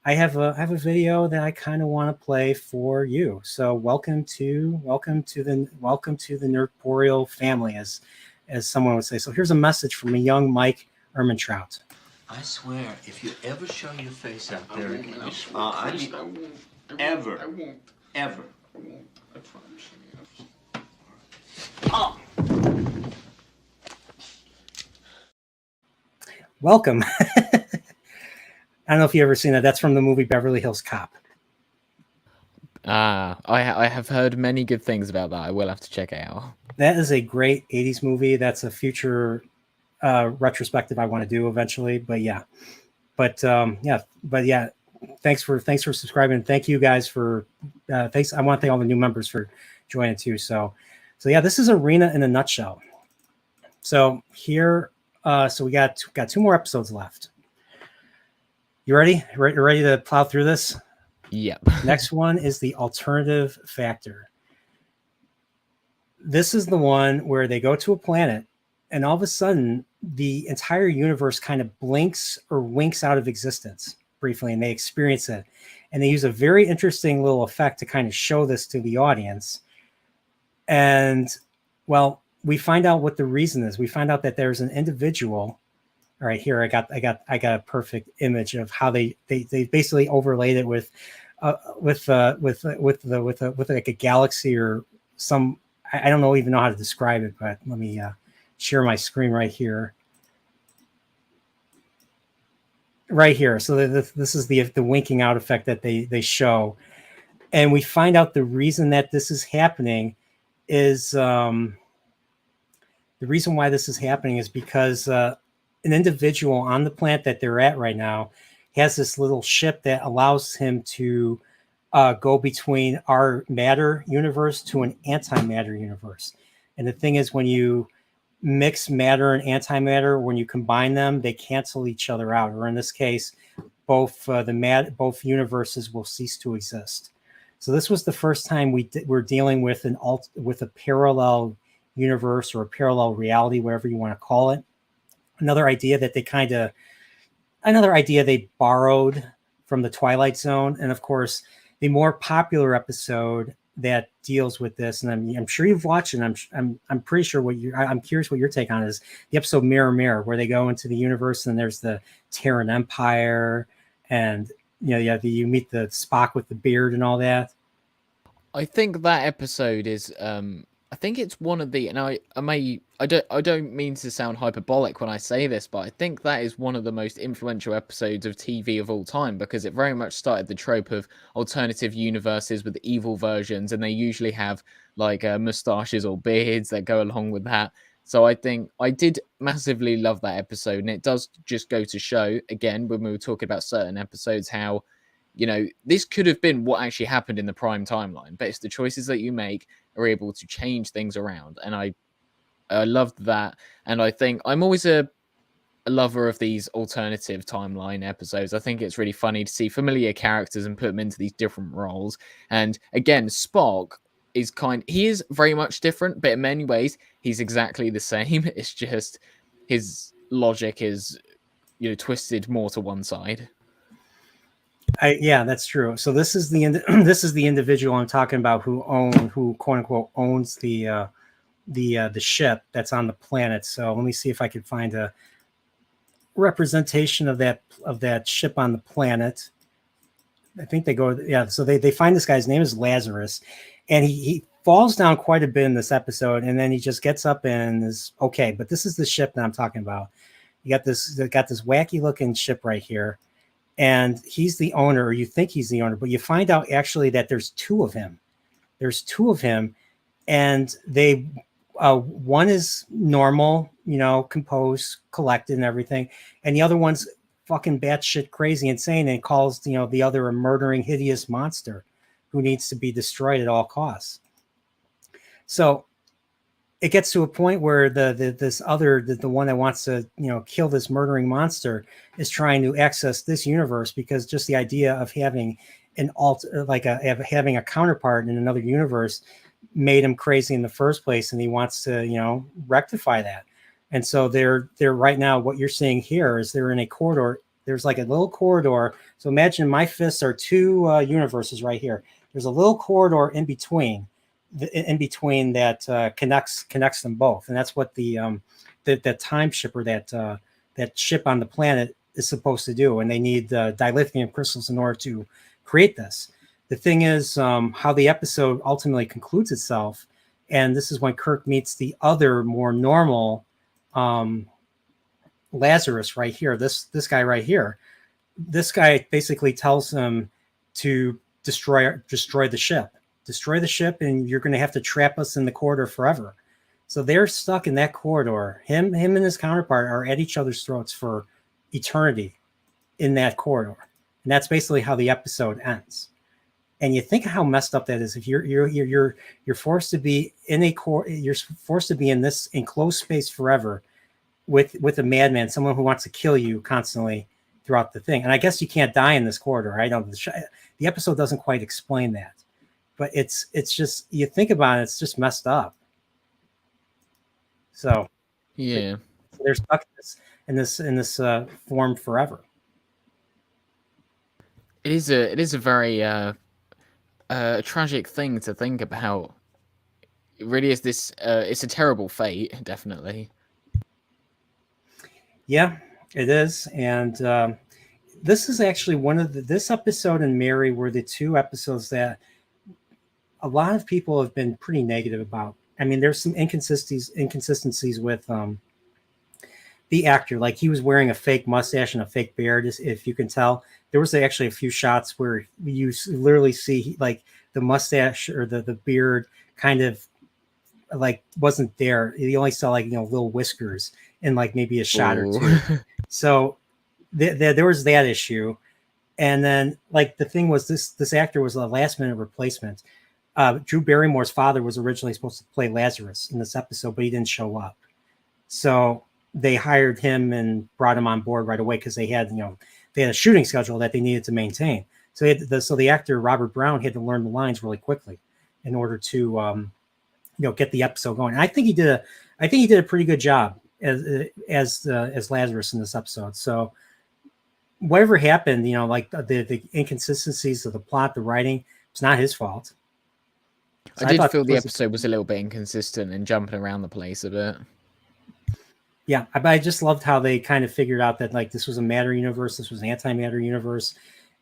I have a video that I kind of want to play for you. So welcome to the Nerdporial family, as someone would say. So here's a message from a young Mike Ehrmantraut. I swear, if you ever show your face out there again, I won't. Ever. I promise you. Oh. Welcome. I don't know if you've ever seen that. That's from the movie Beverly Hills Cop. I have heard many good things about that. I will have to check it out. That is a great 80s movie. That's a future retrospective I want to do eventually. But yeah. Thanks for subscribing. Thank you guys for thanks. I want to thank all the new members for joining too. So yeah, this is Arena in a nutshell. So here, so we got 2 more episodes left. You ready? Ready to plow through this? Yep. Next one is the alternative factor. This is the one where they go to a planet, and all of a sudden, the entire universe kind of blinks or winks out of existence briefly, and they experience it. And they use a very interesting little effect to kind of show this to the audience. And well, we find out what the reason is. We find out that there's an individual. All right, here I got a perfect image of how they basically overlaid it with like a galaxy or some. I don't know even know how to describe it, but let me share my screen right here. Right here. So this is the winking out effect that they show, and we find out the reason that this is happening is the reason why this is happening is because an individual on the planet that they're at right now has this little ship that allows him to go between our matter universe to an antimatter universe. And the thing is, when you mix matter and antimatter, when you combine them, they cancel each other out. Or in this case, both both universes will cease to exist. So this was the first time we're dealing with with a parallel universe or a parallel reality, whatever you want to call it. Another idea they borrowed from the Twilight Zone, and of course, the more popular episode that deals with this, and I'm sure you've watched it. I'm pretty sure I'm curious what your take on it is the episode Mirror Mirror, where they go into the universe and there's the Terran Empire, and you meet the Spock with the beard and all that. I think that episode is I think it's one of the, and I don't mean to sound hyperbolic when I say this, but I think that is one of the most influential episodes of TV of all time, because it very much started the trope of alternative universes with evil versions, and they usually have like mustaches or beards that go along with that. So I think I did massively love that episode, and it does just go to show, again, when we were talking about certain episodes, how this could have been what actually happened in the prime timeline, but it's the choices that you make are able to change things around. And I loved that. And I think I'm always a lover of these alternative timeline episodes. I think it's really funny to see familiar characters and put them into these different roles. And again, Spock he is very much different, but in many ways he's exactly the same. It's just his logic is twisted more to one side. Yeah, that's true. So this is the individual I'm talking about who quote unquote owns the ship that's on the planet. So let me see if I can find a representation of that ship on the planet. I think they go, yeah. So they find this guy's name is Lazarus, and he falls down quite a bit in this episode, and then he just gets up and is okay. But this is the ship that I'm talking about. You got this wacky looking ship right here. And he's the owner, or you think he's the owner, but you find out actually that there's two of him. And they, one is normal, composed, collected and everything. And the other one's fucking batshit crazy insane and calls, the other a murdering, hideous monster who needs to be destroyed at all costs. So it gets to a point where the one that wants to kill this murdering monster is trying to access this universe, because just the idea of having having a counterpart in another universe made him crazy in the first place, and he wants to rectify that. And so they're right now, what you're seeing here is they're in a corridor. There's like a little corridor. So imagine my fists are two universes right here. There's a little corridor in between that connects them both, and that's what the time shipper, that ship on the planet, is supposed to do. And they need dilithium crystals in order to create this. The thing is, how the episode ultimately concludes itself, and this is when Kirk meets the other more normal Lazarus right here. This guy right here. This guy basically tells him to destroy the ship. Destroy the ship, and you're going to have to trap us in the corridor forever. So they're stuck in that corridor. Him and his counterpart are at each other's throats for eternity in that corridor. And that's basically how the episode ends. And you think how messed up that is. If you're forced to be you're forced to be in this enclosed space forever with a madman, someone who wants to kill you constantly throughout the thing. And I guess you can't die in this corridor. I don't. The episode doesn't quite explain that. But it's just, you think about it, it's just messed up. So Yeah. they're stuck in this form forever. It is a very tragic thing to think about. It really is this. It's a terrible fate, definitely. Yeah, it is, and this is actually one of this episode and Mary were the two episodes that a lot of people have been pretty negative about. I mean, there's some inconsistencies with the actor. Like he was wearing a fake mustache and a fake beard, if you can tell. There was actually a few shots where you literally see like the mustache or the beard kind of like wasn't there. You only saw like little whiskers in like maybe a shot or two. So there was that issue. And then like the thing was this actor was a last minute replacement. Drew Barrymore's father was originally supposed to play Lazarus in this episode, but he didn't show up. So they hired him and brought him on board right away because they had a shooting schedule that they needed to maintain. So the actor Robert Brown had to learn the lines really quickly in order to get the episode going. And I think he did a pretty good job as Lazarus in this episode. So whatever happened, like the inconsistencies of the plot, the writing, it's not his fault. So I did feel the episode was a little bit inconsistent and jumping around the place a bit. Yeah, but I just loved how they kind of figured out that like this was a matter universe, this was an antimatter universe,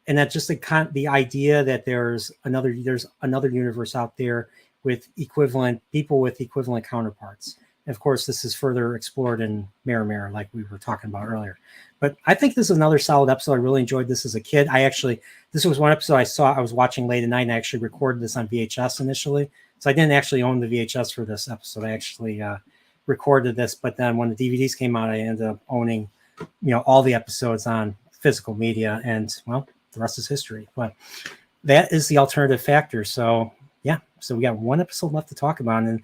and that just the idea that there's another universe out there with equivalent people with equivalent counterparts. And of course, this is further explored in Mirror, like we were talking about earlier. But I think this is another solid episode. I really enjoyed this as a kid. This was one episode I was watching late at night, and I actually recorded this on VHS initially. So I didn't actually own the VHS for this episode. I actually recorded this, but then when the DVDs came out, I ended up owning, all the episodes on physical media, and well, the rest is history. But that is the alternative factor. So yeah, so we got one episode left to talk about, and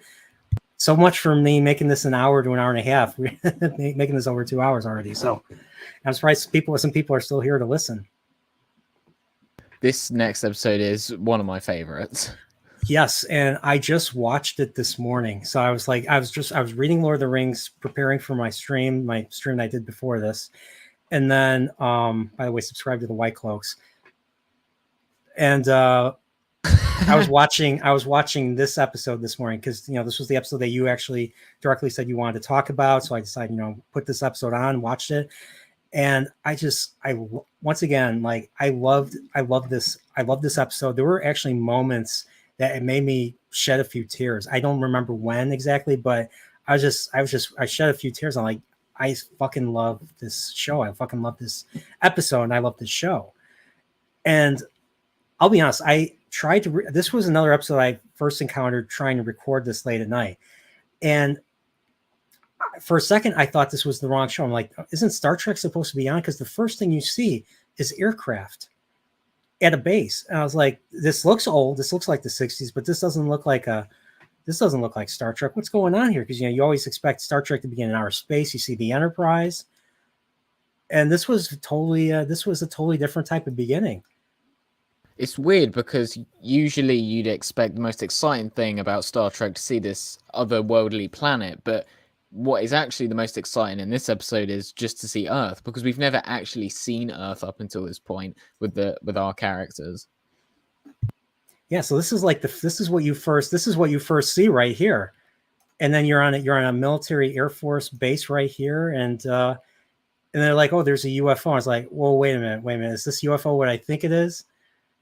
so much for me making this an hour to an hour and a half. We're making this over 2 hours already. So I'm surprised some people are still here to listen. This next episode is one of my favorites. Yes, and I just watched it this morning. So I was reading Lord of the Rings, preparing for my stream that I did before this. And then by the way, subscribe to the White Cloaks. And I was watching this episode this morning because this was the episode that you actually directly said you wanted to talk about. So I decided, put this episode on, watched it. And once again, like I love this episode. There were actually moments that it made me shed a few tears. I don't remember when exactly, but I shed a few tears. I'm like, I fucking love this show. I fucking love this episode, and I love this show. And I'll be honest, this was another episode I first encountered trying to record this late at night. And for a second, I thought this was the wrong show. I'm like, isn't Star Trek supposed to be on? Because the first thing you see is aircraft at a base. And I was like, this looks old. This looks like the 60s, but this doesn't look like Star Trek. What's going on here? Because you always expect Star Trek to be in outer space. You see the Enterprise. And this was a totally different type of beginning. It's weird because usually you'd expect the most exciting thing about Star Trek to see this otherworldly planet, but what is actually the most exciting in this episode is just to see Earth, because we've never actually seen Earth up until this point with our characters. Yeah, so this is what you first see right here, and then you're on a military Air Force base right here, and they're like, oh, there's a UFO. I was like, well, wait a minute, is this UFO what I think it is?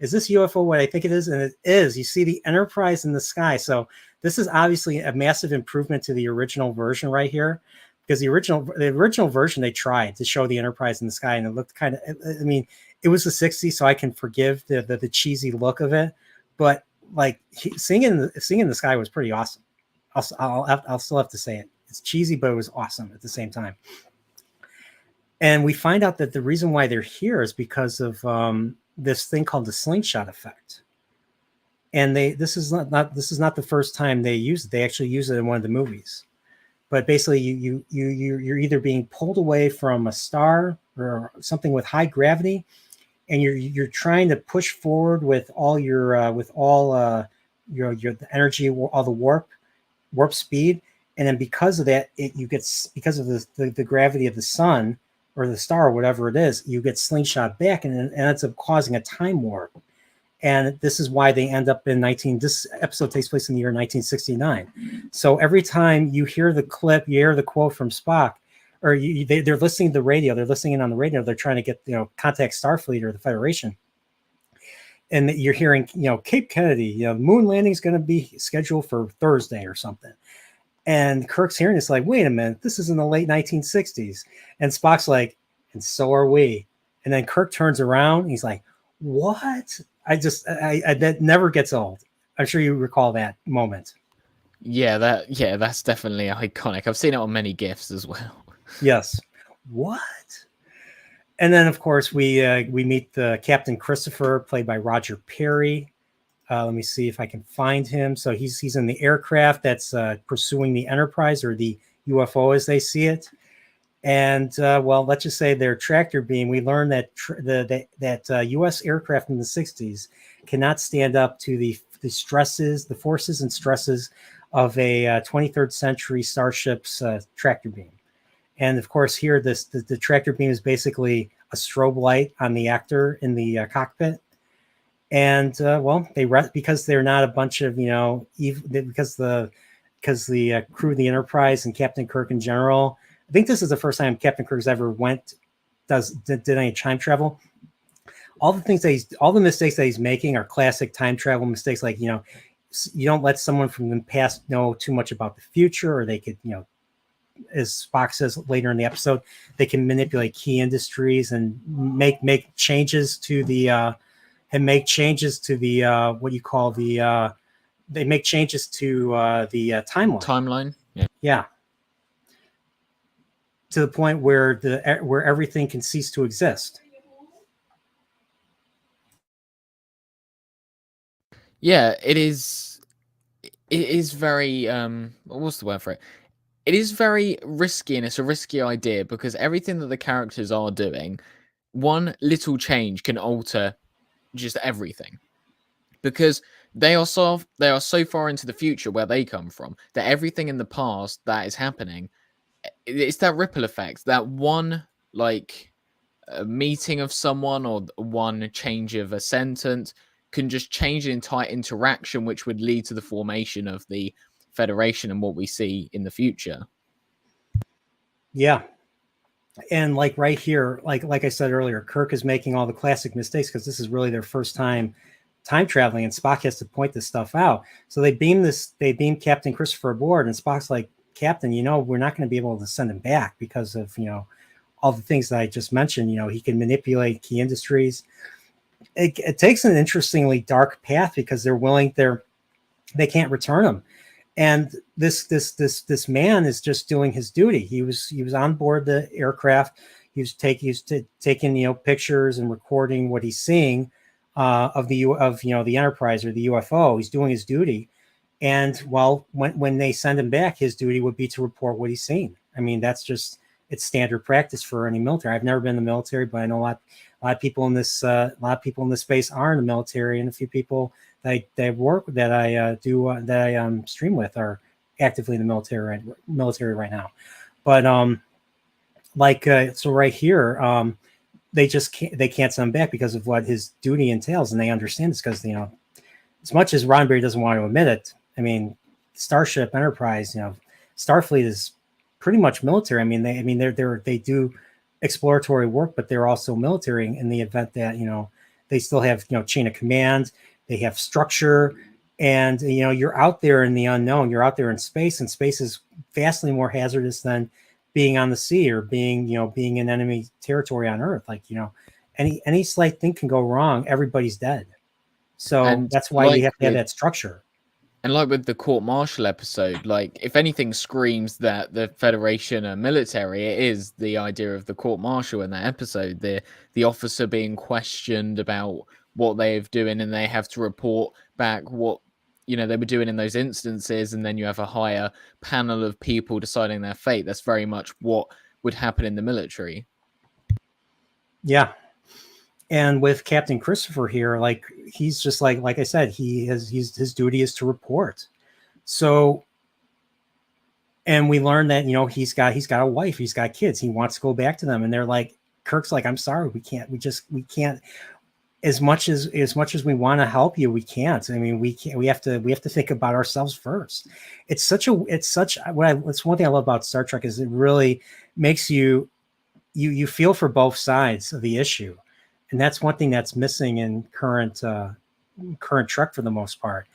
Is this UFO what I think it is? And it is. You see the Enterprise in the sky. So this is obviously a massive improvement to the original version right here, because the original version, they tried to show the Enterprise in the sky, and it looked kind of, I mean, it was the 60s, so I can forgive the cheesy look of it, but like seeing in the sky was pretty awesome. I'll still have to say it. It's cheesy, but it was awesome at the same time. And we find out that the reason why they're here is because of this thing called the slingshot effect. And this is not the first time they use it. They actually use it in one of the movies. But basically, you're either being pulled away from a star or something with high gravity, and you're trying to push forward with all your energy, all the warp speed, And then because of that, because of the gravity of the sun or the star or whatever it is, you get slingshot back, and it ends up causing a time warp. And this is why they end up in this episode takes place in the year 1969. So every time you hear the clip, you hear the quote from Spock, or they're listening to the radio, they're listening in on the radio, they're trying to get, contact Starfleet or the Federation. And you're hearing, Cape Kennedy, moon landing is going to be scheduled for Thursday or something. And Kirk's hearing this like, wait a minute, this is in the late 1960s. And Spock's like, and so are we. And then Kirk turns around and he's like, what? That never gets old. I'm sure you recall that moment. Yeah, that's definitely iconic. I've seen it on many GIFs as well. Yes. What? And then, of course, we meet Captain Christopher, played by Roger Perry. Let me see if I can find him. So he's in the aircraft that's pursuing the Enterprise, or the UFO as they see it. And let's just say their tractor beam. We learned that that U.S. aircraft in the 60s cannot stand up to the stresses, the forces and stresses of a 23rd century starship's tractor beam. And of course, here the tractor beam is basically a strobe light on the actor in the cockpit. And they rest because they're not a bunch of because the crew of the Enterprise and Captain Kirk in general. I think this is the first time Captain Kirk's ever did any time travel. All the mistakes that he's making are classic time travel mistakes. Like, you don't let someone from the past know too much about the future, or they could, as Spock says later in the episode, they can manipulate key industries and make changes to the what you call they make changes to the timeline. Timeline, yeah. To the point where everything can cease to exist. Yeah, it is. It is very what's the word for it? It is very risky, and it's a risky idea because everything that the characters are doing, one little change can alter just everything. Because they are so far into the future where they come from that everything in the past that is happening, it's that ripple effect, that one a meeting of someone or one change of a sentence can just change an entire interaction, which would lead to the formation of the Federation and what we see in the future. Yeah. And right here, like I said earlier, Kirk is making all the classic mistakes because this is really their first time traveling, and Spock has to point this stuff out. So they beam Captain Christopher aboard, and Spock's like, Captain, we're not going to be able to send him back because of, all the things that I just mentioned. He can manipulate key industries. It takes an interestingly dark path because they can't return him. And this man is just doing his duty. He was on board the aircraft. He was taking pictures and recording what he's seeing of the Enterprise or the UFO. He's doing his duty. And when they send him back, his duty would be to report what he's seen. I mean, it's standard practice for any military. I've never been in the military, but I know a lot of people in this space are in the military, and a few people that I stream with are actively in the military right now. But so right here, they can't send him back because of what his duty entails, and they understand this because as much as Roddenberry doesn't want to admit it, I mean, Starship Enterprise, Starfleet is pretty much military. I mean, they do exploratory work, but they're also military in the event that they still have chain of command, they have structure, and you're out there in the unknown, you're out there in space, and space is vastly more hazardous than being on the sea or being in enemy territory on Earth. Any slight thing can go wrong, everybody's dead. So that's why you have to have that structure. And like with the court-martial episode, if anything screams that the Federation are military, it is the idea of the court-martial in that episode. The officer being questioned about what they're doing, and they have to report back what they were doing in those instances, and then you have a higher panel of people deciding their fate. That's very much what would happen in the military. Yeah. And with Captain Christopher here, he's just like I said, his duty is to report. So And we learn that, he's got a wife, he's got kids, he wants to go back to them, and they're like, Kirk's like, I'm sorry, we can't, as much as we want to help you, we can't. I mean, we have to think about ourselves first. It's one thing I love about Star Trek is it really makes you feel for both sides of the issue. And that's one thing that's missing in current Trek for the most part.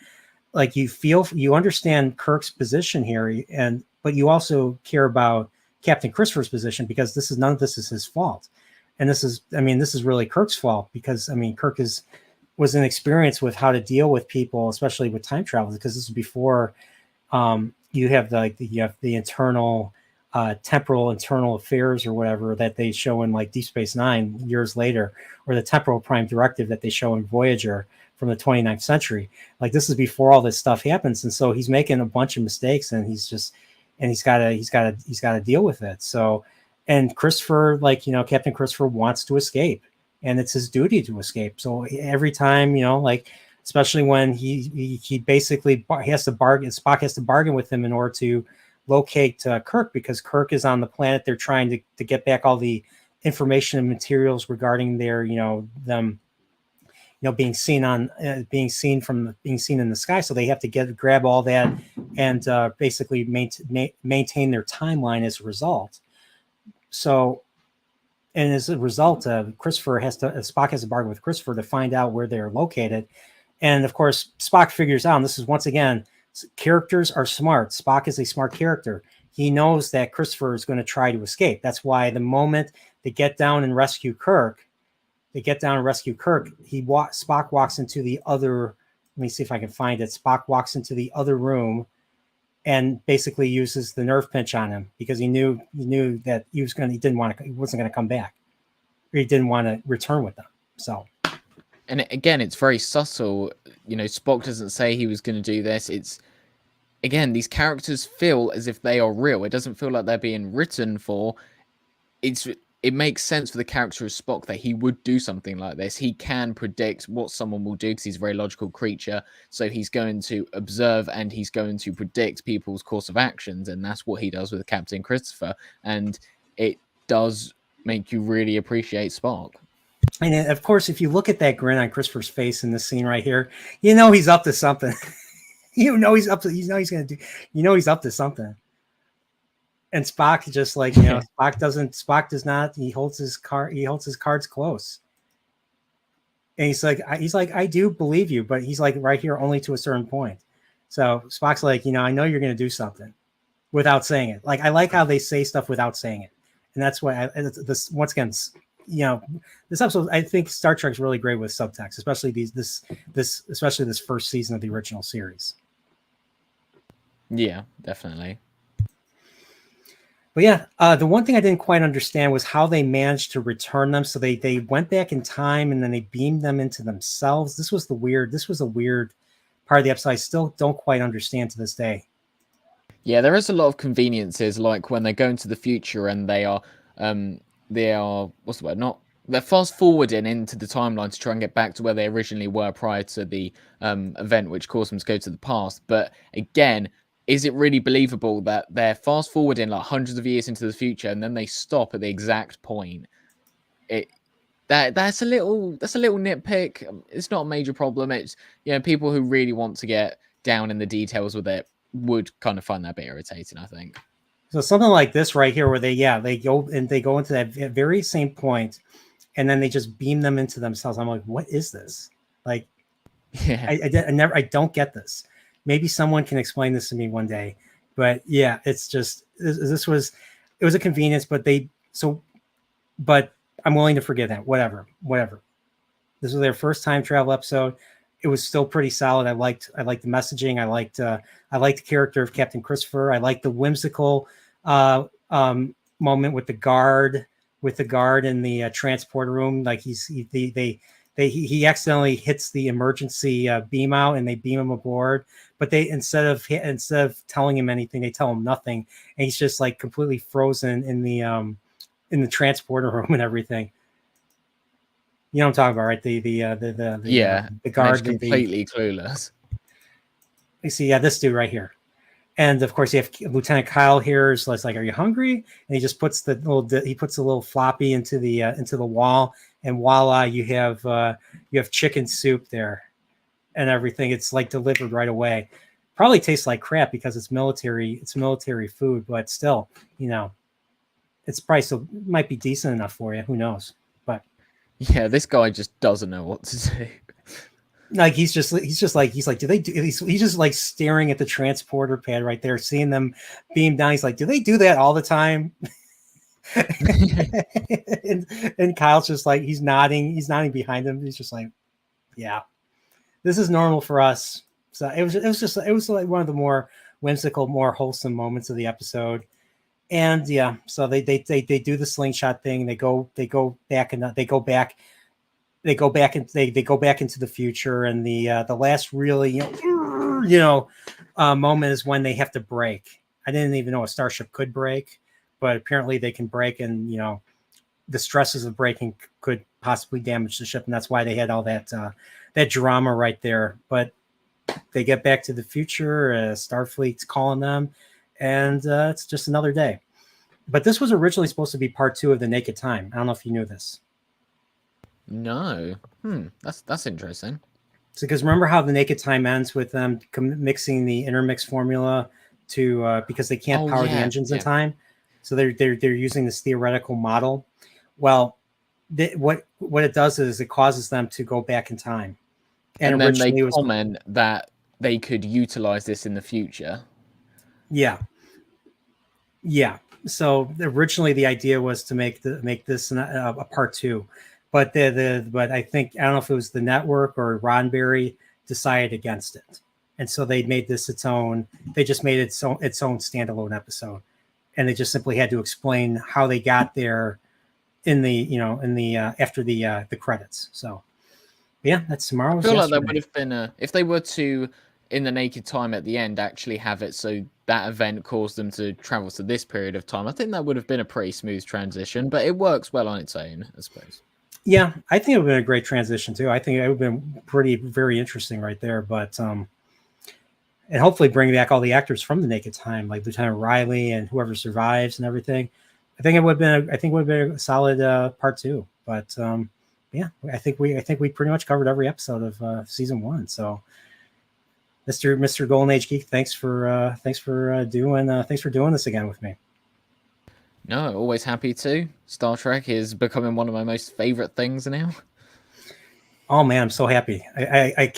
Like you understand Kirk's position here, but you also care about Captain Christopher's position, because none of this is his fault. And this is really Kirk's fault, because Kirk was inexperienced with how to deal with people, especially with time travel, because this is before you have the internal temporal internal affairs or whatever that they show in like Deep Space Nine years later, or the temporal prime directive that they show in Voyager from the 29th century. Like, this is before all this stuff happens, and so he's making a bunch of mistakes, and he's got to deal with it. So, and Christopher, Captain Christopher wants to escape, and it's his duty to escape. So every time, especially when he basically has to bargain, Spock has to bargain with him in order to locate Kirk, because Kirk is on the planet. They're trying to get back all the information and materials regarding their, them, being seen in the sky. So they have to grab all that and basically maintain their timeline as a result. So, and as a result, Spock has to bargain with Christopher to find out where they're located. And of course, Spock figures out, and this is once again, characters are smart. Spock is a smart character. He knows that Christopher is going to try to escape. That's why the moment they get down and rescue Kirk, Spock walks into the other, let me see if I can find it. Spock walks into the other room and basically uses the nerve pinch on him, because he knew that he wasn't going to come back, or he didn't want to return with them. So, and again, it's very subtle. Spock doesn't say he was going to do this. It's, again, these characters feel as if they are real. It doesn't feel like they're being written for. It makes sense for the character of Spock that he would do something like this. He can predict what someone will do, because he's a very logical creature. So he's going to observe, and he's going to predict people's course of actions. And that's what he does with Captain Christopher. And it does make you really appreciate Spock. And of course, if you look at that grin on Christopher's face in this scene right here, he's up to something. He's up to something. And Spock just Spock does not. He holds his cards close. And he's like, I do believe you, but he's like right here only to a certain point. So Spock's like, I know you're going to do something without saying it. Like, I like how they say stuff without saying it. And that's why this, once again, this episode, I think Star Trek's really great with subtext, especially especially this first season of the original series. Yeah, definitely. But yeah, the one thing I didn't quite understand was how they managed to return them. So they went back in time, and then they beamed them into themselves. This was a weird part of the episode I still don't quite understand to this day. Yeah, there is a lot of conveniences, like when they go into the future and they are what's the word? They're fast forwarding into the timeline to try and get back to where they originally were prior to the event, which caused them to go to the past. But again, is it really believable that they're fast forwarding like hundreds of years into the future, and then they stop at the exact point? That's a little nitpick. It's not a major problem. It's, people who really want to get down in the details with it would kind of find that a bit irritating, I think. So something like this right here, where they go into that very same point, and then they just beam them into themselves. I'm like, what is this? Like, yeah, I don't get this. Maybe someone can explain this to me one day. But yeah, it's just it was a convenience. But I'm willing to forgive that. Whatever. This was their first time travel episode. It was still pretty solid. I liked the messaging. I liked the character of Captain Christopher. I liked the whimsical moment with the guard in the transporter room. Like he accidentally hits the emergency beam out, and they beam him aboard. But they instead of telling him anything, they tell him nothing, and he's just like completely frozen in the transporter room and everything. You know what I'm talking about, right? The guard, completely clueless. You see, this dude right here, And of course, you have Lieutenant Kyle here. So it's like, "Are you hungry?" And he just puts the little floppy into the wall, and voila, you have chicken soup there, and everything. It's like delivered right away. Probably tastes like crap because it's military. It's military food, but still, it's probably still might be decent enough for you. Who knows? But Yeah, this guy just doesn't know what to do. like he's like, do they do? He's just like staring at the transporter pad right there, seeing them beam down. He's like, do they do that all the time? and Kyle's just like, he's nodding behind him. He's just like, yeah, this is normal for us. So it was like one of the more whimsical, more wholesome moments of the episode. And yeah, so they do the slingshot thing. They go back into the future. And the last really moment is when they have to break. I didn't even know a starship could break, but apparently they can break, and the stresses of breaking could possibly damage the ship, and that's why they had all that drama right there. But they get back to the future. Starfleet's calling them, and it's just another day. But this was originally supposed to be part 2 of the Naked Time. I don't know if you knew this. No. That's interesting. So, because remember how the Naked Time ends with them mixing the intermix formula to because they can't power the engines in time, so they're using this theoretical model. Well, what it does is it causes them to go back in time, and then they comment that they could utilize this in the future. Yeah. So originally the idea was to make this a part 2, but but I don't know if it was the network or Roddenberry decided against it, and so they made this its own. They just made its own standalone episode, and they just simply had to explain how they got there in the after the credits. So yeah, that's tomorrow. I feel like that would have been if they were to, in the Naked Time at the end, actually have it so that event caused them to travel to this period of time. I think that would have been a pretty smooth transition, but it works well on its own, I suppose. Yeah, I think it would have been a great transition too. I think it would have been very interesting right there. But and hopefully bring back all the actors from the Naked Time, like Lieutenant Riley and whoever survives and everything. I think it would have been a solid part 2. But yeah, I think we pretty much covered every episode of season 1. So Mr. Golden Age Geek, thanks for doing this again with me. No, always happy to. Star Trek is becoming one of my most favorite things now. Oh man, I'm so happy. I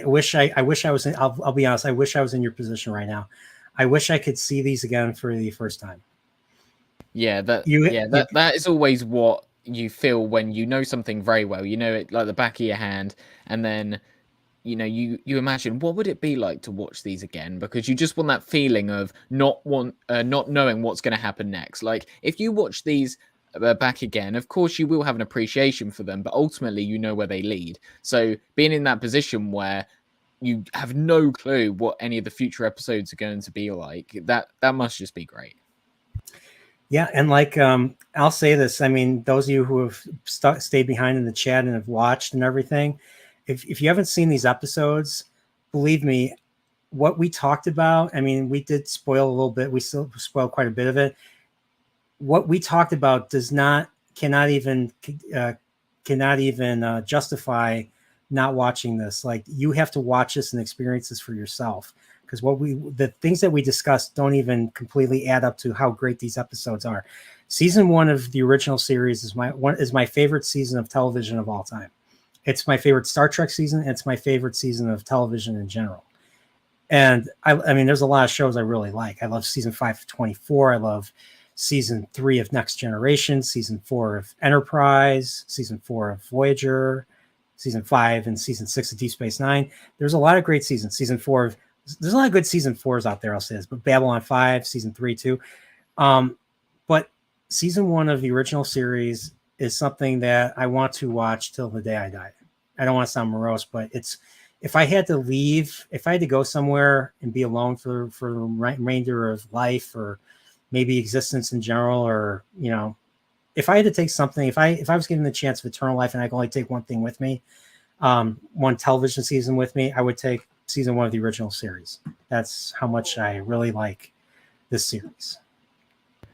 wish I was in. I'll be honest. I wish I was in your position right now. I wish I could see these again for the first time. Yeah, that is always what you feel when you know something very well. You know it like the back of your hand, and then you imagine what would it be like to watch these again, because you just want that feeling of not knowing what's going to happen next. Like if you watch these back again, of course you will have an appreciation for them, but ultimately you know where they lead. So being in that position where you have no clue what any of the future episodes are going to be like, that must just be great. Yeah, and like I'll say this, I mean, those of you who have stayed behind in the chat and have watched and everything, if you haven't seen these episodes, believe me, what we talked about, I mean, we did spoil a little bit. We still spoiled quite a bit of it. What we talked about cannot even justify not watching this. Like, you have to watch this and experience this for yourself, because the things that we discussed don't even completely add up to how great these episodes are. Season 1 of the original series is my favorite season of television of all time. It's my favorite Star Trek season. And it's my favorite season of television in general. And I mean, there's a lot of shows I really like. I love season 5 of 24. I love season 3 of Next Generation, season 4 of Enterprise, season 4 of Voyager, season 5 and season 6 of Deep Space Nine. There's a lot of great seasons. There's a lot of good season 4s out there, I'll say this, but Babylon 5, season 3 too. But season 1 of the original series is something that I want to watch till the day I die. I don't want to sound morose, but if I had to leave, if I had to go somewhere and be alone for the remainder of life, or maybe existence in general, or if I had to take something, if I was given the chance of eternal life and I could only take one thing with me, one television season with me, I would take season 1 of the original series. That's how much I really like this series.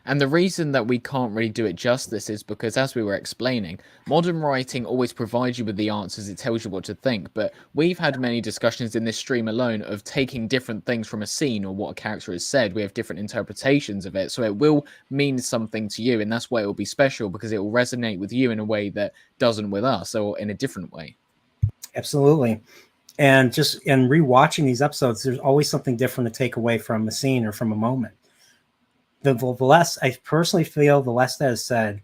And the reason that we can't really do it justice is because, as we were explaining, modern writing always provides you with the answers, it tells you what to think, but we've had many discussions in this stream alone of taking different things from a scene or what a character has said. We have different interpretations of it, so it will mean something to you, and that's why it will be special, because it will resonate with you in a way that doesn't with us, or in a different way. Absolutely. And just in rewatching these episodes, there's always something different to take away from a scene or from a moment. The less, I personally feel, the less that is said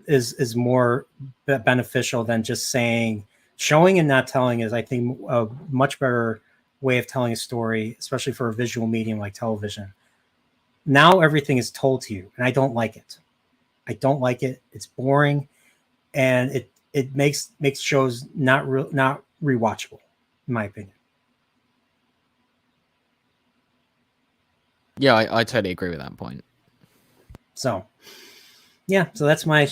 is more beneficial than just saying. Showing and not telling is, I think, a much better way of telling a story, especially for a visual medium like television. Now everything is told to you, and I don't like it. I don't like it. It's boring, and it makes shows not rewatchable, in my opinion. Yeah, I totally agree with that point. So, yeah, so that's my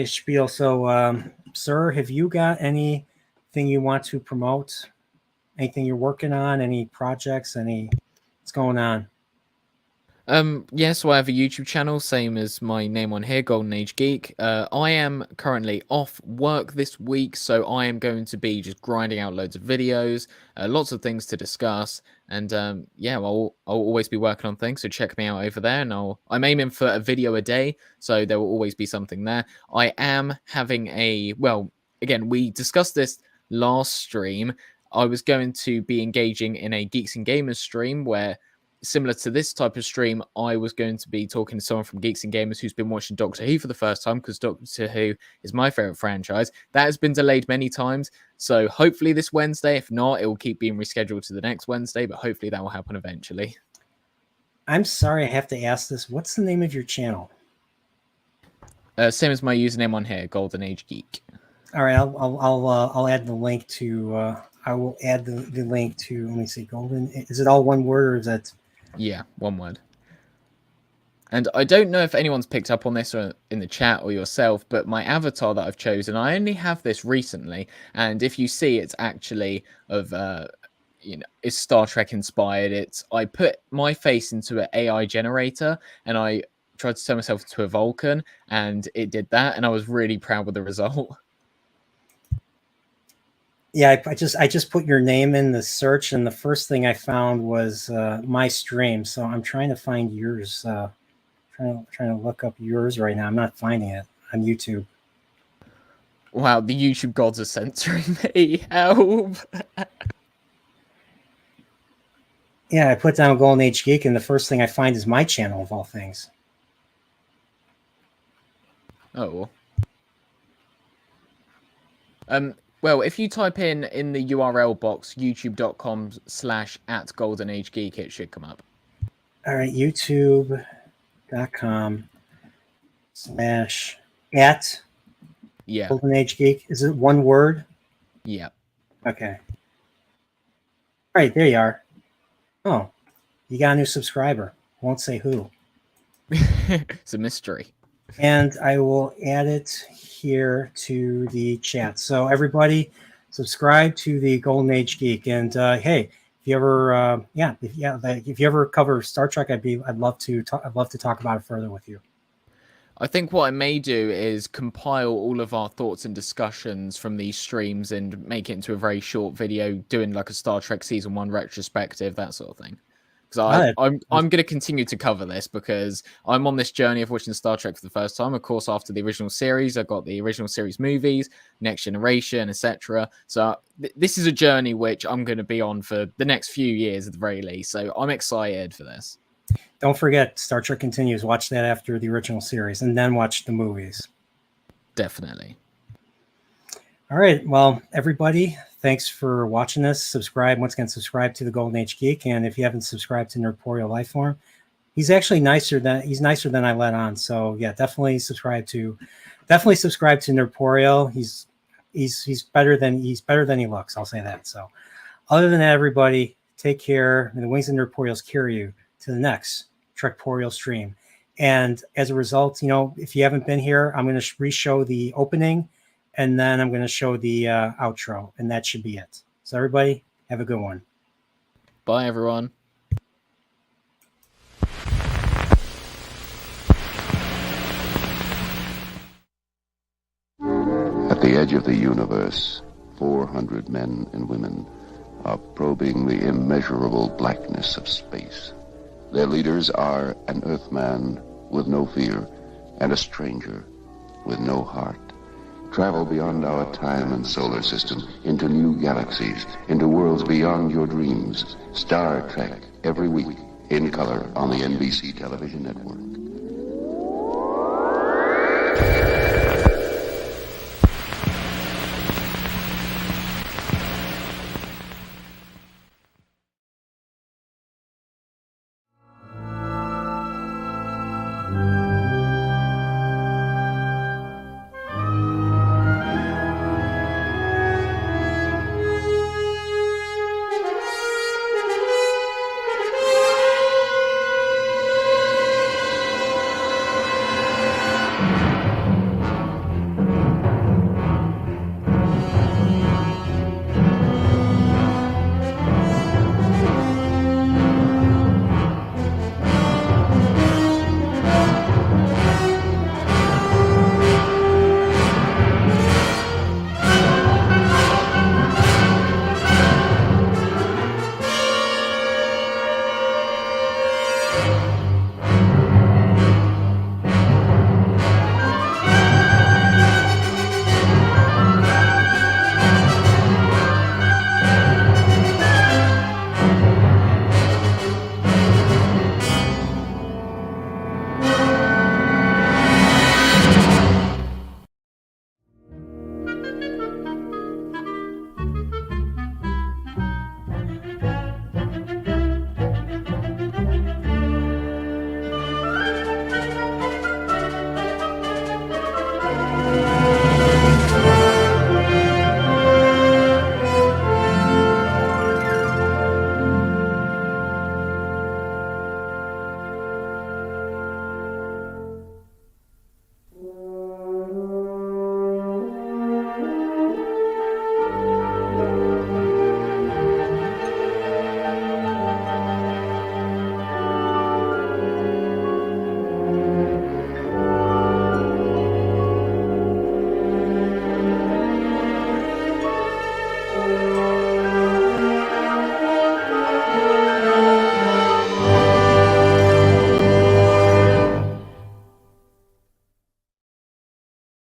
spiel. So, sir, have you got anything you want to promote? Anything you're working on? Any projects? What's going on? Yes, so I have a YouTube channel, same as my name on here, Golden Age Geek. I am currently off work this week, so I am going to be just grinding out loads of videos, lots of things to discuss, and yeah, I'll always be working on things, so check me out over there, and I'm aiming for a video a day, so there will always be something there. I am having again, we discussed this last stream. I was going to be engaging in a Geeks and Gamers stream where, similar to this type of stream, I was going to be talking to someone from Geeks and Gamers who's been watching Doctor Who for the first time, because Doctor Who is my favorite franchise. That has been delayed many times, so hopefully this Wednesday. If not, it will keep being rescheduled to the next Wednesday, but hopefully that will happen eventually. I'm sorry I have to ask this. What's the name of your channel? Same as my username on here, Golden Age Geek. All right, I'll add the link to. I will add the link to. Let me see. Golden. Is it all one word, or is that? Yeah, one word. And I don't know if anyone's picked up on this or in the chat or yourself, but my avatar that I've chosen, I only have this recently, and if you see, it's actually of it's Star Trek inspired. I put my face into an AI generator, and I tried to turn myself into a Vulcan, and it did that, and I was really proud with the result. Yeah, I just put your name in the search, and the first thing I found was my stream. So I'm trying to find yours. Trying to look up yours right now. I'm not finding it on YouTube. Wow, the YouTube gods are censoring me. Help! Yeah, I put down Golden Age Geek, and the first thing I find is my channel, of all things. Oh. Well, if you type in the URL box, youtube.com/@goldenagegeek, it should come up. All right, youtube.com/@ Yeah. Golden Age Geek. Is it one word? Yeah. Okay. All right, there you are. Oh, you got a new subscriber. Won't say who. It's a mystery. And I will add it here to the chat. So everybody, subscribe to the Golden Age Geek. And hey, if you ever, if you ever cover Star Trek, I'd love to talk about it further with you. I think what I may do is compile all of our thoughts and discussions from these streams and make it into a very short video, doing like a Star Trek Season 1 retrospective, that sort of thing. Because I'm going to continue to cover this, because I'm on this journey of watching Star Trek for the first time. Of course, after the original series, I got the original series movies, Next Generation, etc. So this is a journey which I'm going to be on for the next few years at the very least. So I'm excited for this. Don't forget, Star Trek Continues. Watch that after the original series, and then watch the movies. Definitely. All right. Well, everybody, thanks for watching this. Subscribe. Once again, subscribe to the Golden Age Geek. And if you haven't subscribed to Nerdporeal Lifeform, he's actually nicer than I let on. So yeah, definitely subscribe to Nerdporeal. He's better than he looks. I'll say that. So other than that, everybody, take care. And the wings of Nerdporeals carry you to the next Trekporeal stream. And as a result, if you haven't been here, I'm going to re-show the opening, and then I'm going to show the outro, and that should be it. So everybody, have a good one. Bye, everyone. At the edge of the universe, 400 men and women are probing the immeasurable blackness of space. Their leaders are an Earthman with no fear and a stranger with no heart. Travel beyond our time and solar system, into new galaxies, into worlds beyond your dreams. Star Trek, every week, in color on the NBC television network.